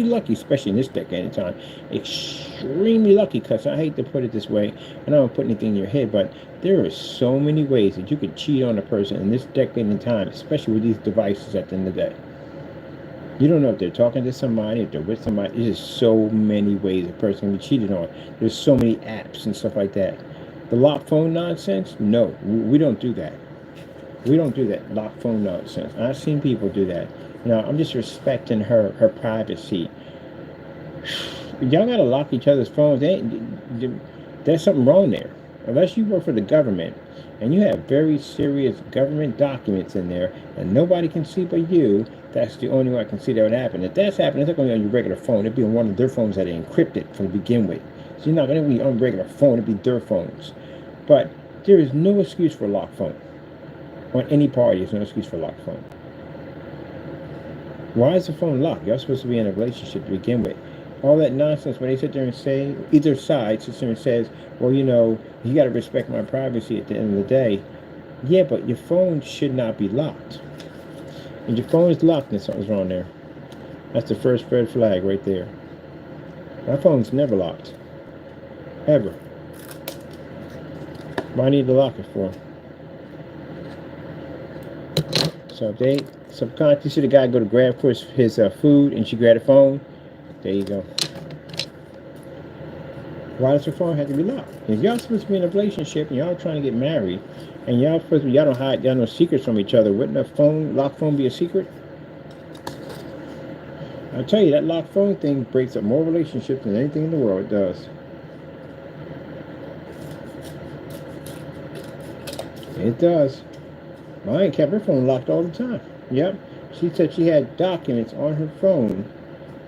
lucky, especially in this decade of time, extremely lucky, because I hate to put it this way, and I don't put anything in your head, but there are so many ways that you could cheat on a person in this decade in time, especially with these devices at the end of the day. You don't know if they're talking to somebody, if they're with somebody. There's just so many ways a person can be cheated on. There's so many apps and stuff like that. The lock phone nonsense? No, we don't do that. We don't do that lock phone nonsense. I've seen people do that. I'm just respecting her privacy. Y'all gotta lock each other's phones. There's something wrong there. Unless you work for the government and you have very serious government documents in there and nobody can see but you, that's the only way I can see that would happen. If that's happening, it's not going to be on your regular phone. It'd be on one of their phones that are encrypted from the begin with. So you're not going to be on regular phone. It'd be their phones. But there is no excuse for a locked phone. On any party, there's no excuse for a locked phone. Why is the phone locked? You're supposed to be in a relationship to begin with. All that nonsense when they sit there and say, either side sits there and says, well, you got to respect my privacy at the end of the day. Yeah, but your phone should not be locked. If your phone is locked, then something's wrong there. That's the first red flag right there. My phone's never locked. Ever. Why I need to lock it for? So if they subconsciously see the guy go to grab for his food and she grabbed the phone, there you go. Why does her phone have to be locked? If y'all supposed to be in a relationship and y'all trying to get married, and y'all supposed to, y'all don't hide, y'all no secrets from each other, wouldn't a locked phone be a secret? I tell you, that locked phone thing breaks up more relationships than anything in the world. It does. It does. Mine kept her phone locked all the time. Yep. She said she had documents on her phone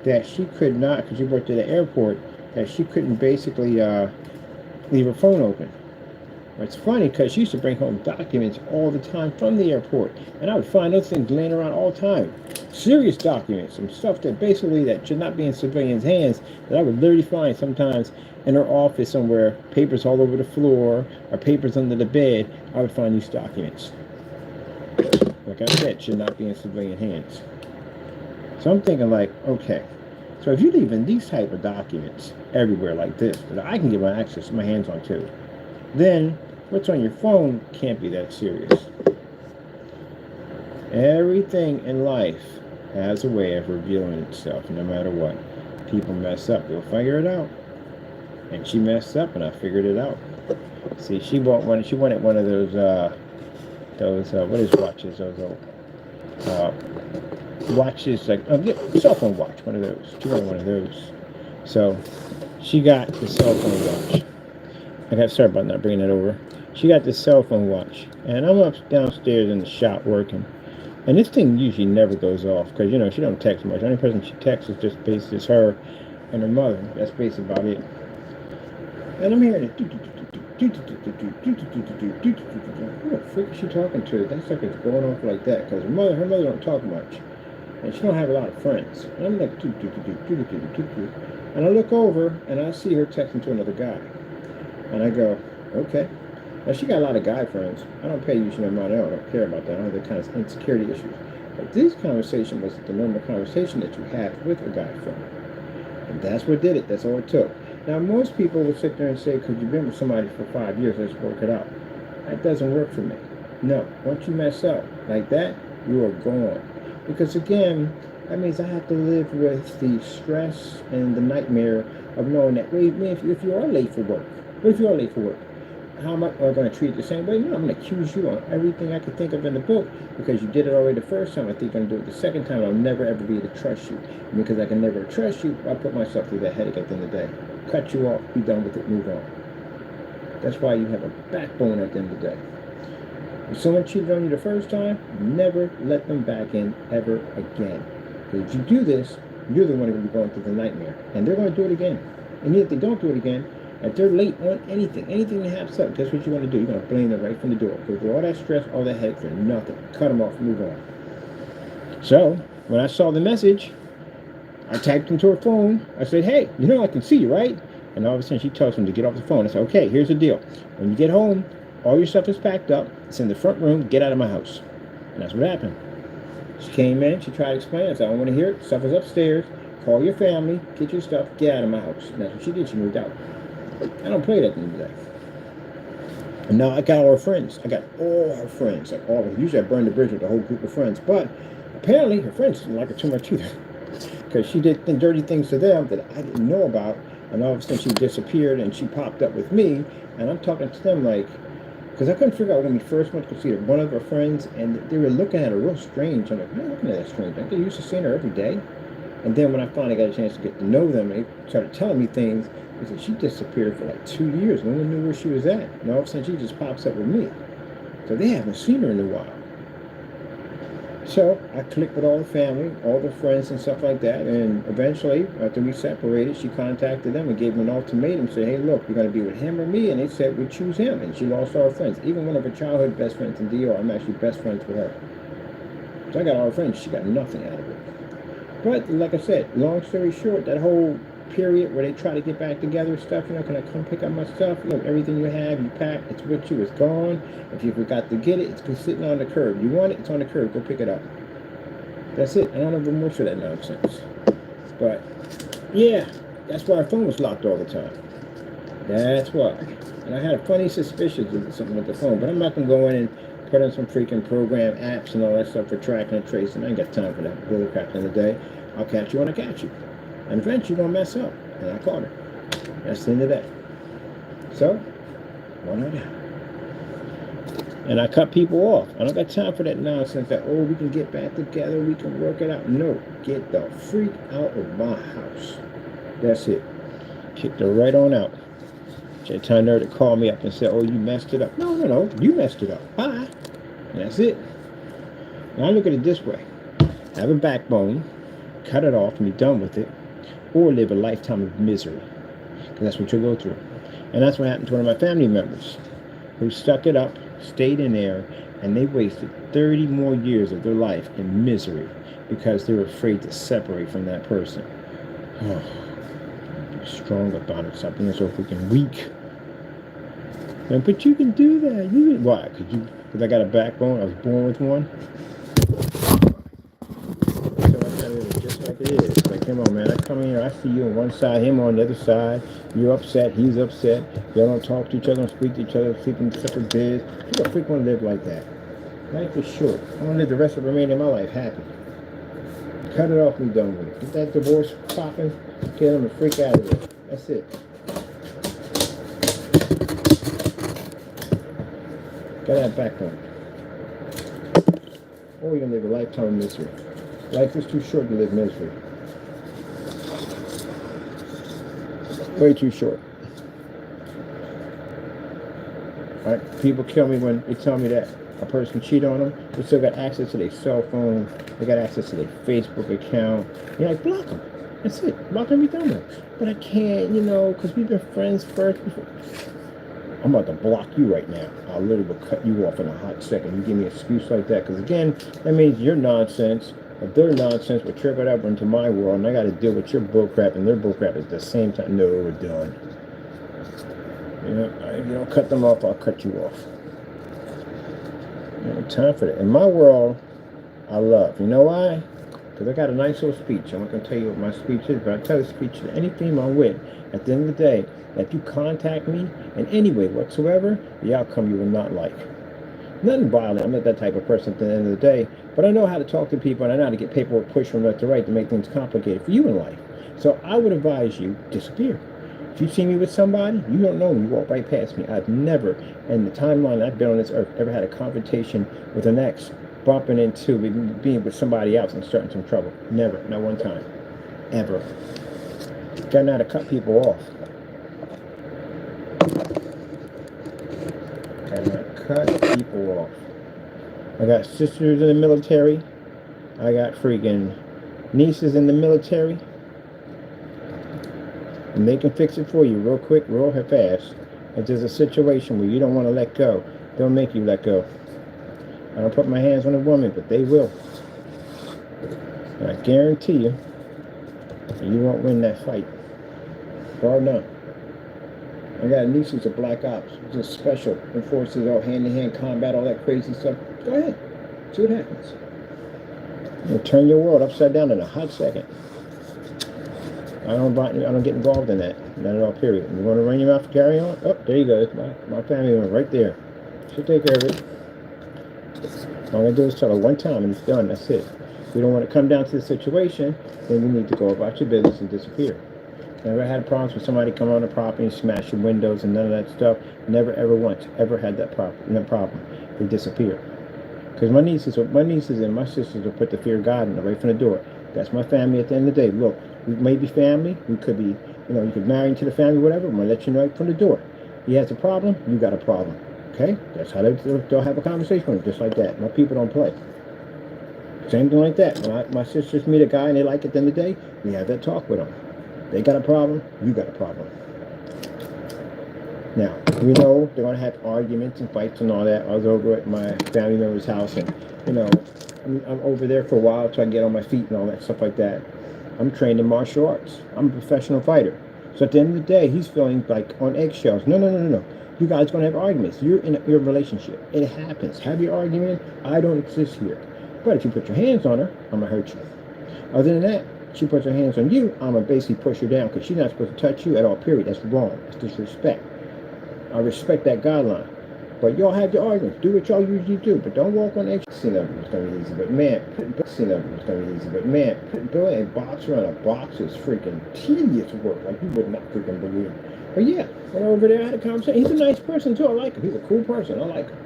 that she could not, because she worked at the airport, that she couldn't basically leave her phone open. It's funny because she used to bring home documents all the time from the airport, and I would find those things laying around all the time. Serious documents, some stuff that basically that should not be in civilians' hands, that I would literally find sometimes in her office somewhere, papers all over the floor, or papers under the bed. I would find these documents. Like I said, should not be in civilian hands. So I'm thinking like, okay, so if you're leaving these type of documents everywhere like this, that I can get my access, my hands on too, then what's on your phone can't be that serious. Everything in life has a way of revealing itself, no matter what. People mess up, they'll figure it out. And she messed up, and I figured it out. See, she wanted one of those what is watches? Those watches, like cell phone watch, one of those. She wanted one of those. So she got the cell phone watch. Sorry about not bringing that over. She got the cell phone watch, and I'm up downstairs in the shop working, and this thing usually never goes off because she don't text much. The only person she texts is just basically her and her mother. That's basically about it. And I'm hearing it. Who the frick is she talking to? That sucker's going off like that because her mother don't talk much, and she don't have a lot of friends. And I'm like, and I look over and I see her texting to another guy. And I go, okay. Now, she got a lot of guy friends. I don't pay usually no money. I don't care about that. I don't have that kind of insecurity issues. But this conversation was the normal conversation that you have with a guy friend. And that's what did it. That's all it took. Now, most people will sit there and say, because you've been with somebody for 5 years, let's work it out. That doesn't work for me. No. Once you mess up like that, you are gone. Because, again, that means I have to live with the stress and the nightmare of knowing that, if you are late for work, what if you are late for work? How am I going to treat it the same way? No, I'm going to accuse you on everything I could think of in the book because you did it already the first time. I think I'm going to do it the second time. I'll never, ever be able to trust you. And because I can never trust you, I put myself through that headache at the end of the day. Cut you off, be done with it, move on. That's why you have a backbone at the end of the day. If someone cheated on you the first time, never let them back in ever again. Because if you do this, you're the one who will be going through the nightmare. And they're going to do it again. And if they don't do it again, if they're late on anything that happens up, guess what you're going to do? You're going to blame them right from the door. Because all that stress, all that headache for nothing. Cut them off, move on. So, when I saw the message, I typed into her phone. I said, hey, I can see you, right? And all of a sudden, she tells me to get off the phone. I said, okay, here's the deal. When you get home, all your stuff is packed up. It's in the front room. Get out of my house. And that's what happened. She came in. She tried to explain. I said, I don't want to hear it. Stuff is upstairs. Call your family. Get your stuff. Get out of my house. And that's what she did. She moved out. I don't play that at the end of the day. And now I got all her friends. I got all her friends. Like all of them. Usually I burn the bridge with a whole group of friends. But apparently her friends didn't like her too much either. Because she did dirty things to them that I didn't know about. And all of a sudden she disappeared and she popped up with me. And I'm talking to them like, because I couldn't figure out when we first went to see her, one of her friends, and they were looking at her real strange. I'm like, why are you looking at her strange? Aren't they used to seeing her every day? And then when I finally got a chance to get to know them, they started telling me things. They said she disappeared for like 2 years. No one knew where she was at. And all of a sudden she just pops up with me. So they haven't seen her in a while. So I clicked with all the family, all the friends and stuff like that. And eventually, after we separated, she contacted them and gave them an ultimatum. Said, hey, look, you're going to be with him or me? And they said, we choose him. And she lost all her friends. Even one of her childhood best friends in DR, I'm actually best friends with her. So I got all her friends. She got nothing out of it. But like I said, long story short, that whole period where they try to get back together stuff, can I come pick up my stuff? Look, everything you have, you pack, it's with you, it's gone. If you forgot to get it, it's been sitting on the curb. You want it, it's on the curb, go pick it up. That's it. I don't have remorse for that nonsense. But yeah, that's why our phone was locked all the time. That's why. And I had a funny suspicion of something with the phone, but I'm not going to go in and put on some freaking program apps and all that stuff for tracking and tracing. I ain't got time for that bullcrap in the day. I'll catch you when I catch you. And eventually you're going to mess up. And I caught her. That's the end of that. So, one on out. And I cut people off. I don't got time for that nonsense that, oh, we can get back together, we can work it out. No, get the freak out of my house. That's it. Kicked her right on out. She had time there to call me up and say, oh, you messed it up. No, you messed it up. Bye. And that's it. Now I look at it this way. Have a backbone, cut it off and be done with it, or live a lifetime of misery. Because that's what you'll go through. And that's what happened to one of my family members who stuck it up, stayed in there, and they wasted 30 more years of their life in misery because they were afraid to separate from that person. Oh, be strong about it. Stop being so freaking weak. But you can do that. You can, why? Because I got a backbone. I was born with one. So I tell you, it's just like it is. Like, come on, man. I come in here, I see you on one side, him on the other side. You're upset, he's upset. Y'all don't talk to each other, don't speak to each other, sleep in separate beds. You don't freak want to live like that. Life is short. I want to live the rest of the remainder of my life happy. Cut it off and be done with it. Get that divorce popping, get them the freak out of there. That's it. Got that backbone. Or you're going to live a lifetime of misery. Life is too short to live misery. Way too short. Right? People kill me when they tell me that a person cheat on them. They still got access to their cell phone. They got access to their Facebook account. You're like, block them. That's it. Block them, be done with it. But I can't, because we've been friends first before. I'm about to block you right now. I literally will cut you off in a hot second. You give me an excuse like that. Because again, that means you're nonsense. If their nonsense will trigger it up into my world, and I got to deal with your bullcrap and their bullcrap at the same time. No, we're done. If you don't cut them off, I'll cut you off. Time for that. In my world, I love. You know why? Because I got a nice little speech. I'm not going to tell you what my speech is, but I tell the speech to any female I'm with. At the end of the day, if you contact me in any way whatsoever, the outcome you will not like. Nothing violent. I'm not that type of person at the end of the day. But I know how to talk to people, and I know how to get paperwork pushed from left to right to make things complicated for you in life. So I would advise you, disappear. If you see me with somebody, you don't know me, you walk right past me. I've never, in the timeline I've been on this earth, ever had a confrontation with an ex, bumping into, being with somebody else and starting some trouble. Never. Not one time. Ever. Got now to cut people off. Got now to cut people off. I got sisters in the military. I got freaking nieces in the military. And they can fix it for you real quick, real fast. If there's a situation where you don't want to let go, they'll make you let go. I don't put my hands on a woman, but they will. And I guarantee you, you won't win that fight. Bar none. I got nieces of black ops, just special enforcers, all hand-to-hand combat, all that crazy stuff. Go ahead, see what happens. You'll turn your world upside down in a hot second. I don't get involved in that. Not at all, period. You want to run your mouth to carry on? Oh, there you go. My family member right there. She'll take care of it. All I do is tell her one time and it's done. That's it. If you don't want to come down to the situation, then you need to go about your business and disappear. Never had problems with somebody coming on the property and smash your windows and none of that stuff. Never, ever once, ever had that problem. They disappear. Because my nieces and my sisters will put the fear of God in them right from the door. That's my family at the end of the day. Look, we may be family. We could be, you could marry into the family, whatever. I'm going to let you know right from the door. He has a problem, you got a problem. Okay? That's how they'll have a conversation with him, just like that. My people don't play. Same thing like that. When my sisters meet a guy and they like it at the end of the day, we have that talk with them. They got a problem, you got a problem. Now, we know they're going to have arguments and fights and all that. I was over at my family member's house and, I'm over there for a while till I get on my feet and all that stuff like that. I'm trained in martial arts. I'm a professional fighter. So at the end of the day, he's feeling like on eggshells. No. You guys going to have arguments. You're in your relationship. It happens. Have your argument. I don't exist here. But if you put your hands on her, I'm going to hurt you. Other than that, She puts her hands on you, I'm going to basically push her down because she's not supposed to touch you at all, period. That's wrong. That's disrespect. I respect that guideline. But y'all have your arguments. Do what y'all usually do, but don't walk on eggshells. Seen of it's gonna be easy, but man, putting Bill and boxer on a box is freaking tedious work. Like you would not freaking believe. But yeah, went over there, I had a conversation. He's a nice person too. I like him. He's a cool person. I like him.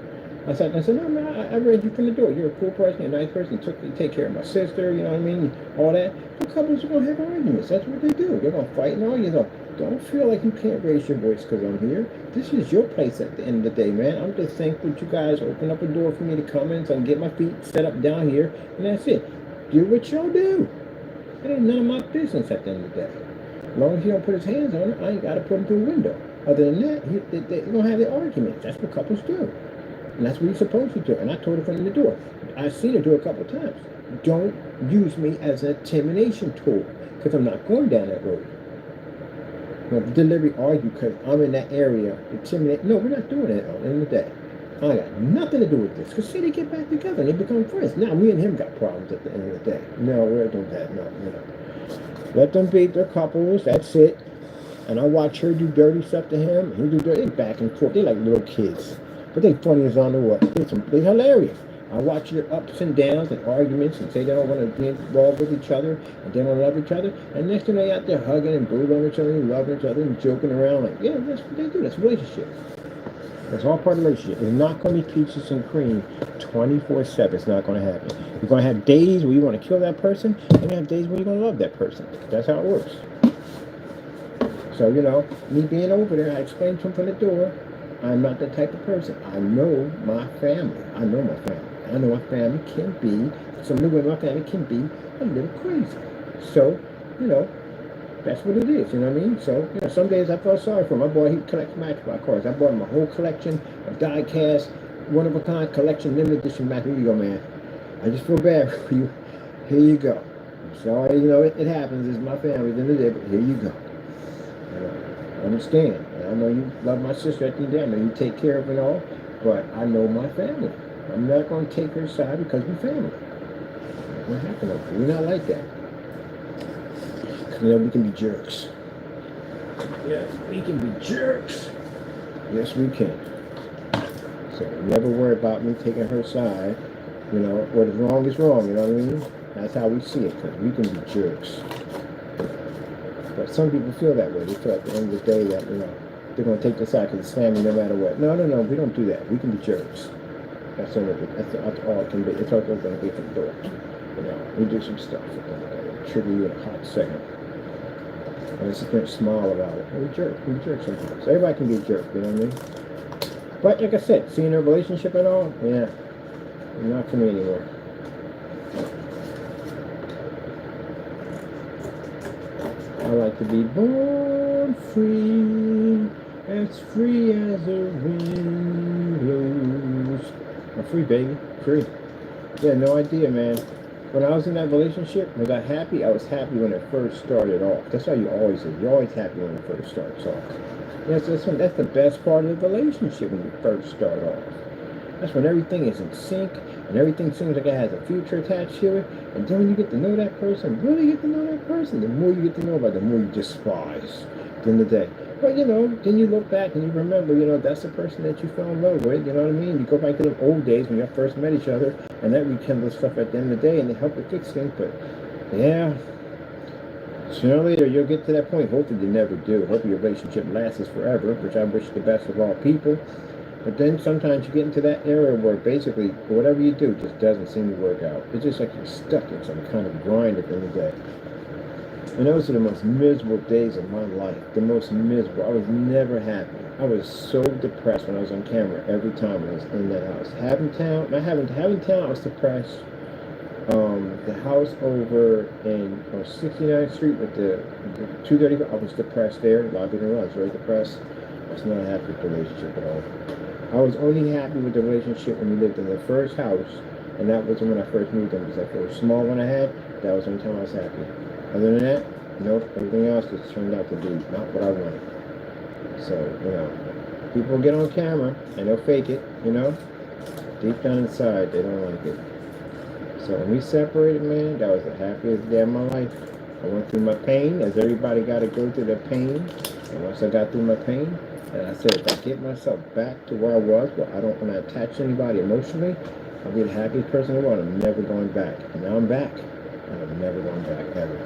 I said, no man, I read you from the door. You're a cool person, you're a nice person. You take care of my sister, you know what I mean? All that. The couples are gonna have arguments. That's what they do. They're gonna fight and all. You know, don't feel like you can't raise your voice because I'm here. This is your place at the end of the day, man. I'm just thankful that you guys open up a door for me to come in so I can get my feet set up down here, and that's it. Do what y'all do. It ain't none of my business at the end of the day. As long as he don't put his hands on it, I ain't got to put him through a window. Other than that, they're going to have their arguments. That's what couples do. And that's what you're supposed to do. And I told her from the door. I've seen her do it a couple of times. Don't use me as an intimidation tool because I'm not going down that road. You know, deliberately argue because I'm in that area. Intimidate. No, we're not doing that at the end of the day. I got nothing to do with this. Because see, they get back together and they become friends. Now, me and him got problems at the end of the day. No, we're doing that. No, you know. Let them be their couples. That's it. And I watch her do dirty stuff to him. And he do dirty back and forth. They're like little kids. But they funny as on the what. They're hilarious. I watch their ups and downs and arguments and say they don't want to be involved with each other and they don't love each other. And next thing they out there hugging and booing on each other and loving each other and joking around. Like, yeah, that's what they do. That's a relationship. That's all part of the relationship. It's not going to be peaches and cream 24/7. It's not going to happen. You're going to have days where you want to kill that person, and you're going to have days where you're going to love that person. That's how it works. So, you know, me being over there, I explained to him from the door, I'm not that type of person. I know my family. I know my family. I know my family can be, some of the women in my family can be a little crazy. So, you know, that's what it is, you know what I mean? So, you know, some days I felt sorry for him. My boy, he collects Matchbox cars. I bought him a whole collection of die-cast, one-of-a-kind collection, limited edition Match. Here you go, man. I just feel bad for you. Here you go. I'm sorry, you know, it happens. It's my family at the end of the day, but here you go. I understand. And I know you love my sister at the end of the day. I know you take care of it all, but I know my family. I'm not going to take her side because we're family. What happened over here? We're not like that. You know, we can be jerks. Yes, we can be jerks. Yes, we can. So never worry about me taking her side. You know, what is wrong is wrong, you know what I mean? That's how we see it, because we can be jerks. But some people feel that way. They feel at the end of the day that, you know, they're going to take the side because it's family no matter what. No, we don't do that. We can be jerks. That's all it can be. It's all going to be for the door. You know, we do some stuff that trigger you in a hot second. And I sit there and smile about it. We jerk sometimes. Everybody can be a jerk, you know what I mean? But like I said, seeing a relationship and all, yeah, not for me anymore. I like to be born free as the wind blows. I'm free, baby, free. Yeah, no idea, man. When I was in that relationship, was I happy? I was happy when it first started off. That's how you always is. You're always happy when it first starts off. Yes, that's the best part of the relationship when you first start off. That's when everything is in sync and everything seems like it has a future attached to it. And then when you get to know that person, really get to know that person, the more you get to know about it, the more you despise at the end of the day. But, you know, then you look back and you remember, you know, that's the person that you fell in love with, you know what I mean? You go back to the old days when you first met each other, and that rekindles stuff at the end of the day, and they help to fix things. But, yeah, sooner or later, you'll get to that point. Hopefully you never do. Hopefully your relationship lasts forever, which I wish the best of all people. But then sometimes you get into that area where basically whatever you do just doesn't seem to work out. It's just like you're stuck in some kind of grind at the end of the day. And those are the most miserable days of my life. The most miserable. I was never happy. I was so depressed when I was on camera every time I was in that house. Having I was depressed. The house over in 69th Street with the 230, I was depressed there. A lot of people know I was very depressed. I was not happy with the relationship at all. I was only happy with the relationship when we lived in the first house, and that was when I first moved in. Because that first small one I had, that was the only time I was happy. Other than that, nope, everything else just turned out to be not what I wanted. So, you know, people get on camera and they'll fake it, you know. Deep down inside, they don't like it. So when we separated, man, that was the happiest day of my life. I went through my pain, as everybody got to go through the pain. And once I got through my pain, and I said, if I get myself back to where I was, where I don't want to attach to anybody emotionally, I'll be the happiest person in the world. I'm never going back. And now I'm back. And I'm never going back, ever.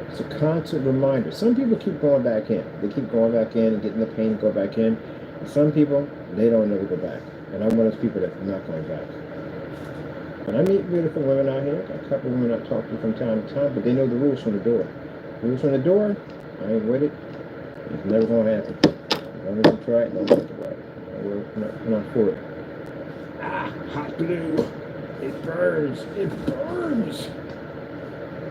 It's a constant reminder. Some people keep going back in. They keep going back in and getting the pain and go back in. And some people, they don't ever go back. And I'm one of those people that's not going back. And I meet beautiful women out here. Got a couple of women I talk to from time to time, but they know the rules from the door. Rules from the door, I ain't with it. It's never going to happen. As long as you try it, don't make it right. I'm not for it. Ah, hot glue. It burns. It burns.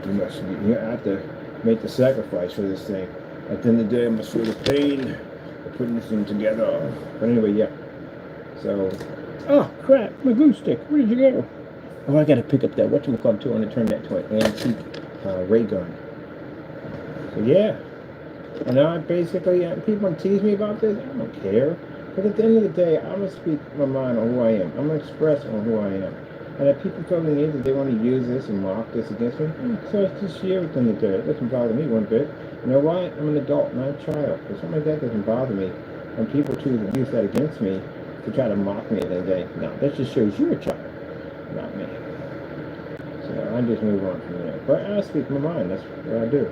You have to make the sacrifice for this thing. At the end of the day, I must feel the pain of putting this thing together. But anyway, yeah. So, oh crap, my glue stick. Where did you go? Oh, I gotta pick up that whatchamacallit too. I want to turn that to an antique ray gun. So yeah. And now basically, people tease me about this. I don't care. But at the end of the day, I'm gonna speak my mind on who I am. I'm gonna express on who I am. And if people tell me that they want to use this and mock this against me, so it's just share with them the day. It doesn't bother me one bit. You know why? I'm an adult, not a child. So something like that doesn't bother me. When people choose to use that against me to try to mock me at the end of the day, no, that just shows you're a child, not me. So I just move on from there. But I speak my mind. That's what I do.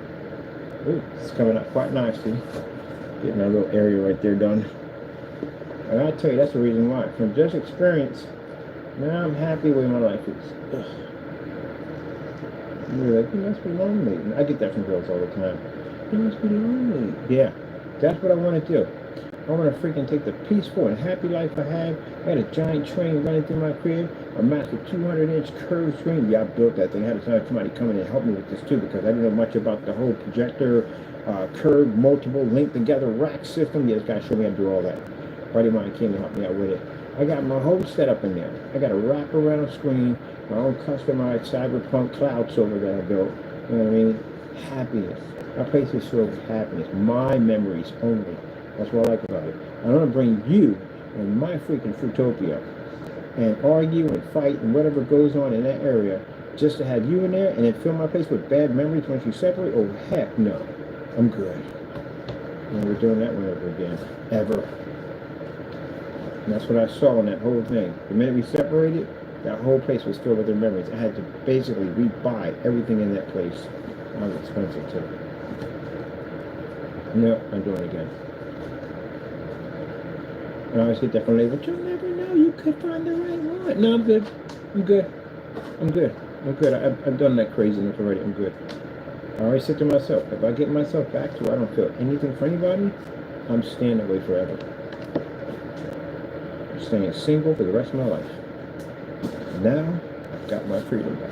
Ooh, it's coming up quite nicely. Getting that little area right there done. And I tell you, that's the reason why. From just experience, now I'm happy the way my life is. Ugh. You're like, you must be lonely. And I get that from girls all the time. You must be lonely. Yeah, that's what I want to do. I want to freaking take the peaceful and happy life I have. I had a giant train running through my crib, a massive 200-inch curved screen. Yeah, I built that thing. I had to have somebody come in and help me with this too, because I didn't know much about the whole projector, curved, multiple, linked together rack system. Yeah, this guy showed me how to do all that. A buddy of mine came and helped me out with it. I got my whole setup in there. I got a wraparound screen, my own customized cyberpunk cloud server that I built. You know what I mean? Happiness. My place is filled with happiness. My memories only. That's what I like about it. I want to bring you in my freaking Fruitopia and argue and fight and whatever goes on in that area just to have you in there and then fill my place with bad memories once you separate? Oh, heck no. I'm good. And we're doing that one over again. Ever. And that's what I saw in that whole thing. The minute we separated, that whole place was filled with their memories. I had to basically rebuy everything in that place. That was expensive too. No, I'm doing it again. And I always get that from ladies, but you'll never know. You could find the right one. No, I'm good. I'm good. I'm good. I'm good. I've done that craziness already. I'm good. I always said to myself, if I get myself back to where I don't feel anything for anybody, I'm staying that way forever. I'm staying single for the rest of my life. Now, I've got my freedom back.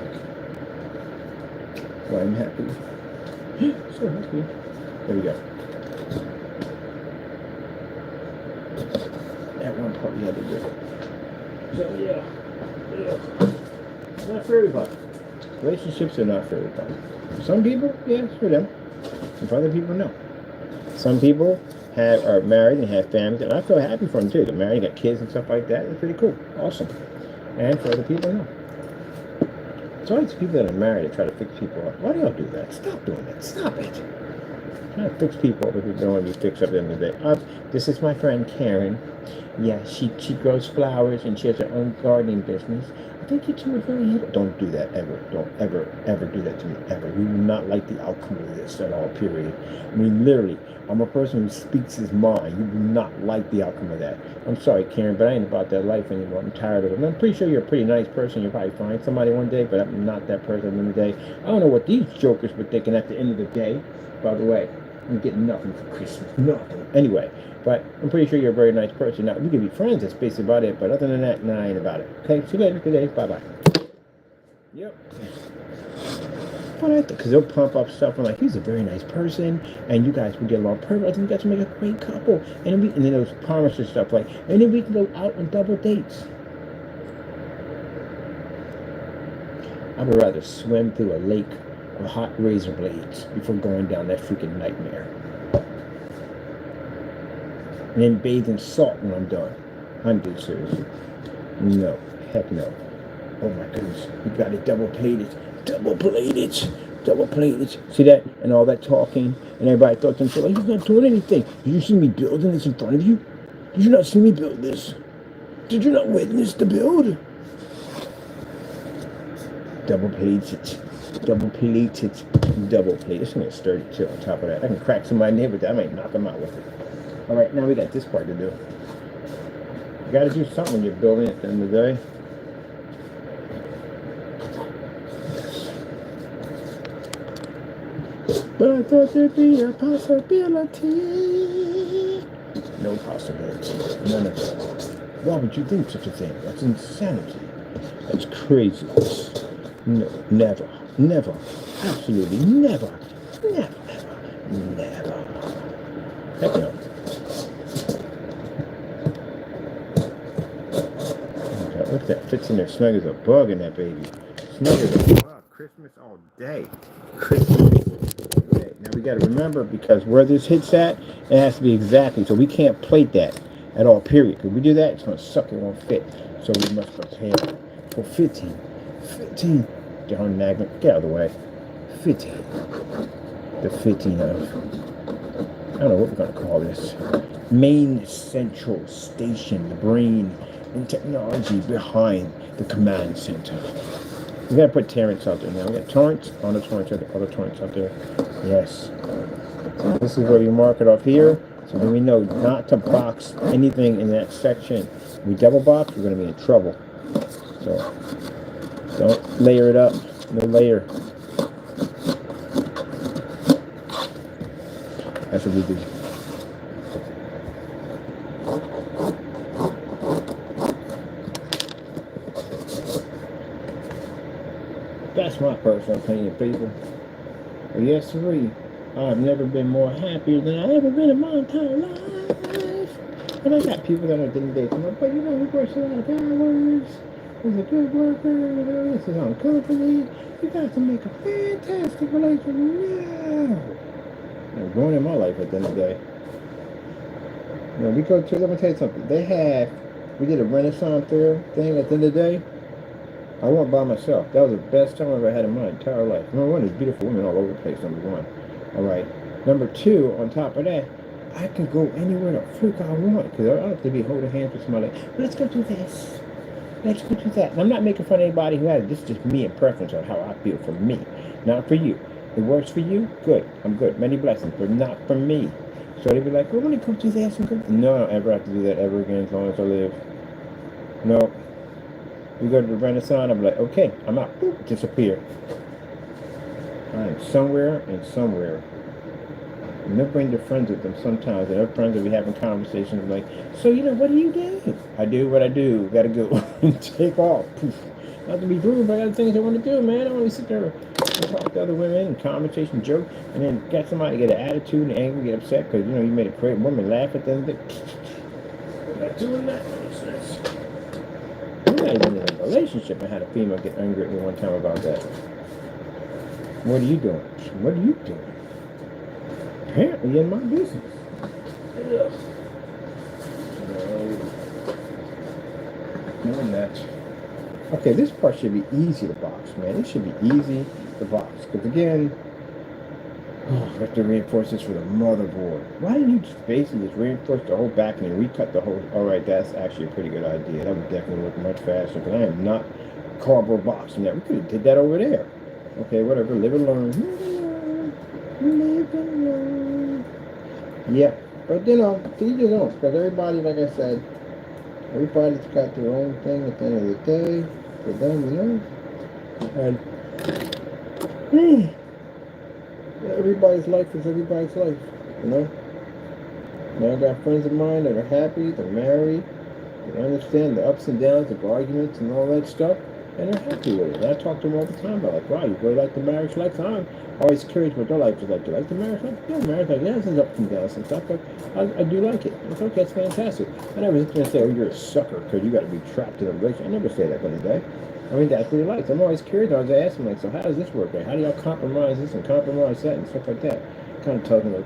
Well, I'm happy. So happy. There we go. That one part we had to do. So yeah. It's not for everybody. Relationships are not for everybody. Some people, yeah, it's for them. And for other people, no. Some people are married and have families, and I feel happy for them too. They're married, got kids and stuff like that. It's pretty cool. Awesome. And for other people, no. It's always people that are married that try to fix people up. Why do y'all do that? Stop doing that. Stop it. Trying to fix people up if you don't want to be fixed up at the end of the day. This is my friend Karen. Yeah, she grows flowers and she has her own gardening business. I think you two are very helpful. Don't do that ever. Don't ever do that to me, ever. We will not like the outcome of this at all, period. I mean, literally, I'm a person who speaks his mind. You will not like the outcome of that. I'm sorry, Karen, but I ain't about that life anymore. I'm tired of it. I'm pretty sure you're a pretty nice person. You'll probably find somebody one day, but I'm not that person at the end of the day. I don't know what these jokers were thinking at the end of the day. By the way, I'm getting nothing for Christmas. Nothing. Anyway, but I'm pretty sure you're a very nice person. Now, we can be friends. That's basically about it. But other than that, nah, I ain't about it. Okay? See you later. Good day. Bye-bye. Yep. Because they'll pump up stuff. I'm like, he's a very nice person. And you guys will get along perfect. I think you guys will make a great couple. And then those promises stuff like, and then we can go out on double dates. I would rather swim through a lake of hot razor blades before going down that freaking nightmare. And then bathe in salt when I'm done. I'm dead serious. No. Heck no. Oh my goodness. You got it double plated. Double plated. Double plated. See that? And all that talking. And everybody thought to themselves, he's not doing anything. Did you see me building this in front of you? Did you not see me build this? Did you not witness the build? Double plated. Double plated. Double plated. This thing is sturdy too on top of that. I can crack somebody in the head with that. I might knock them out with it. Alright, now we got this part to do. You gotta do something when you're building at the end of the day. But I thought there'd be a possibility. No possibility. None of it. Why would you think such a thing? That's insanity. That's craziness. No, never. Never. Absolutely never. Never, never, never. Heck no. Look at that. Fits in there snug as a bug in that baby. Snug as a bug. Christmas all day. Christmas. Okay, now we got to remember, because where this hits at, it has to be exactly. So we can't plate that at all, period. Because we do that, it's going to suck. It won't fit. So we must prepare for 15. Darn Nagman, get out of the way. 15. The 15 of, I don't know what we're going to call this. Main central station, the brain and technology behind the command center. We got to put torrents out there now. We got torrents, on the torrents, other torrents out there. Yes. So this is where we mark it off here. So then we know not to box anything in that section. If we double box, we're going to be in trouble. So don't layer it up. No layer. That's what we do. That's my personal opinion, people. Yes, sir. I've never been more happier than I've ever been in my entire life. And I got people that are doing days, but you know, he works a lot of hours. He's a good worker. You know, this is on company. You got to make a fantastic relationship now. I'm going in my life at the end of the day. You know, we go to, let me tell you something. We did a Renaissance fair thing at the end of the day. I went by myself. That was the best time I ever had in my entire life. Number one, there's beautiful women all over the place, number one. All right. Number two, on top of that, I can go anywhere the freak I want, because I don't have to be holding hands with somebody. Let's go do this. Let's go do that. And I'm not making fun of anybody who has it. This is just me and preference on how I feel for me, not for you. It works for you? Good. I'm good. Many blessings, but not for me. So they'd be like, well, when you go do this, no, I don't ever have to do that ever again as long as I live. No. We go to the Renaissance, I'm like, okay, I'm out. Boop, disappear. I'm somewhere and somewhere. And they'll bring their friends with them sometimes, and their friends will be having conversations like, so, you know, what do you do? I do what I do. Gotta go and take off. Poof. Not to be rude, but I got things I want to do, man. I want to sit there and talk to other women and conversation, joke, and then get somebody to get an attitude and angry, get upset because, you know, you made a great woman laugh at the end of it. I'm not doing that nonsense. I'm not even in a relationship. I had a female get angry at me one time about that. What are you doing? What are you doing? Apparently in my business. Ugh. No, not. Okay, this part should be easy to box, man. It should be easy to box. Because again, I have to reinforce this for the motherboard. Why didn't you just basically just reinforce the whole back and then recut the whole... Alright, that's actually a pretty good idea. That would definitely look much faster. Because I am not cardboard boxing that. We could have did that over there. Okay, whatever. Live and learn. Live and learn. Yeah. But you know, you just don't. Because everybody, like I said, everybody's got their own thing at the end of the day. For them, you know. And everybody's life is everybody's life, you know. Now I got friends of mine that are happy, they're married, they understand the ups and downs of arguments and all that stuff, and they're happy with it. And I talk to them all the time about like, wow, you really like the marriage life? I'm always curious what their life is like. Do you like the marriage life? Yeah, marriage life, yeah, there's ups and downs and stuff, but I do like it. It's okay, it's fantastic. I never was going to say, oh, you're a sucker because you got to be trapped in a relationship. I never say that one day. I mean, that's what he likes. I'm always curious. I was asking, like, so how does this work? Like, how do y'all compromise this and compromise that and stuff like that? Kind of talking like,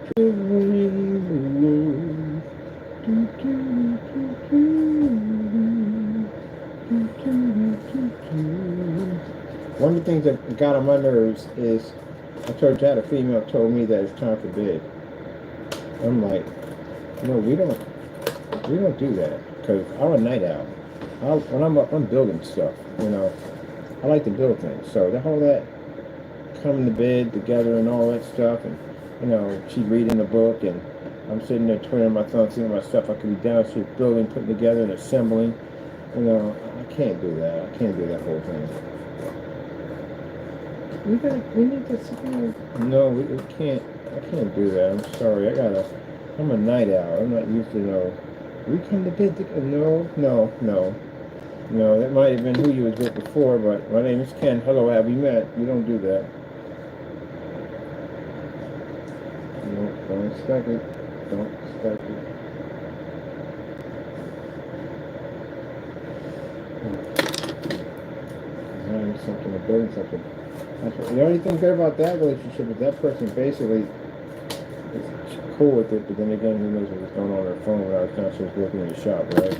one of the things that got on my nerves is I told you, a female told me that it's time for bed. I'm like, no, we don't do that, because I'm a night owl. When I'm up, I'm building stuff. I like to build things. So the whole that coming to bed together and all that stuff, and she's reading a book, and I'm sitting there twiddling my thumbs, thinking about stuff I could be downstairs building, putting together, and assembling. I can't do that. I can't do that whole thing. We need to sit down. No, we can't. I can't do that. I'm sorry. I'm a night owl. I'm not used to we come to bed together. No. That might have been who you was with before, but my name is Ken. Hello, have we met? We don't do that. No, don't expect it. Don't expect it. Designing something or building something. The only thing good about that relationship is that person basically is cool with it, but then again, who knows what's going on her phone without her downstairs working in the shop, right?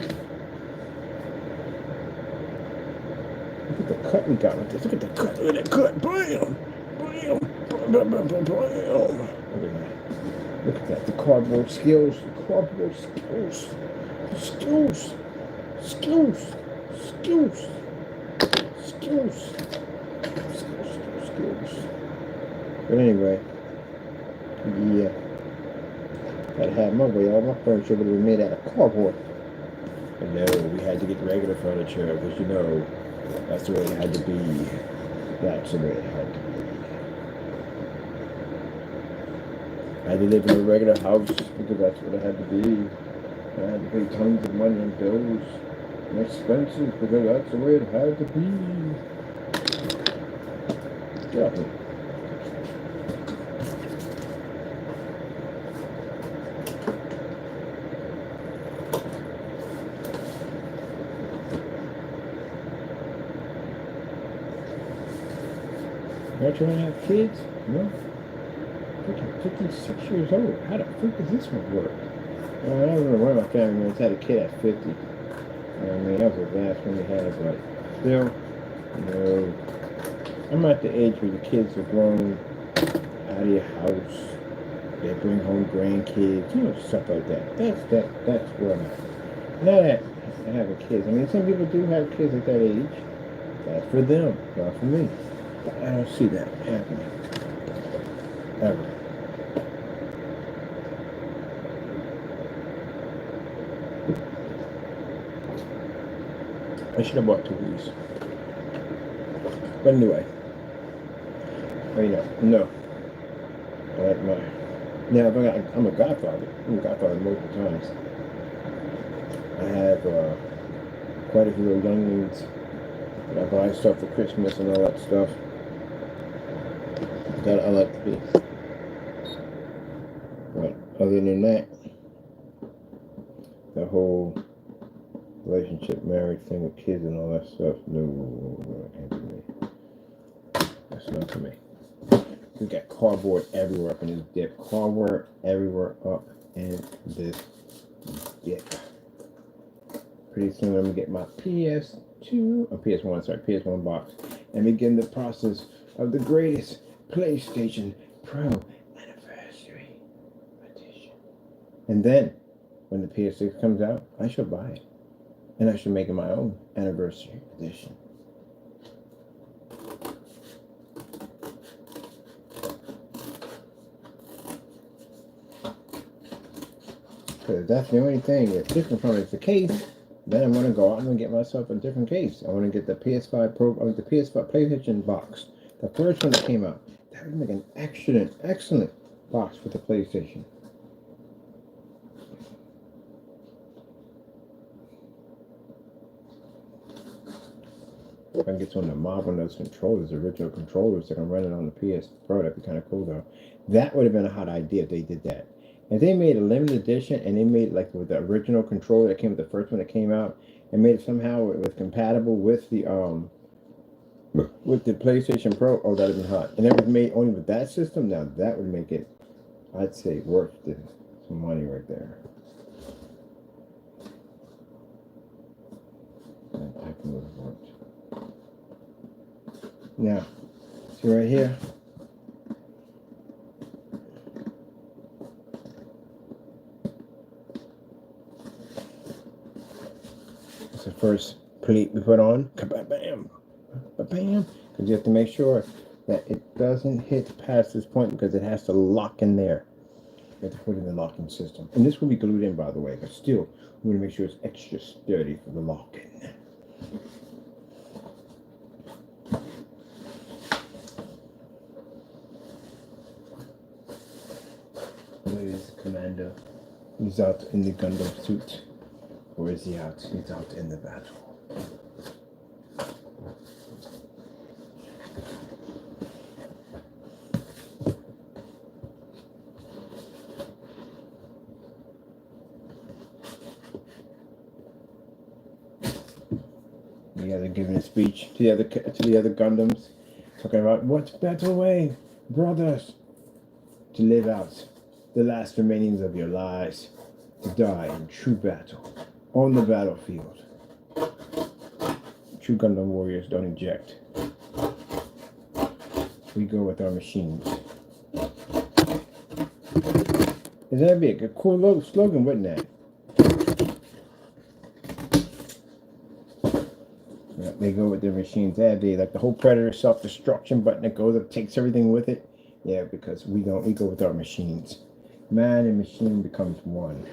Look at the cut we got with this. Look at the cut. Look at that cut. Bam! Bam! Bam! Bam! Bam! Bam! Look at that. Look at that. The cardboard skills. The cardboard skills. Skills. Skills. Skills. Skills. But anyway, yeah, I'd have my way. All my furniture would have been made out of cardboard. But no, we had to get regular furniture because that's the way it had to be. That's the way it had to be. I had to live in a regular house because that's what it had to be. I had to pay tons of money on bills and expenses because that's the way it had to be. Definitely. Don't you want to have kids? No. I'm 56 years old. How the freak does this one work? I don't remember one of my family members had a kid at 50. I mean, that was the last one we had, but still, no. I'm at the age where the kids are grown out of your house. They bring home grandkids, stuff like that. That's where I'm at. Not that I have a kid. I mean, some people do have kids at that age. That's for them, not for me. But I don't see that happening. Ever. I should have bought 2 of these. But anyway. No. I like mine. Now, I'm a godfather. I'm a godfather multiple times. I have quite a few little younglings. I buy stuff for Christmas and all that stuff. That I like to be. But other than that, the whole relationship, marriage thing with kids and all that stuff, no, that can't be me. That's not for me. We got cardboard everywhere up in this dip. Cardboard everywhere up in this dip. Pretty soon I'm gonna get my PS1 box, and begin the process of the greatest PlayStation Pro Anniversary Edition. And then, when the PS6 comes out, I shall buy it, and I shall make it my own Anniversary Edition. Because that's the only thing that's different from it is the case. Then I'm going to go out and get myself a different case. I want to get the PS5 the PS5 PlayStation box. The first one that came out. That would make an excellent box for the PlayStation. If I can get some of the Marvelous controllers, original controllers that can run it on the PS Pro, that'd be kind of cool though. That would have been a hot idea if they did that. If they made a limited edition and they made like with the original controller that came with the first one that came out and made it somehow it was compatible with the PlayStation Pro, oh, that'd have been hot. And it was made only with that system. Now that would make it, I'd say, worth some money right there. And I can move on. Now, see right here, first plate we put on. Kabam, bam, because you have to make sure that it doesn't hit past this point because it has to lock in there. You have to put it in the locking system. And this will be glued in, by the way, but still, we want to make sure it's extra sturdy for the locking. Where's the commander? He's out in the Gundam suit. Where is he out? He's out in the battle. You guys are giving a speech to the other Gundams, talking about what's better way, brothers, to live out the last remainings of your lives, to die in true battle on the battlefield. True Gundam warriors don't eject. We go with our machines. That'd be a cool little slogan, wouldn't that? Yeah, they go with their machines. That'd be like the whole Predator self-destruction button that goes up, takes everything with it. Yeah, because we go with our machines. Man and machine becomes one.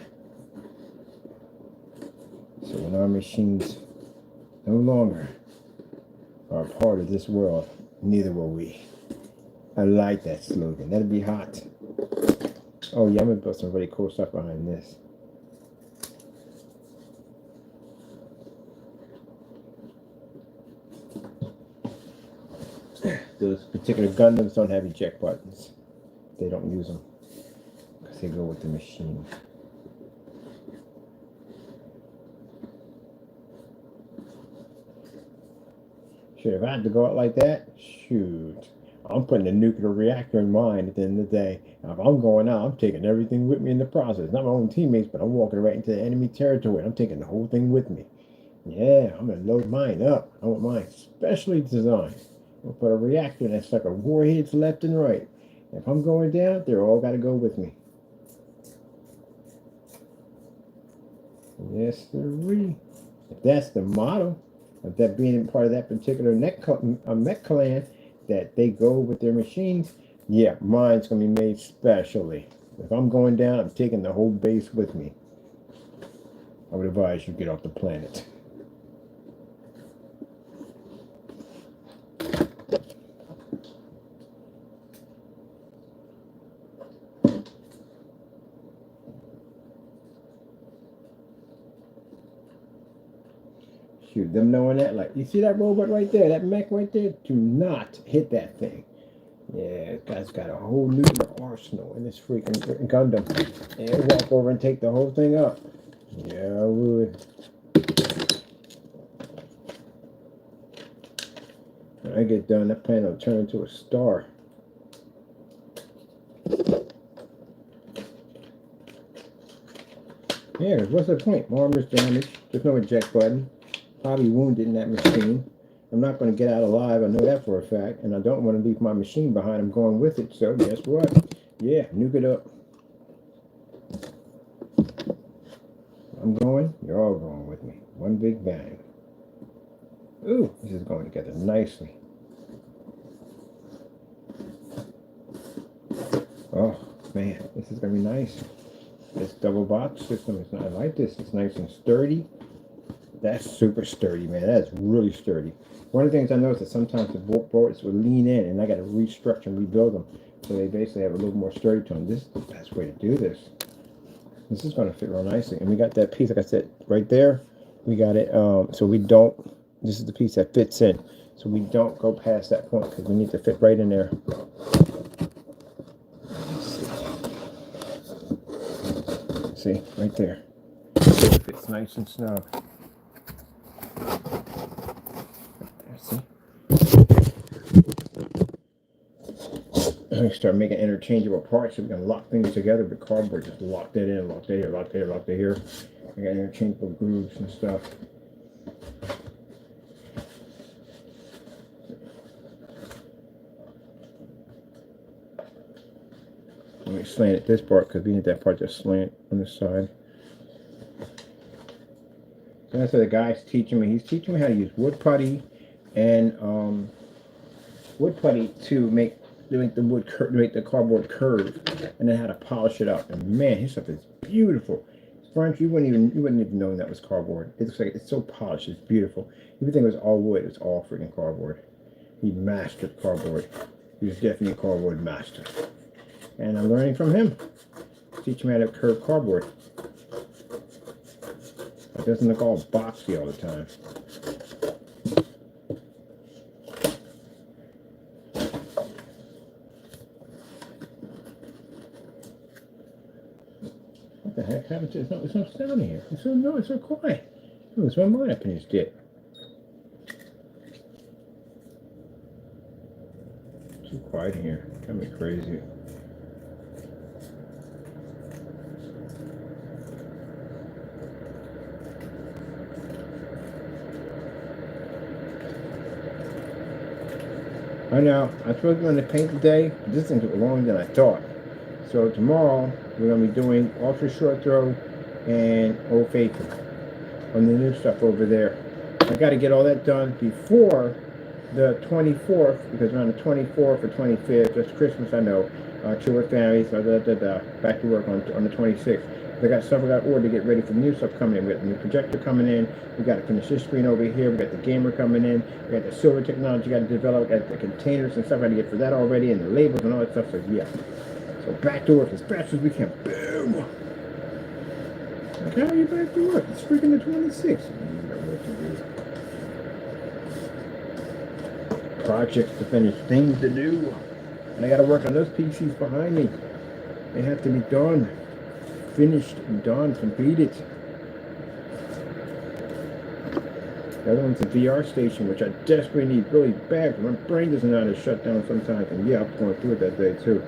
So when our machines no longer are a part of this world, neither will we. I like that slogan. That'd be hot. Oh yeah, I'm gonna put some really cool stuff behind this. Those particular Gundams don't have eject buttons. They don't use them because they go with the machine. Shoot, if I had to go out like that, shoot. I'm putting a nuclear reactor in mine at the end of the day. Now, if I'm going out, I'm taking everything with me in the process. Not my own teammates, but I'm walking right into the enemy territory. I'm taking the whole thing with me. Yeah, I'm going to load mine up. I want mine specially designed. I'll put a reactor that's like a warheads left and right. If I'm going down, they're all got to go with me. Yes, sirree. If that's the motto of that being part of that particular mech clan, that they go with their machines, yeah, mine's going to be made specially. If I'm going down, I'm taking the whole base with me. I would advise you get off the planet. Shoot, them knowing that, like, you see that robot right there, that mech right there? Do not hit that thing. Yeah, this guy's got a whole nuclear arsenal in this freaking Gundam. And walk over and take the whole thing up. Yeah, I would. When I get done, that planet will turn into a star. Yeah, what's the point? My armor's damaged. There's no eject button. Probably wounded in that machine. I'm not going to get out alive. I know that for a fact. And I don't want to leave my machine behind. I'm going with it. So guess what? Yeah, nuke it up. I'm going. You're all going with me. One big bang. Ooh, this is going together nicely. Oh, man. This is going to be nice. This double box system is not, I like this. It's nice and sturdy. That's super sturdy, man. That's really sturdy. One of the things I noticed is sometimes the boards will lean in, and I got to restructure and rebuild them. So they basically have a little more sturdy to them. This is the best way to do this. This is going to fit real nicely. And we got that piece, like I said, right there. We got it, so we don't, this is the piece that fits in. So we don't go past that point because we need to fit right in there. See, right there. It fits nice and snug. See? We start making interchangeable parts so we can lock things together with cardboard. Just lock that in, lock that here, lock that here, lock that here. We got interchangeable grooves and stuff. Let me slant at this part because we need that part to slant on the side. So that's what the guy's teaching me. He's teaching me how to use wood putty and to make make the cardboard curve, and then how to polish it up. And man, his stuff is beautiful. Front, you wouldn't even know that was cardboard. It looks like it's so polished. It's beautiful. You would think it was all wood. It's all freaking cardboard. He mastered cardboard. He was definitely a cardboard master. And I'm learning from him. Teach me how to curve cardboard. It doesn't look all boxy all the time. What the heck happened to there's no sound here. It's so quiet. Oh, it's my mind up in his dip. Too quiet in here. Got me crazy. I know, I'm supposed to be on the paint today, but this thing took longer than I thought. So tomorrow, we're going to be doing ultra short throw and Old Faithful on the new stuff over there. I got to get all that done before the 24th, because we're on the 24th or 25th, that's Christmas, I know, chill with families, back to work on the 26th. I got stuff I got ordered to get ready for the new stuff coming in. We got the new projector coming in. We got to finish this screen over here. We got the gamer coming in. We got the silver technology got to develop. We got the containers and stuff I got to get for that already, and the labels and all that stuff. So yeah. So back to work as fast as we can. Boom. Like, how are you back to work? It's freaking the 26th. You got work to do. Projects to finish, things to do, and I got to work on those PCs behind me. They have to be done. Finished and done, completed. The other one's a VR station, which I desperately need really bad. My brain doesn't know how to shut down sometimes. And yeah, I'm going through it that day too.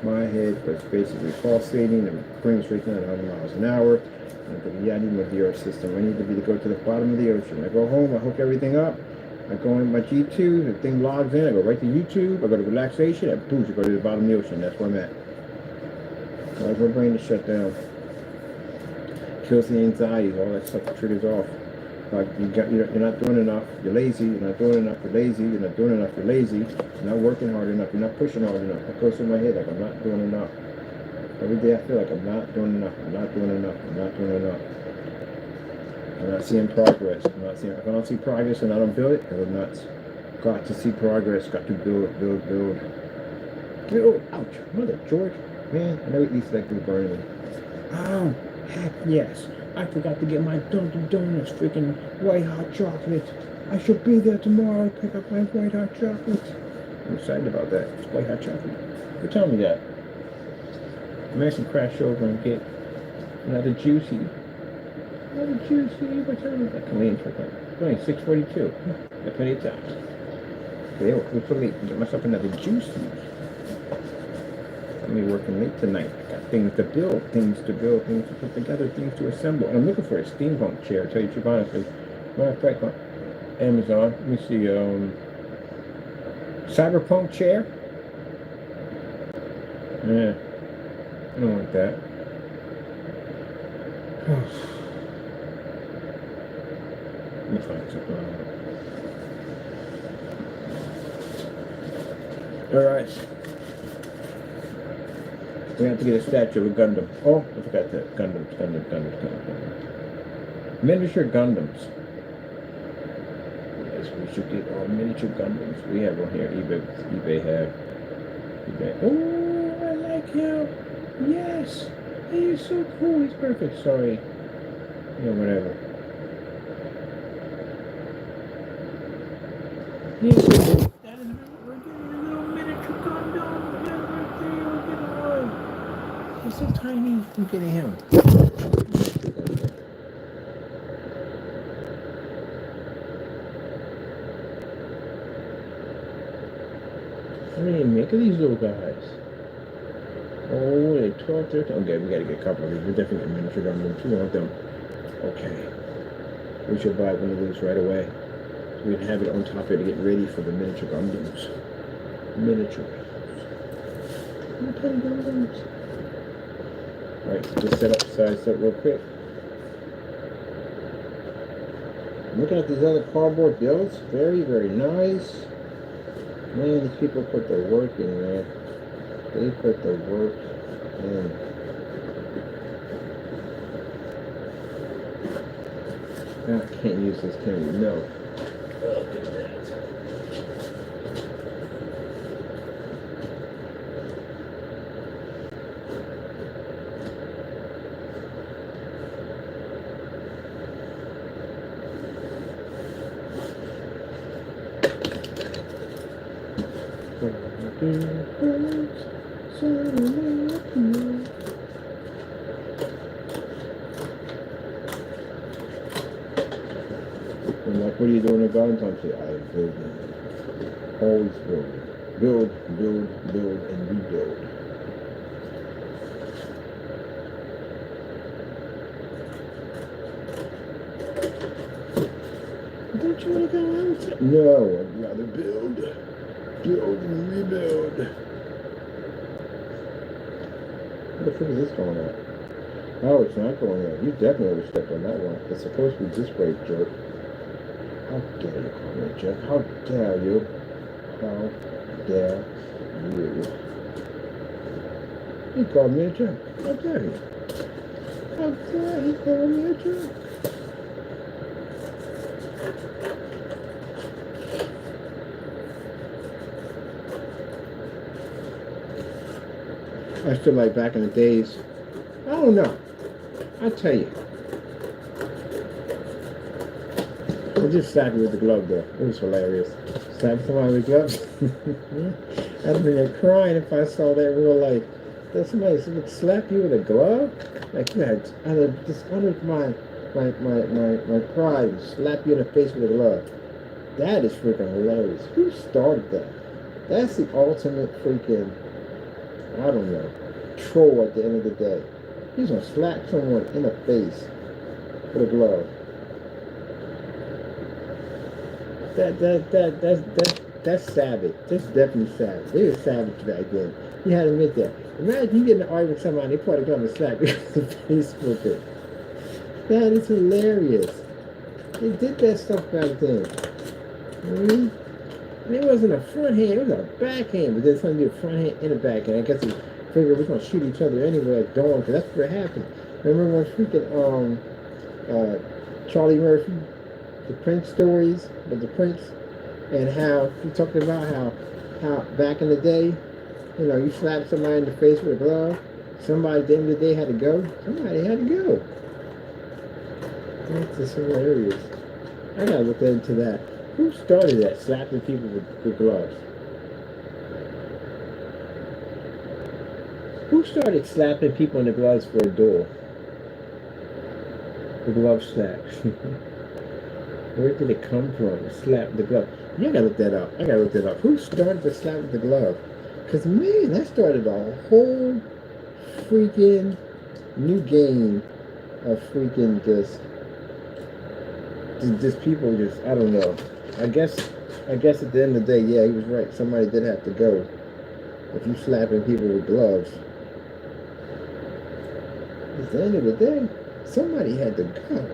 My head was basically pulsating and brain was racing at 100 miles an hour. And I thought, yeah, I need my VR system. I need to go to the bottom of the ocean. I go home, I hook everything up. I go in my G2, the thing logs in. I go right to YouTube. I go to relaxation, and boom, I go to the bottom of the ocean. That's where I'm at. Cause my brain is shut down. Kills the anxiety, all that stuff triggers off. Like you're not doing enough, you're lazy, you're not doing enough, you're lazy, you're not doing enough, you're lazy, you're not working hard enough, you're not pushing hard enough. It goes through my head like I'm not doing enough. Every day I feel like I'm not doing enough, I'm not doing enough, I'm not doing enough. I'm not seeing progress. If I don't see progress and I don't build it, I go nuts. Got to see progress, got to build. Build. Ouch, mother George. Man, I know it least like to burn me. Oh, heck yes. I forgot to get my Dunkin' Donuts freaking white hot chocolate. I should be there tomorrow to pick up my white hot chocolate. I'm excited about that. It's white hot chocolate. Who told me that? I'm actually crash over and get another juicy. What time is that? Come in for that. It's only 6:42. Got plenty of time. They were too late to get myself another juicy. I'm gonna be working late tonight. I got things to build, things to put together, things to assemble. And I'm looking for a steampunk chair, to tell you the truth honestly. Matter of fact, on Amazon, let me see, cyberpunk chair. Yeah, I don't like that. Let me find something. Alright. We have to get a statue of a Gundam. Oh, I forgot that. Gundams. Miniature Gundams. Yes, we should get all miniature Gundams. We have one here. eBay have. Oh, I like him. Yes. He is so cool. He's perfect. Sorry. Yeah, whatever. He's so cool. We're getting a little miniature Gundam. Yeah, right there. We're getting one. He's so tiny. I'm getting him. How many make of these little guys? Oh, they 12, 13. Okay, we gotta get a couple of these. We're definitely getting miniature Gundams. We want them. Okay. We should buy one of those right away. We can have it on top here to get ready for the miniature Gundams. Miniature Gundams. Alright, just size up real quick. Looking at these other cardboard builds, very, very nice. Man, these people put the work in, man. They put the work in. I can't use this, can you? No. Oh, look at that. And like, what are you doing in Valentine's Day? I am building. Always building. Build, build, build, and rebuild. Don't you want to go outside? No, I'd rather build. Build and rebuild. What the fuck is this going on? Oh, it's not going on. You definitely overstepped on that one. It's supposed to be this way, jerk. How dare you call me a jerk? How dare you? How dare you? He called me a jerk. How dare you? How dare he call me a jerk? I feel like back in the days, I don't know. I tell you. I just slapped you with the glove though. It was hilarious. Slap somebody with gloves. I'd have been crying if I saw that in real life. That somebody would slap you with a glove? Like you had, I'd have dishonored my pride and slap you in the face with a glove. That is freaking hilarious. Who started that? That's the ultimate freaking, I don't know, troll at the end of the day. He's gonna slap someone in the face with a glove. That's savage. That's definitely savage. They were savage back then. You had to admit that. Imagine you get in an argument with somebody, they probably come and slap you in the face with it. That is hilarious. They did that stuff back then. And it wasn't a front hand, it was a backhand, but then somebody did a front hand and a backhand. I guess they figured we're gonna shoot each other anyway at dawn, because that's what happened. Remember when freaking Charlie Murphy, the Prince stories of the Prince, and how he talked about how back in the day, you know, you slap somebody in the face with a glove, somebody at the end of the day had to go. Somebody had to go. That's just hilarious. I gotta look into that. Who started that, slapping people with gloves? Who started slapping people in the gloves for a door? The glove slap. Where did it come from? Slap the glove. You gotta look that up. I gotta look that up. Who started the slap with the glove? Because, man, that started a whole freaking new game of freaking just people just, I don't know. I guess at the end of the day, yeah, he was right. Somebody did have to go. If you slapping people with gloves. At the end of the day, somebody had to go.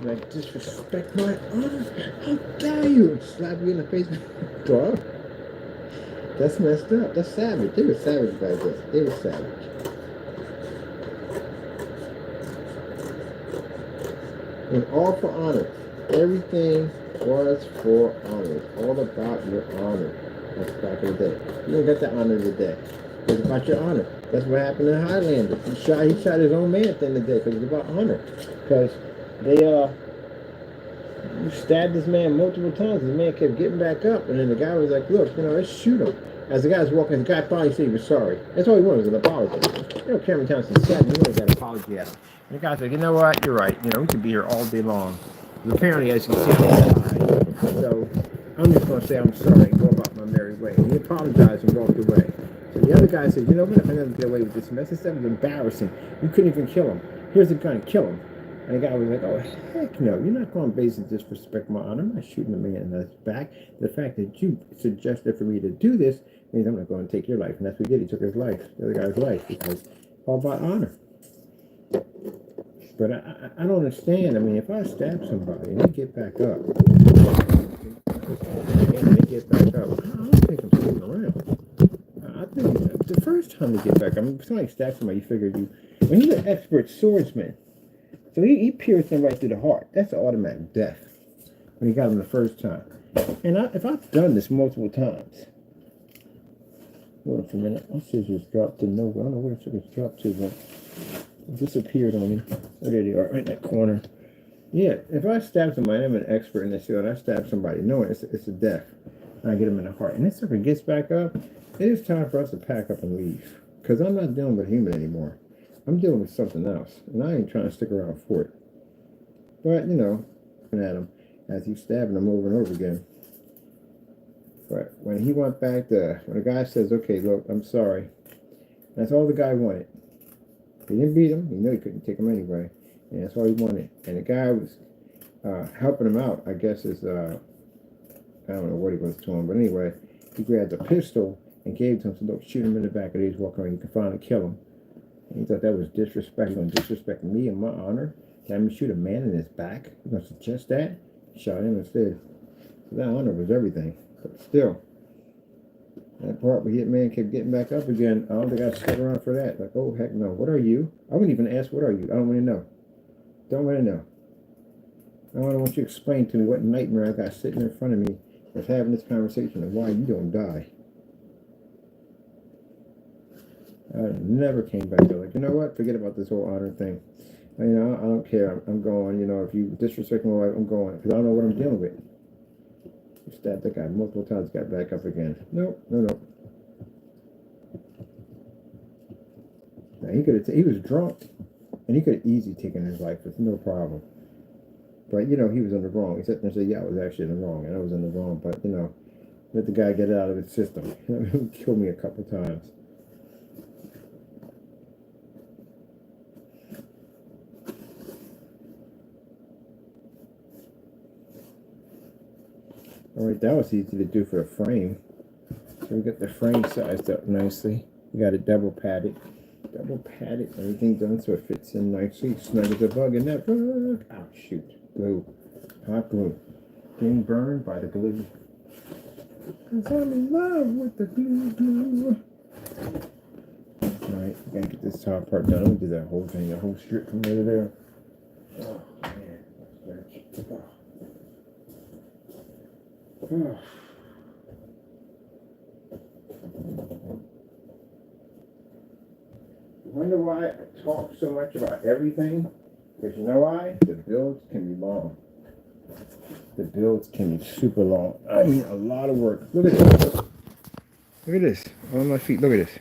Like, disrespect my honor. How dare you? Slap you in the face with a glove? That's messed up. That's savage. They were savage back then. They were savage. And all for honor. Everything was for honor. It's all about your honor. That's back in the day. You don't get the honor today. It's about your honor. That's what happened in Highlander. He shot his own man at the end of the day because it's about honor. Because they you stabbed this man multiple times. The man kept getting back up, and then the guy was like, "Look, you know, let's shoot him." As the guy was walking, the guy finally said he was sorry. That's all he wanted was an apology. You know, Cameron Johnson said he wanted that apology out. And the guy's like, "You know what? You're right. You know, we could be here all day long." And apparently, as you can see, I'm alive. So I'm just going to say I'm sorry and go about my merry way. And he apologized and walked away. So the other guy said, "You know what? I'm going to get away with this mess. This stuff is embarrassing. You couldn't even kill him. Here's a gun. Kill him." And the guy was like, "Oh, heck no. You're not going to basically disrespect my honor. I'm not shooting a man in the back. The fact that you suggested for me to do this means I'm not going to take your life. And that's what he did. He took his life, the other guy's life, because it's all about honor. But I don't understand. I mean, if I stab somebody and they get back up, and they get back up, I don't think I'm sticking around. I think the first time they get back, I mean, if somebody stabs somebody, you figure you, when he's an expert swordsman, so he pierced him right through the heart. That's an automatic death when he got him the first time. And if I've done this multiple times, hold on for a minute, my scissors dropped to nowhere. I don't know where the scissors dropped to, but it disappeared on me. Oh, there they are, right in that corner. Yeah, if I stab somebody, I'm an expert in this field. I stab somebody, knowing it's a death, and I get them in the heart. And this sucker gets back up, it is time for us to pack up and leave. Because I'm not dealing with a human anymore. I'm dealing with something else. And I ain't trying to stick around for it. But, you know, looking at him as he's stabbing him over and over again. But when he went back to, when the guy says, okay, look, I'm sorry. That's all the guy wanted. He didn't beat him. He knew he couldn't take him anyway. And that's all he wanted. And the guy was helping him out, I guess, is, I don't know what he was to him. But anyway, he grabbed a pistol and gave it to him. So don't shoot him in the back of the head. Walk around. You can finally kill him. And he thought that was disrespectful and disrespect me and my honor. Can I shoot a man in his back? You gonna suggest that? Shot him instead. So that honor was everything. But still, that part where Hitman kept getting back up again, I don't think I stuck around for that. Like, oh, heck no. What are you? I wouldn't even ask, what are you? I don't want to know. Don't want to know. I don't want you to explain to me what nightmare I got sitting in front of me that's having this conversation and why you don't die. I never came back to like, you know what? Forget about this whole honor thing. You know, I don't care. I'm going. You know, if you disrespect my wife, I'm going. Because I don't know what I'm dealing with. Stabbed that guy multiple times, got back up again. Nope, no. Now, he was drunk, and he could have easily taken his life with no problem. But, you know, he was in the wrong. He sat there and said, yeah, I was actually in the wrong, and I was in the wrong. But, you know, let the guy get it out of his system. He killed me a couple times. Alright, that was easy to do for the frame. So we got the frame sized up nicely. We got it double padded, everything done so it fits in nicely. Snug as a bug in that book. Oh shoot, glue, hot glue, getting burned by the glue. Cause I'm in love with the glue. Alright, we gotta get this top part done. I'm gonna do that whole thing, the whole strip from there to there. Oh man, that's very. Wonder why I talk so much about everything? Because you know why? The builds can be long. The builds can be super long. I mean, a lot of work. Look at this. Look at this. On my feet. Look at this.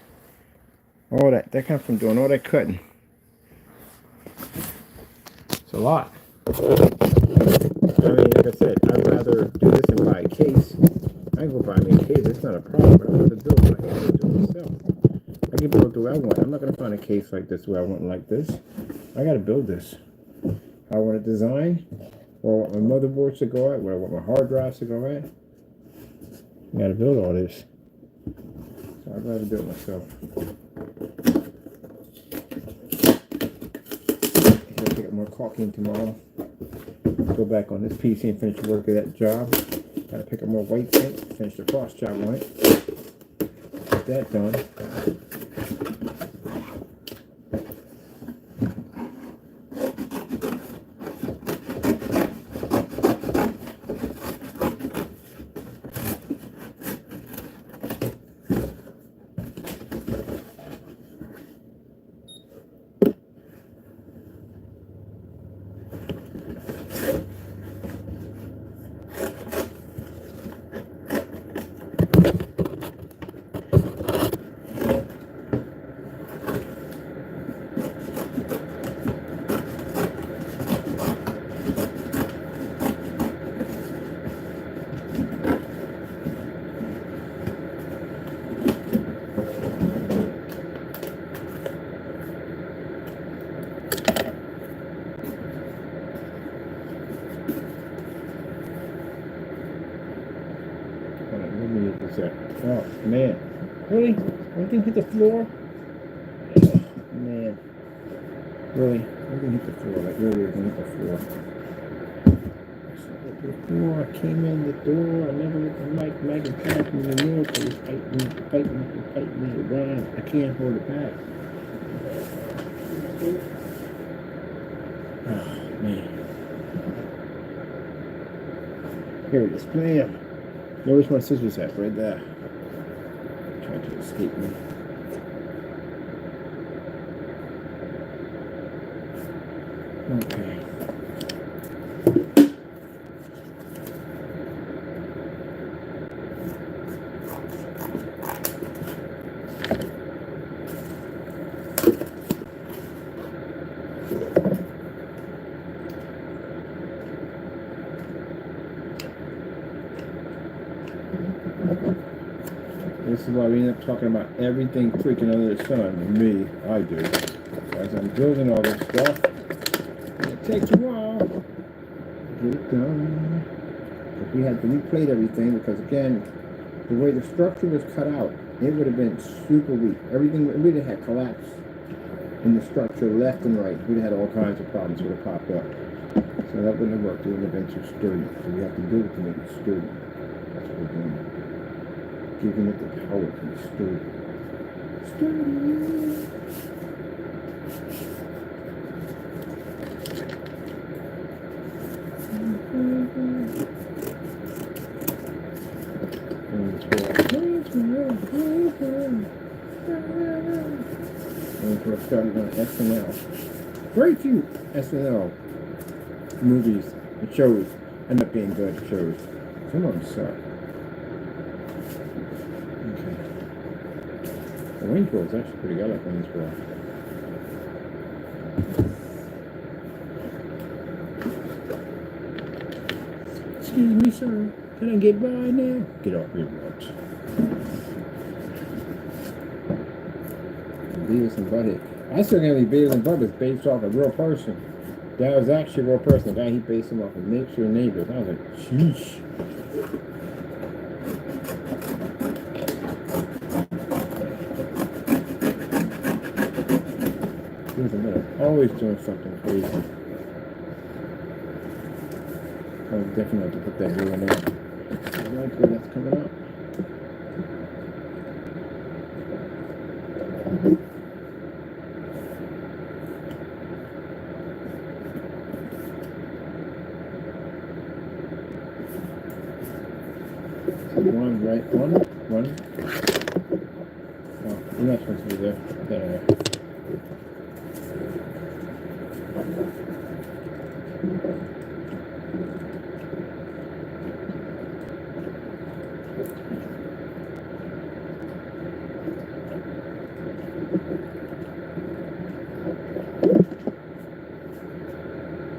All that. That comes from doing all that cutting. It's a lot. I mean, like I said, I'd rather do this than buy a case. I can go buy me a case. It's not a problem. I'd rather build my hand and do it myself. I can build the way I want. I'm not going to find a case like this where I want like this. I got to build this. I want it designed. Or my motherboard should go at. Where I want my hard drive to go at. I got to build all this. So I'd rather do it myself. I'm going to pick up more caulking tomorrow. Go back on this PC and finish the work of that job. Gotta pick up more white paint, finish the frost job on it. Get that done. Oh man, Really? Everything hit the floor? Oh, man. Really? Everything hit the floor. Like really everything hit the floor. Before I came in the door, I never let the mic Maggie pass me the milk. They was fighting me around. I can't hold it back. Oh, man. Here it is. Bam. Where's my scissors at? Right there. Trying to escape me. Okay. This is why we end up talking about everything freaking under the sun. Me, I do. As I'm building all this stuff, it takes a while to get it done. But we had to replate everything because, again, the way the structure was cut out, it would have been super weak. Everything would have had collapse in the structure left and right. We'd have had all kinds of problems would have popped up. So that wouldn't have worked. It wouldn't have been too sturdy. So we have to do it to make it sturdy. That's what we're doing. Giving it the power to be sturdy. Sturdy. And we're starting on SNL. Very few SNL movies and shows end up being good shows. Some of them suck. Okay. The Wayne's World is actually pretty good. I like Wayne's World. Excuse me, sir. Can I get by now? Get off your watch. Beavis and Butthead. I still got any Beavis and Butthead based off a real person. That was actually a real person. The guy he based him off of next door neighbors. I was like, sheesh. Always doing something crazy. I would definitely have to put that blue in there. I like where that's coming up. One, right? One. Oh, you're not supposed to be there. There.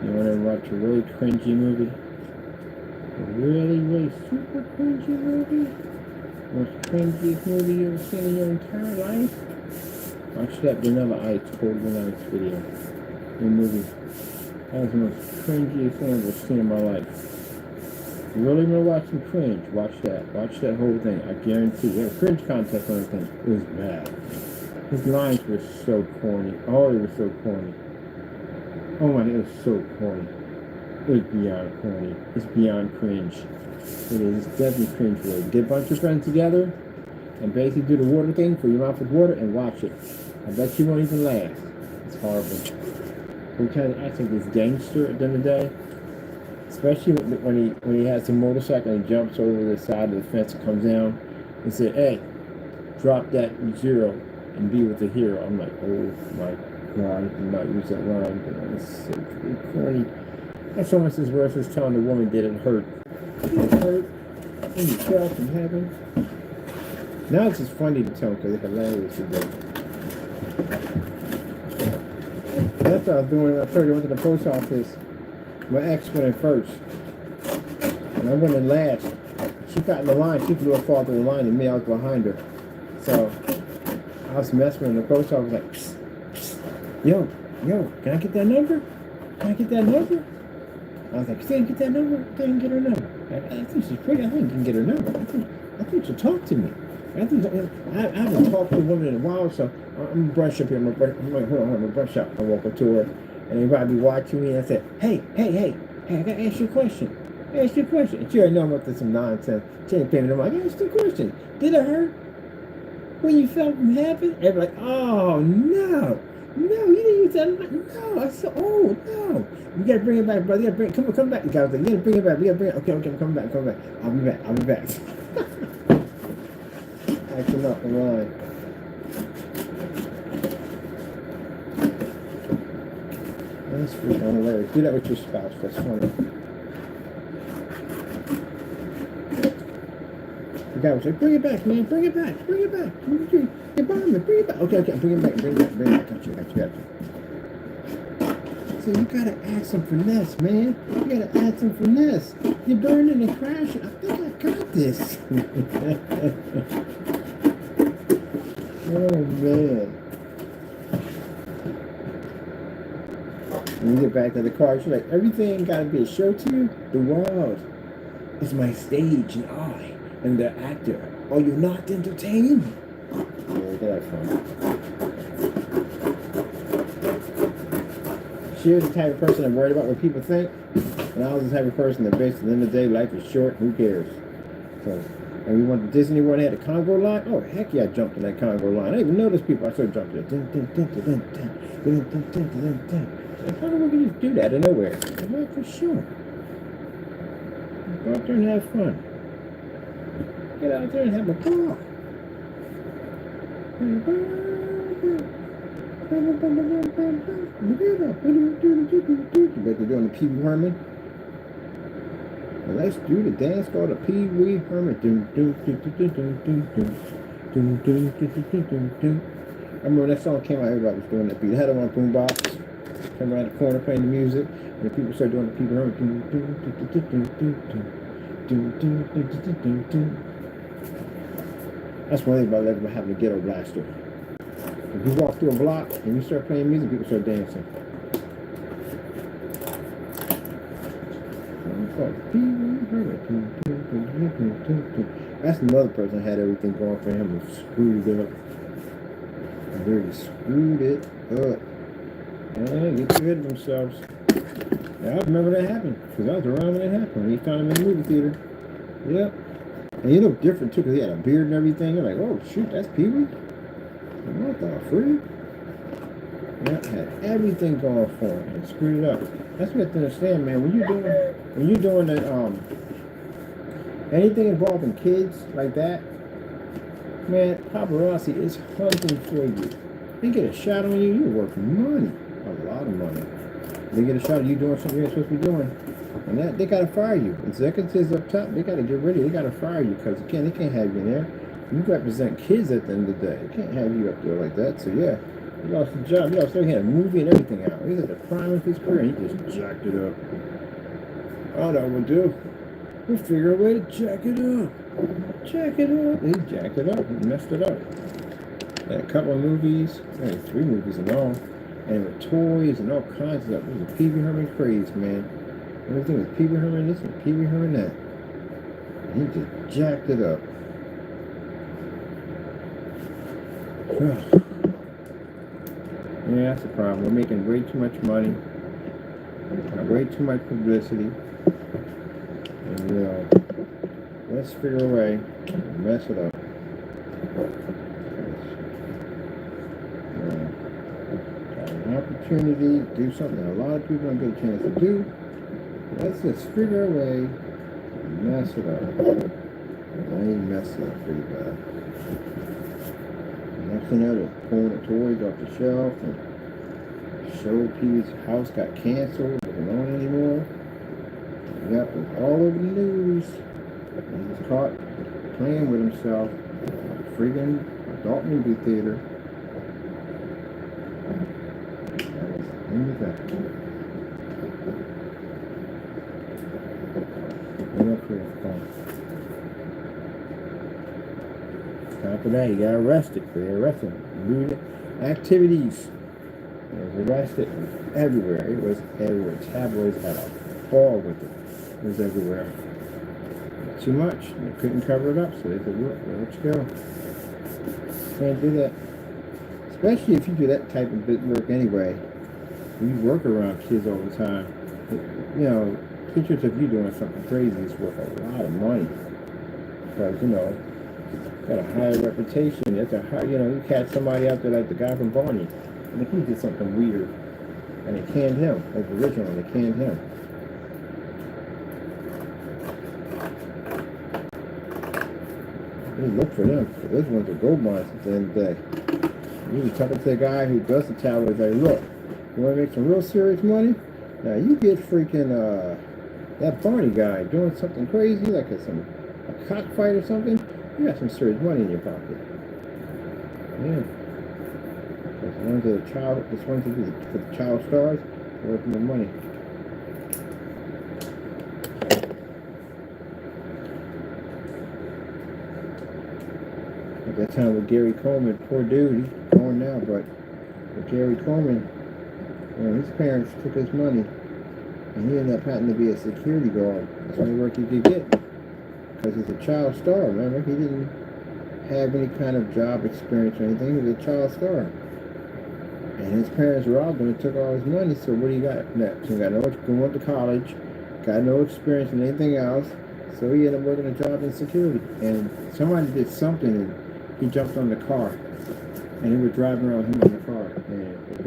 You want to watch a really cringy movie? A really super cringy movie? Most cringiest movie you've ever seen in your entire life? Watch that Vanilla Ice Cold Vanilla Ice video. New movie. That was the most cringiest thing I've ever seen in my life. You really want to watch some cringe? Watch that. Watch that whole thing. I guarantee. There was a cringe contest on the thing. It was bad. His lines were so corny. Oh, it was so corny. Oh my, it was so corny. It was beyond corny. It's beyond cringe. It is definitely cringe related. Get a bunch of friends together and basically do the water thing, fill your mouth with water and watch it. I bet you won't even laugh. It's horrible. We're trying to act like this gangster at the end of the day. Especially when he has a motorcycle and he jumps over the side of the fence and comes down and said, hey, drop that zero and be with the hero. I'm like, oh my God, I did not use that line. It's so corny. That's almost as worse as telling the woman that it hurt. It hurt and you fell from heaven. Now it's just funny to tell because it's hilarious to do. That's what I was doing. I told you I went to the post office. My ex went in first. And I went in last. She got in the line. She flew up farther in the line than me. I was behind her. So I was messing with her. The post office was like, psst, psst. Yo, can I get that number? Can I get that number? I was like, say, get that number? I can get her number. I think she's pretty. I think you can get her number. I think she'll talk to me. I haven't talked to a woman in a while, so I'm gonna brush up here. I'm like, hold on, I'm gonna brush up. I walk up to her, and everybody be watching me, and I said, hey, I gotta ask you a question. Ask you a question. And she already know I'm up to some nonsense. She ain't paying me no money. I asked you a question. Did it hurt when you felt from heaven? Everybody like, oh no, you didn't use that. No, I said, oh no. You gotta bring it back, brother. You gotta come back. You gotta bring it back. We gotta bring it. Okay, I'm coming back. I'll be back. Acting up the line. That's freaking hilarious. Do that with your spouse. That's funny. The guy was like, bring it back, man. Bring it back. You're bombing me. Bring it back. Okay, bring it back. Got you. So you gotta add some finesse, man. You're burning and crashing. I think I got this. Oh, man. When you get back to the car, she's like, everything got to be a show to you? The world is my stage and I am the actor. Are you not entertained? Yeah, that's fun. She was the type of person I'm worried about what people think. And I was the type of person that basically, at the end of the day, life is short. Who cares? So... And we went to Disney World and had a Congo line. Oh, heck yeah, I jumped in that Congo line. I didn't even know those people. I started jumping it. Like, how the fuck can you do that out of nowhere? I'm like, for sure. Go out there and have fun. Get out there and have a ball. Like they're doing the Pee Wee Herman. Let's do the dance called the Pee Wee Herman. I remember that song came out, everybody was doing that beat. They had it on a boombox. Came around the corner playing the music, and the people started doing the Pee Wee Herman. That's one thing about having a ghetto blaster. If you walk through a block and you start playing music, people start dancing. That's another person that had everything going for him and screwed it up. And really screwed it up. And get rid of themselves. Yeah, I remember that happened. Because I was around when it happened. He found him in the movie theater. Yep. And he looked different too because he had a beard and everything. You're like, oh shoot, that's Pee Wee? What the freak? Yeah, had everything going for him and screwed it up. That's what you have to understand, man. When you're doing that, anything involving kids like that, man, paparazzi is hunting for you. They get a shot on you, you're worth money, a lot of money. They get a shot of you doing something you're supposed to be doing, and that they gotta fire you. Executives up top, they gotta get rid of you. They gotta fire you because again, they can't have you in there. You represent kids at the end of the day. They can't have you up there like that. So yeah. He lost his job. He also had a movie and everything out. He was at the prime of his career and he just jacked it up. All that would do. We'll figure a way to jack it up. He jacked it up. He messed it up. Had a couple of movies. Had 3 movies in all. And with toys and all kinds of stuff. It was a Pee Wee Herman craze, man. Everything was Pee Wee Herman this and Pee Wee Herman that. And he just jacked it up. Yeah, that's the problem. We're making way too much money, way too much publicity, and let's figure a way to mess it up. Got an opportunity to do something that a lot of people don't get a chance to do. Let's just figure a way to mess it up. I ain't messing up pretty bad. Next thing you know, they're pulling the toys off the shelf and Show P's house got canceled, wasn't on anymore. Yep, it was all over the news. He was caught playing with himself at a freaking adult movie theater. That was the end of that. After that, he got arrested. They arrested him. Lewd activities. He was arrested everywhere. It was everywhere. Tabloids had a ball with it. It was everywhere. Too much. They couldn't cover it up, so they said, "Look, let you go." Can't do that. Especially if you do that type of bit work anyway. You work around kids all the time. You know, pictures of you doing something crazy is worth a lot of money. Because, you know, got a higher reputation. It's a high, you know, you catch somebody out there like the guy from Barney. And if he did something weird, and they canned him, like the original, they canned him. You look for them. Those ones are gold mines at the end of the day. You be talking to the guy who does the tabloids, like, look, you want to make some real serious money? Now you get freaking that Barney guy doing something crazy, like a cockfight or something. You got some serious money in your pocket. Yeah. Because ones that are child, this ones that do for the child stars, they're worth more money. At that time with Gary Coleman, poor dude, he's gone now, but with Gary Coleman, you know, his parents took his money, and he ended up having to be a security guard. That's the only work he could get, because he's a child star, remember? He didn't have any kind of job experience or anything. He was a child star. And his parents robbed him and took all his money, so what do you got next? He got no, went to college, got no experience in anything else, so he ended up working a job in security. And somebody did something, and he jumped on the car, and he was driving around him in the car, and it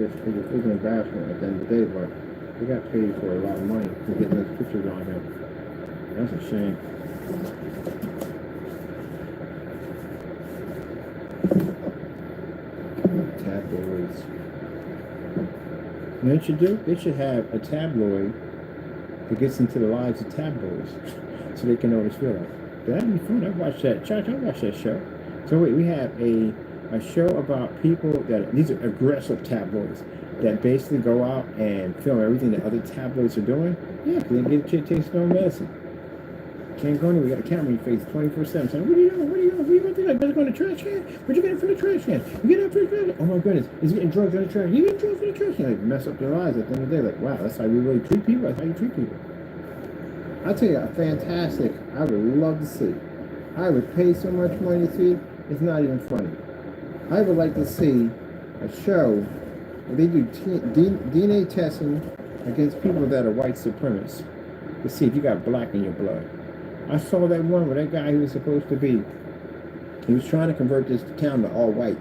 was an embarrassment at the end of the day, but he got paid for a lot of money for getting those pictures on him. That's a shame. Tabloids. You know what you do? They should have a tabloid that gets into the lives of tabloids, so they can always feel like that'd be fun. I watched that. Church, I watched that show. So wait, we have a show about people that, these are aggressive tabloids that basically go out and film everything that other tabloids are doing. Yeah, because they get a kid takes no medicine. Can't go anywhere. We got a camera in your face 24/7 saying, what are you doing? What are you doing? What are you going to do? I better go in the trash can? Where'd you get it from the trash can? You get it from the trash can? Oh my goodness. He's getting drugs in the trash can. You get drugs in the trash can. Like, mess up their lives at the end of the day. Like, wow, that's how you really treat people? That's how you treat people. I'll tell you, a fantastic, I would love to see. I would pay so much money to see it, it's not even funny. I would like to see a show where they do DNA testing against people that are white supremacists to see if you got black in your blood. I saw that one where that guy who was supposed to be, he was trying to convert this town to all white,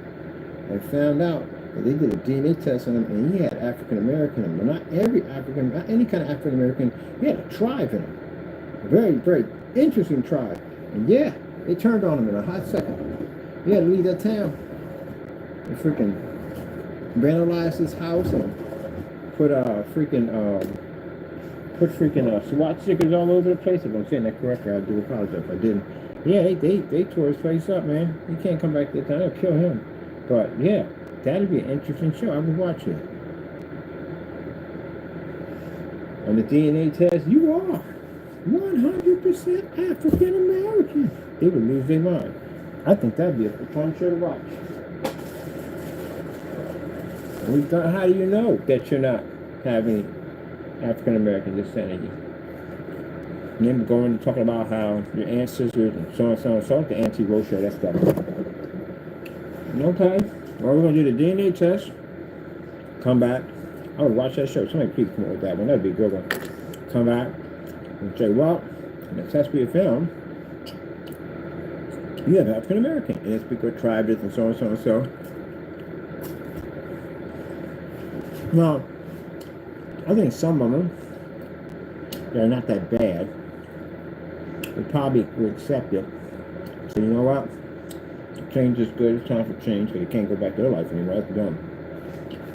and found out that they did a DNA test on him, and he had African American in him. But not every African, not any kind of African American. He had a tribe in him, a very, very interesting tribe. And yeah, they turned on him in a hot second. He had to leave that town. They freaking vandalized his house and put SWAT stickers all over the place. If I'm saying that correctly, I do apologize if I didn't. Yeah, they tore his place up, man. He can't come back to the town. They'll kill him. But yeah, that'd be an interesting show. I would watch it. On the DNA test, you are 100% African American. They would lose their mind. I think that'd be a fun show to watch. How do you know that you're not having African American descent in you? And then going and talking about how your ancestors and so on and so on. So the anti-Roe show, that's stuff. Okay, well, we're going to do the DNA test. Come back. I would watch that show. Somebody please come up with that one. That'd be a good one. Come back and say, well, in the test we have found, you have African American. And it's because tribe is and so on and so and so. Now, I think some of them, they're not that bad. They probably will accept it. So you know what? Change is good. It's time for change because they can't go back to their life anymore. That's done.